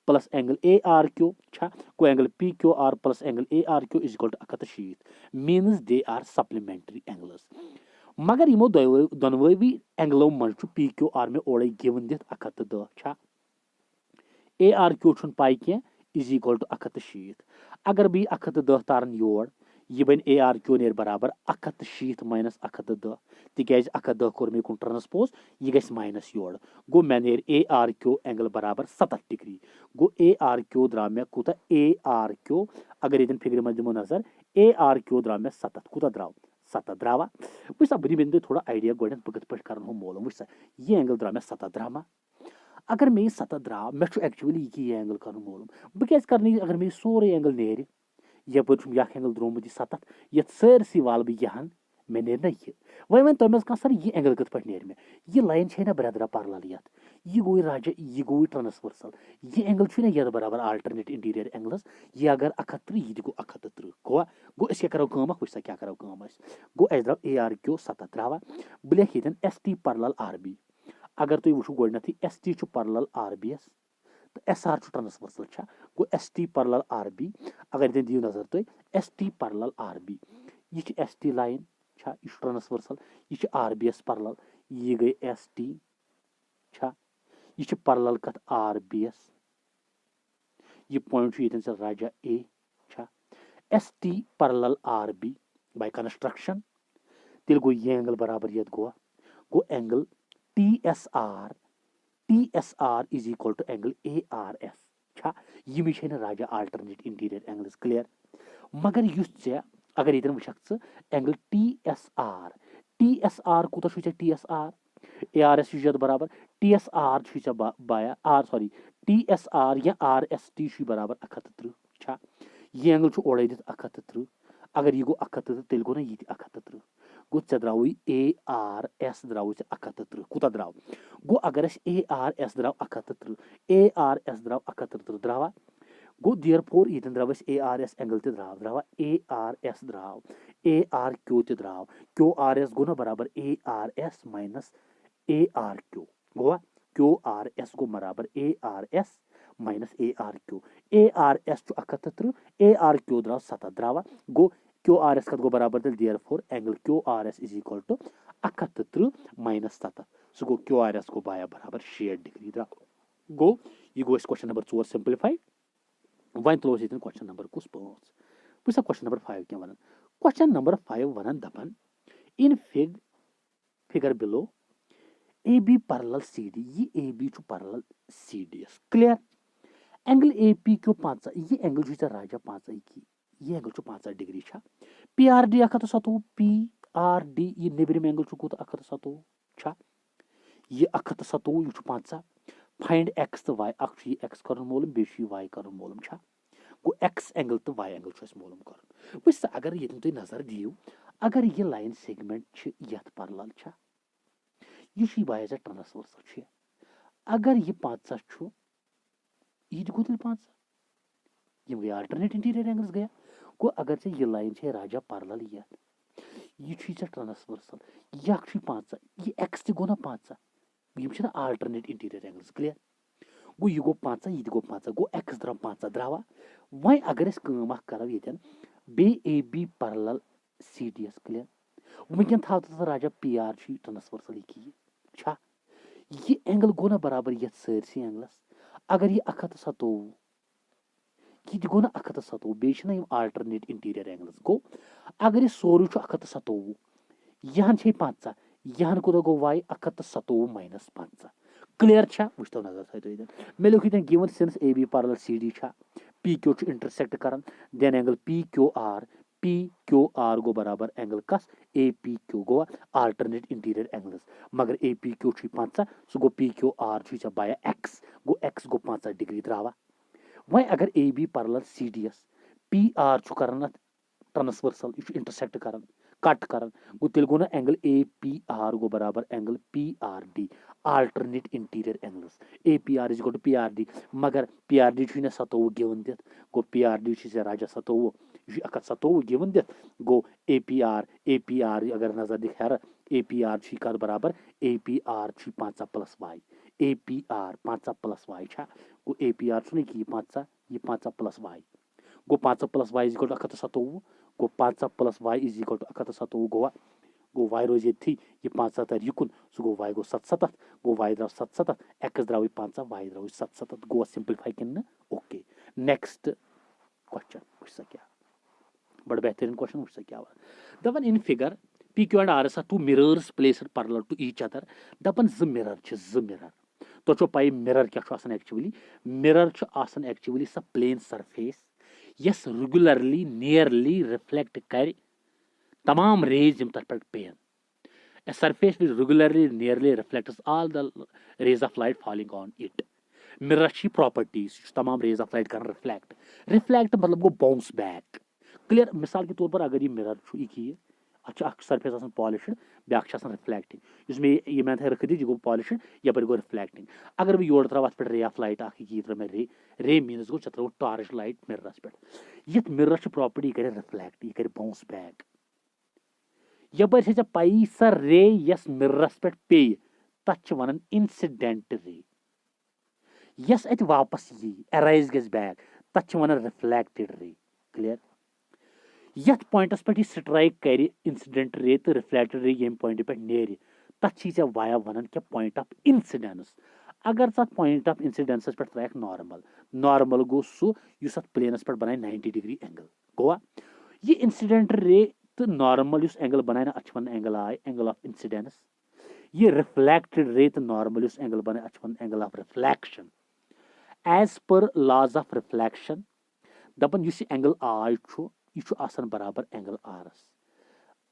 plus angle A R Q गो angle P Q R plus angle A R Q is equal to 160 means they are supplementary angles मगर यमो दोनवे एंगलों मज पी क्यू आर में ओड़े गिवन दित 110 ए आर क्यू पाई कह is equal to 160 अगर B 110 तारन योर यह बन ए आर क्यू नेर बराबर 160 माइनस 110 तिकाज 110 कोर मे कुन ट्रांसपोज यह गस माइनस योर गो मे नेर ए आर क्यू एंगल बराबर 70 डिग्री गो ए आर क्यू द्रा मे कूता ए आर क्यू अगर ये फिक्र मज दिमो नजर ए आर क्यू द्रा मे 70 कूता द्राव 70 द्रावा वह बह दिन थोड़ा आइडिया गोड बह कत कर मोलूम वह यह एंगल द्रा मे 70 द्रामा अगर मे 70 द्राव मे एक्चुअली यह एंगल कर मोलूम बह क्या कर अगर मे सोरे एंगल नेर यप एंगल द्रोमुत 70 ये सरसी वाल बह यहान मे नेर ना यह वन तुम कह सर यह एंगल कत नेर मे यह लाइन है ना ब्रदरा पार्लल ये यह गो राजा यह गो ट्रांसवर्सल यह एंगल ना ये बराबर आल्टरनेट इंटीरियर एंगल्स यह अगर 130 यह गो 130 गो अस क्या करो वह क्या करो गो अस द्राव ए आर क्यू 70 द्रावा बह लिख ये S T parallel R B अगर तुम वो गोडनथ S T parallel R B S तो एस आर ट्रांसवर्सल गो S T parallel R B अगर ये दियो नजर तुम S T parallel R B यह एस टी लाइन यह ट्रांसवर्सल यह आर बी एस पार्लल यह गई एस टी यह पार्लल कत आर बी एस यह पॉइंट ये राजा A S T parallel R B bye construction तेल गो यह एंगल बराबर ये गो angle T S R is equal to angle A R S यम राजा आल्टरनेट इंटीरियर एंगल्स क्लियर मगर ये अगर ये वुक एंगल टी एस आर कूत T S R A R S बराबर टी एस आर बाया R sorry T S R या आर एस टी बराबर 130 यह एंगल ओड़े दित 130 अगर यह गो 130 तेल गो ना ये 130 गो ऐ द्राव ए आर एस द्राव 130 कूता द्राव गो अगर ए आर एस द्राव 130 ए आर एस द्राव 130 द्रावा गो देयर फोर ये द्राव ए आर एस एंगल द्रावा ए आर एस द्राव ए आर क्यू द्राव क्यू आर एस गो ना बराबर A R S minus A R Q गो क्यू आर एस गो बराबर A R S minus A R S 130 A R Q द्राव 70 द्रावा गो क्यू आर एस कत गो बराबर तेल therefore angle Q R S is equal to 130 minus 70 so गो क्यू आर एस गो बाया बराबर 60 डिग्री द्राव गो यह गो क्वेश्चन नंबर 4 सिंप्लीफाई वन तलो क्वेश्चन नंबर कुछ 5 वह क्वेश्चन नंबर 5 क्या वन क्वेश्चन नंबर 5 वन दपन in figure below A B parallel C D ये A B parallel C D एस clear angle A P Q 5 ये एंगल राजा 5 की ये angle 5 degree P R D 127 P R D ये नेबरिम angle कूत 127 ये 127 यह 5 फाइंड एक्स तो वाई एक्स कर मोलूम बे वाई कर मोलूम गो एक्स एंगल तो वाई एंगल मोलूम कर वह अगर ये तुम नजर दियो अगर यह लाइन सेगमेंट ये पैरेलल यह बाया ट्रांसवर्सल अगर यह 5 यह गो तेल 5 यम गई आल्टरनेट इंटीरियर एंगल्स गया गो अगर ये लाइन है राजा पैरेलल यह ट्रांसवर्सल यह 5 यह एक्स गो ना 5 यम आल्टरनेट इंटीरियर एंगल्स क्लियर गो यह गो 5 यह गो 5 गो एक्स द्राव 5 द्रावा वह अगर करो ये बे A B parallel C D एस क्लियर वनकन था राजा पी आर ट्रांसवर्सल ये एंगल गो ना बराबर ये सरसी एंगलस अगर यह 127 यह गो ना 127 बे आल्टरनेट इंटीरियर एंगल्स गो अगर यह सोरू 127 यहां 5 यहां कूद गो वाई 127 माइनस 5 क्लियर वो नजर थो मे लिख given since A B parallel C D P Q intersect कर then angle P Q R गो बराबर एंगल कस ए पी क्यू गो आल्टरनेट इंटीरियर एंगल्स मगर ए पी क्यू 5 सो गो पी क्यू आर बाया एक्स गो 5 डिग्री द्रावा वह अगर A B parallel C D S P R कर ट्रांसवर्सल यह इंटरसेक्ट कर कट कर गो तेल गो ना एंगल ए पी आर गो बराबर angle P R D alternate interior angles A P R is गो टू पी आर डी मगर पी आर डी 27 गिवन दित गो पी आर डी राजा 27 यह 127 गिवन दित गो ए पी आर अगर नजर दिख ए पी आर कर बराबर A P R 5 plus Y APR 5 plus y छा गो APR छु कि 5 plus y go 5 plus y is equal to 127 go 5 plus y is equal to 127 go y रोज थी ये 5 तर युकुन सो गो y गो 77 गो y द्राव 77 x द्राव 5 y द्राव 77 गो सिंपलीफाई किन ओके नेक्स्ट क्वेश्चन वुछ क्या बड़ बेहतरीन क्वेश्चन वुछ क्या दपन in figure PQ and RS are two mirrors placed parallel to each other दपन ज मिरर तो छो पाई मिरर क्या छो आसन एक्चुअली मिरर छो आसन एक्चुअली स plane surface yes regularly nearly reflect कर तमाम रेज यम तथ पे पेन a surface which regularly nearly reflects all the rays of light falling on it mirror की properties तमाम rays of light कर reflect मतलब गो bounce back clear मिसाल के तौर पर अगर ये मिरर छु की अच्छा सरफेस आसन पॉलिश्ड ब्याक आसन रिफ्लेक्टिंग इसमें ये मैं रख दी गो पॉलिश्ड यपर गो रिफ्लेक्टिंग अगर बह योर त्रा पे रे ऑफ लाइट यह त्रो मे रे मीनस गो त्रो टॉर्च लाइट मिररस पे ये मिरर प्रॉपर्टी कर रिफ्लेक्ट यह कर बाउंस बैक यपर से पई स रे यस मिररस पे पे तथ वन इंसिडेंट रे यस अत वापस यी अराइज गज बैक तथ वन रिफ्लेक्टेड रे क्लियर यथ पॉइंटस पे स्ट्राइक कर इंसिडेंट रे तो रिफ्लेक्टेड रे ये पॉइंट पे नेर तथ वाया वन क्या पॉइंट ऑफ इंसिडेंस अगर तथ पॉइंट ऑफ इंसिडेंस पे त्रा नॉर्मल गो सह युस प्लेनस पे बना 90 डिग्री एंगल गोवा ये इंसिडेंट रे तो नॉर्मल युस एंगल बनाए अच वन angle i angle of incidence ये रिफ्लेक्टेड रे तो नॉर्मल युस एंगल बनाए अच वन angle of reflection as per laws of reflection दपन युस एंगल आय छु यह आसान बराबर एंगल आरस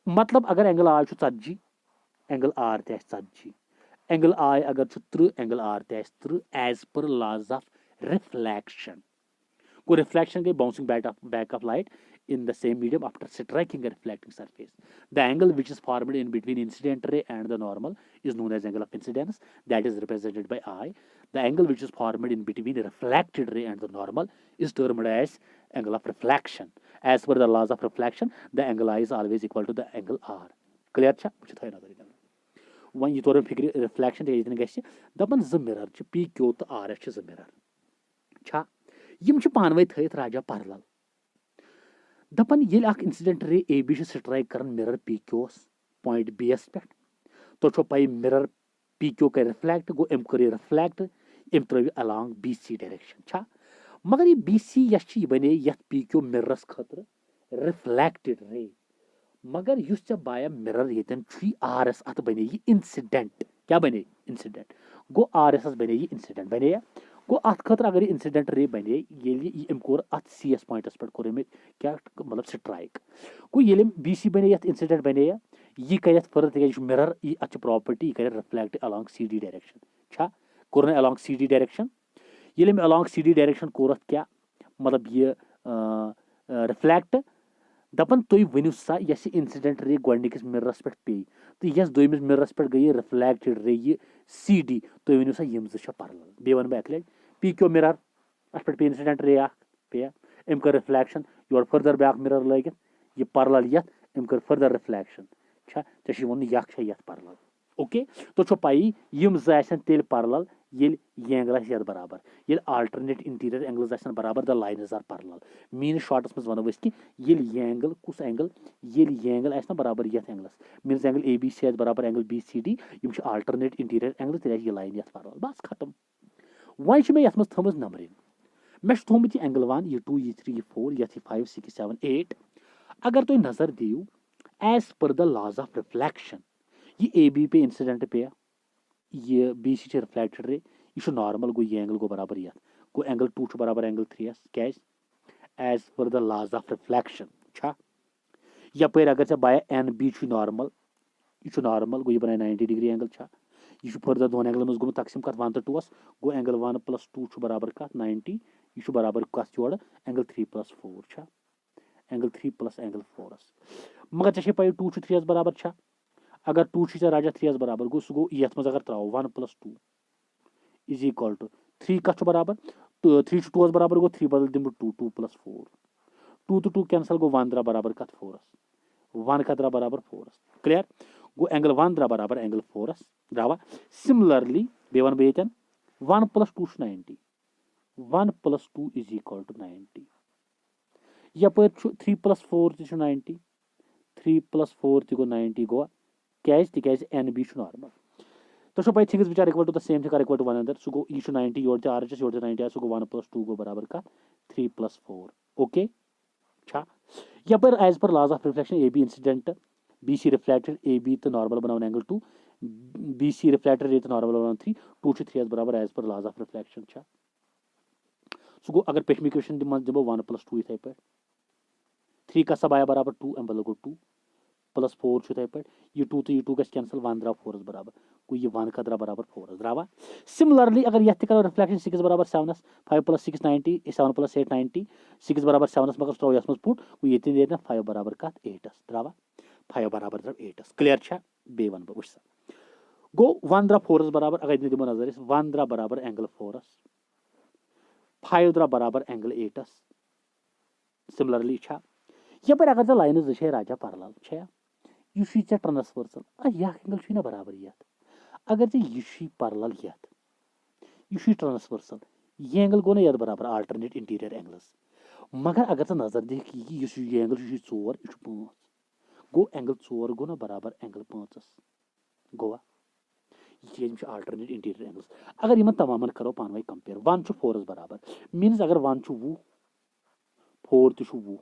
मतलब अगर एंगल आय 40 एंगल आर त एंगल आय अगर 30 एंगल आर त as per laws of reflection गो रिफ्लेक्शन गई bouncing back off light in the same medium after striking a reflecting surface. The angle which is formed in between incident ray and the normal is known as angle of incidence, that is represented by I. The angle which is formed in between the reflected ray and the normal is termed as angle of reflection. As per the laws of reflection, the angle I is always equal to the angle R. Clear cha? One you told figure reflection is in guess dapan z mirror ch PQ to RS ch z mirror. Cha yim ch panway thayit raja parallel. दपन ये incident ray A B strike कर mirror P क्योस point B एस पे तो छो पाई mirror P Q कर रिफ्लेक्ट गो एम कर रिफ्लेक्ट एम त्रव अलॉन्ग बी सी डायरेक्शन छा मगर ये बी सी यश बने यथ पी क्यू मिररस खतर रिफ्लेक्टेड रे मगर युस च बाया मिरर येतन छु आर एस अत बने ये इंसिडेंट क्या बने इंसिडेंट गो आर एस बने ये इंसिडेंट बने गो अत खतर अगर इंसिडेंट रे बने ये कोर अत सी एस पॉइंटस पे कोर क्या मतलब स्ट्राइक गो ये बी सी बने यथ इंसिडेंट बने यह कर फर्दर तक मिरर यह अत प्रॉपर्टी यह कर reflect along C D direction छा कोर अलॉन्ग सी डी डायरेक्शन ये अलॉन्ग सी डी डायरेक्शन कोर क्या मतलब ये रिफ्लेक्ट दपन तुम वनु सा यस इंसिडेंट रे गोडनिकस मिररस पे पे तो यस दोयमिस मिररस पे गई रिफ्लेक्टेड रे ये सी डी तुम वनु सा यम ज पैरेलल बे वन बह अक पी क्यू मिरर अत पे इंसिडेंट रे पे अम कर reflection your further back mirror लगित यह पैरेलल यथ अम कर फर्दर रिफ्लेक्शन छा चे वन यथ पैरेलल ओके तो छो पाई यम ज तेल पैरेलल ये एंगल ये बराबर ये आल्टरनेट इंटीरियर एंगल्स बराबर the lines are parallel mean शॉर्टस मज वनो कि ये एंगल कुछ एंगल ये एंगल ना बराबर ये angles mean angle A B C बराबर एंगल बी सी डी यम आल्टरनेट इंटीरियर एंगल तेल ये लाइन ये पैरेलल बस खत्म वन मे ये थम नंबरिंग मे थोमुत एंगल 1 ये 2 ये 3 ये 4 ये 5 6 7 8 अगर तुम नजर दियो as per the laws of reflection ये ए बी पे इंसिडेंट पे ये बी सी रिफ्लेक्टेड रे यह नॉर्मल गो ये एंगल गो बराबर ये गो एंगल 2 बराबर एंगल 3 क्या as per the laws of reflection छा यपर अगर ऐ बाया एन बी नॉर्मल यह नॉर्मल गो ये बना 90 डिग्री एंगल छा यह फर्दर दोन एंगल मज गुम तकसीम कत 1 तो 2 गो एंगल 1 + 2 बराबर कत 90 यह बराबर कत योर एंगल 3 + 4 छा एंगल 3 + एंगल 4 मगर चे पे 2 3 बराबर छा अगर 2 राजा 3 बराबर गो सह गो ये मज अगर त्रो 1 + 2 इज इक्वल टू 3 कत बराबर 3 2 बराबर गो 3 बदल दिम 2 2 + 4 2 तो 2 कैंसल गो 1 बराबर कत 4 1 बराबर 4 क्लियर गो एंगल 1 बराबर एंगल 4 द्रावा सिमिलरली बे वन बेतन 1 + 2 90 1 + 2 = 90 यपर 3 + 4 90 3 + 4 गो 90 गो क्या एन बी नॉर्मल तो पे things which are equal to the same thing are equal to one another सो गो 90 योर ते आर एच योर 90 सो गो 1 + 2 गो बराबर का 3 + 4 ओके छा यपर as per laws of reflection A B incident B C reflected A B तो नॉर्मल बनावन angle 2 B C reflected A तो नॉर्मल बनावन 3 2 3 3 बराबर as per laws of reflection छा सो गो अगर पेशमी क्वेश्चन दिमो 1 + 2 इथे पे 3 का सब आया बराबर 2 एम बल गो 2 + 4 इथे पे ये 2 तो ये 2 गस कैंसिल 1 द्राव 4 बराबर को ये 1 का द्रा बराबर 4 द्रावा सिमिलरली अगर यह करो रिफ्लेक्शन 6 बराबर 7 5 + 6 90 7 + 8 90 6 बराबर 7 मगर स्ट्रो यस मस पुट को ये दे ना 5 बराबर का 8 द्रावा 5 बराबर द्रा 8 क्लियर छा बे वन बस गो 1 द्रा 4 बराबर अगर दिमो नजर 1 द्रा बराबर एंगल 4 5 द्रा बराबर एंगल 8 सिमिलरली छा यपर अगर लाइन जे राजा पैरेलल छे यह ट्रांसवर्सल यह एंगल ना बराबर यथ अगर यह पैरेलल यथ यह ट्रांसवर्सल यह एंगल गो ना यथ बराबर अल्टरनेट इंटीरियर एंगल्स मगर अगर नजर दिख यह एंगल 4 यह 5 गो एंगल 4 गो ना बराबर एंगल 5 गोवा यह अल्टरनेट इंटीरियर एंगल्स अगर इन तमाम करो पान कंपेयर 1 4 बराबर मीनस अगर 1 20 4 तो 20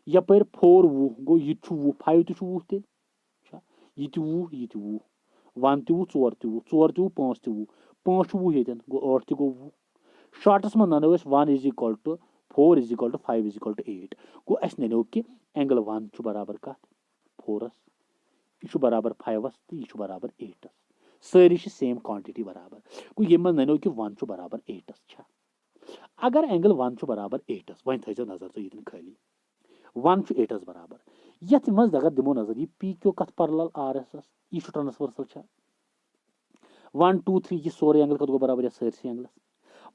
यपर 4 20 गो यह 20 5 तो 20 ते यह 20 यह 20 1 20 4 20 4 20 5 20 5 20 ये गो 8 तो गो 20 शॉर्टस में ननो 1 = 4 = 5 = 8 गो अस ननो कि एंगल 1 बराबर कत 4 यह बराबर 5 तो यह बराबर 8 सारी सेम क्वांटिटी बराबर गो ये ननो कि 1 बराबर 8 अगर एंगल 1 बराबर 8 वन थो नजर तो ये खाली 1 8 बराबर यथ मज अगर दिमो नजर यह पी क्यू कत पैरेलल आर एस यह ट्रांसवर्सल 1 2 3 यह सोरे एंगल कत गो बराबर सारसी एंगलस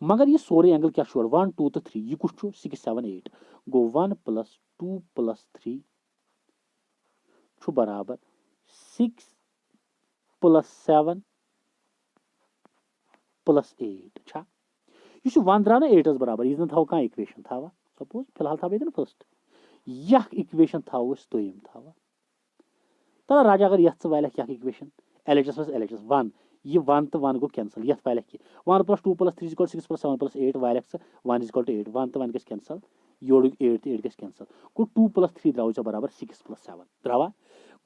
मगर यह सोरे एंगल क्या 1 2 तो 3 यह कुछ 6 7 8 गो 1 + 2 + 3 बराबर 6 + 7 + 8 छा यह 1 द्राव ना 8 बराबर यह थो कह इक्वेशन थवा सपोज फिलहाल थव ये फर्स्ट यह इक्वेशन थव दोम थवा तो राजा अगर यथ वालक क्या इक्वेशन एलएचएस मस एलएचएस 1 यह 1 तो 1 गो कैंसल यथ वालक कि 1 + 2 + 3 = 6 + 7 + 8 वालक 1 = 8 1 तो 1 गस कैंसल योड़ 8 तो 8 गस कैंसल को 2 + 3 द्राव बराबर 6 + 7 द्रावा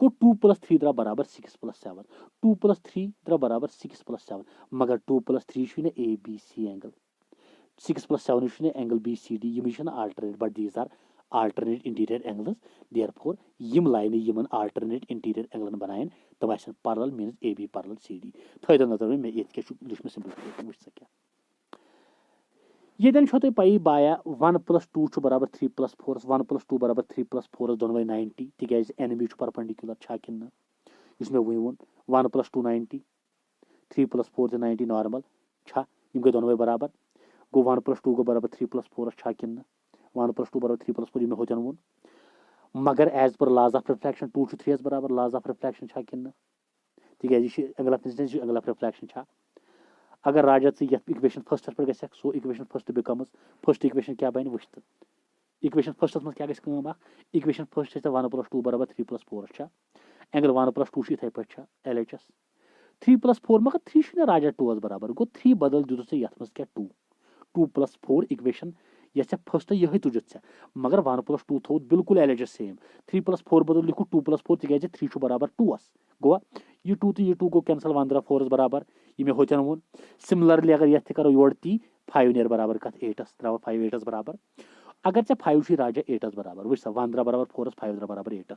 को 2 + 3 द्रा बराबर 6 + 7 2 + 3 द्रा बराबर 6 + 7 मगर 2 + 3 ना A B C angle 6 + 7 angle B C D यम alternate but these are alternate interior angles therefore यम लाइन यमन अल्टरनेट इंटीरियर एंगलन बनायन तम आसन parallel means A B parallel C D थो नजर मे ये लिख सिंपल वुच सा ये छो पई बाया 1 + 2 बराबर 3 + 4 1 + 2 बराबर 3 + 4 दोनों 90 तिकाज एन बी परपेंडिकुलर छा कि मे वो 1 + 2 90 3 + 4 90 नॉर्मल छा यम गए दोनों बराबर गो 1 + 2 गो बराबर 3 + 4 छा कि 1 + 2 बराबर 3 + 4 मे होतन वो मगर as per laws of reflection 2 3 बराबर लॉज ऑफ रिफ्लेक्शन छा कि तिकाज angle of incidence angle of reflection छा अगर राजा ये इक्वेशन फर्स्ट पे गस so equation first becomes first equation क्या बन वुच इक्वेशन फर्स्ट मज क्या इक्वेशन फर्स्ट 1 + 2 बराबर 3 + 4 छा एंगल 1 + 2 इथे पे एल एच एस 3 + 4 मगर 3 ना राजा 2 बराबर गो 3 बदल दित ये मज क्या 2 2 + 4 इक्वेशन ये फर्स्ट यही तुझ मगर 1 + 2 थो बिल्कुल एल एच एस सेम 3 + 4 बदल लिखो 2 + 4 तिकाज 3 बराबर 2 गो यह 2 तो यह 2 गो कैंसल 1 द्रा 4 बराबर ये मे होतन वो सिमिलरली अगर यथ करो योड़ ती 5 नेर बराबर कत 8 द्राव 5 8 बराबर अगर चे 5 राजा 8 बराबर वुच 1 द्रा बराबर 4 5 द्रा बराबर 8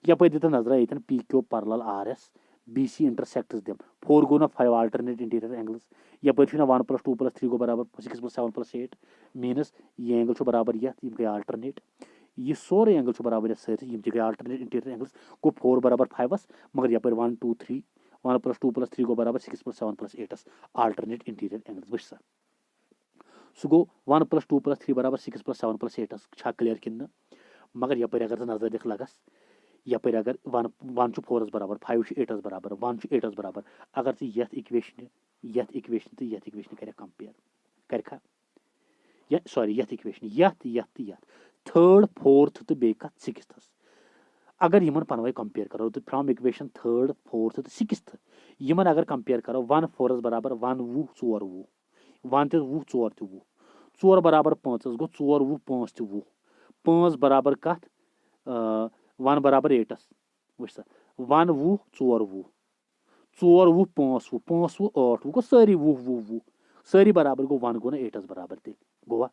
यप दित नजर ये P Q parallel R S B C intersects them 4 गो ना 5 अल्टरनेट इंटीरियर एंगल्स यप 1 + 2 + 3 गो बराबर 6 + 7 + 8 मीनस ये एंगल बराबर यथ गए अल्टरनेट यह सोरे एंगल बराबर सारी गए अल्टरनेट इंटीरियर एंगल्स गो 4 बराबर 5 मगर यप 1 2 3 1 + 2 + 3 गो बराबर 6 + 7 + 8 अल्टरनेट इंटीरियर एंगल्स वुच सा सो गो 1 + 2 + 3 बराबर 6 + 7 + 8 छा क्लियर कि मगर यप अगर नजर दिख लगस यपर अगर 1 4 बराबर 5 8 बराबर 1 8 बराबर अगर यथ इक्वेशन तो यथ इक्वेशन कर कंपेयर कर या सॉरी यथ इक्वेशन यथ थर्ड फोर्थ तो बे कत सिक्स्थस अगर यमन पनवे कंपेयर करो तो फ्रॉम इक्वेशन थर्ड फोर्थ तो सिक्स्थ यमन अगर कंपेयर करो 1 4 बराबर 1 वो 4 वो 1 तो वो 4 तो वो 4 बराबर 5 गो 4 वो 5 तो वो 5 बराबर कत 1 बराबर 8 वुच सा 1 वो 4 वो 4 वो 5 वो 5 वो 8 वो गो सारी वो सारी बराबर गो 1 गो ना 8 बराबर ते गोवा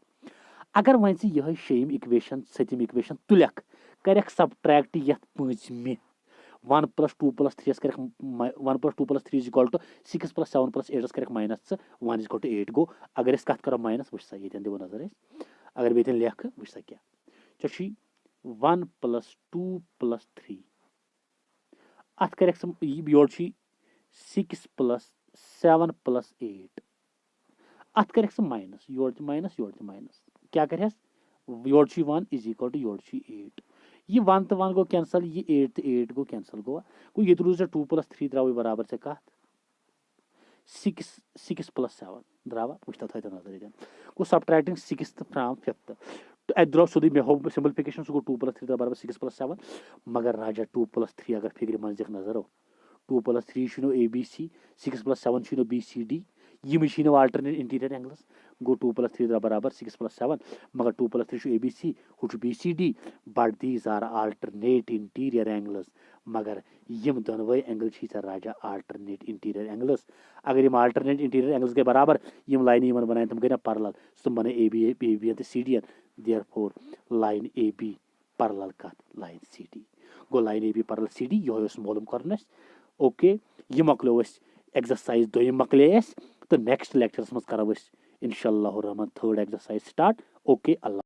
अगर वन यह शेम इक्वेशन सतम इक्वेशन तुलक कर सबट्रैक्ट यथ पँचमि 1 + 2 + 3 कर 1 + 2 + 3 = 6 + 7 + 8 कर माइनस 1 = 8 गो अगर कत करो माइनस वुच सा ये दिवो नजर अगर बेतन लेख वुच सा क्या 1 + 2 + 3 अत कर योर 6 + 7 + 8 अत कर माइनस योर माइनस क्या कर योर 1 = योर 8 ये 1 तो 1 गो कैंसल ये 8 तो 8 गो कैंसल गो ये रूज 2 + 3 द्राव बराबर से कत 6 + 7 द्रावा वुच ता थो नजर गो सबट्रैक्टिंग 6th फ्रॉम 5th तो अत द्राव सोदी मे हो सिंपलिफिकेशन सो गो 2 + 3 बराबर 6 + 7 मगर राजा 2 + 3 अगर फिगर मन दिख नजर 2 + 3 शुनो ABC 6 + 7 शुनो BCD यम अल्टरनेट इंटीरियर एंगल्स गो 2 + 3 बराबर 6 + 7 मगर 2 + 3 ABC हु BCD but these are alternate interior angles मगर यम दोनवे एंगल राजा अल्टरनेट इंटीरियर एंगल्स अगर यम अल्टरनेट इंटीरियर एंगल्स गए बराबर यम लाइन यमन बनाए तम गए ना पैरेलल तुम बने AB तो CD therefore line AB parallel कत लाइन CD गो लाइन AB पैरेलल CD यो मालूम कर ओके ये मकलो एक्सरसाइज दोम मकले तो नेक्स्ट लेक्चरस मज करो इंशाल्लाह रहमान थर्ड एक्सरसाइज स्टार्ट ओके अल्लाह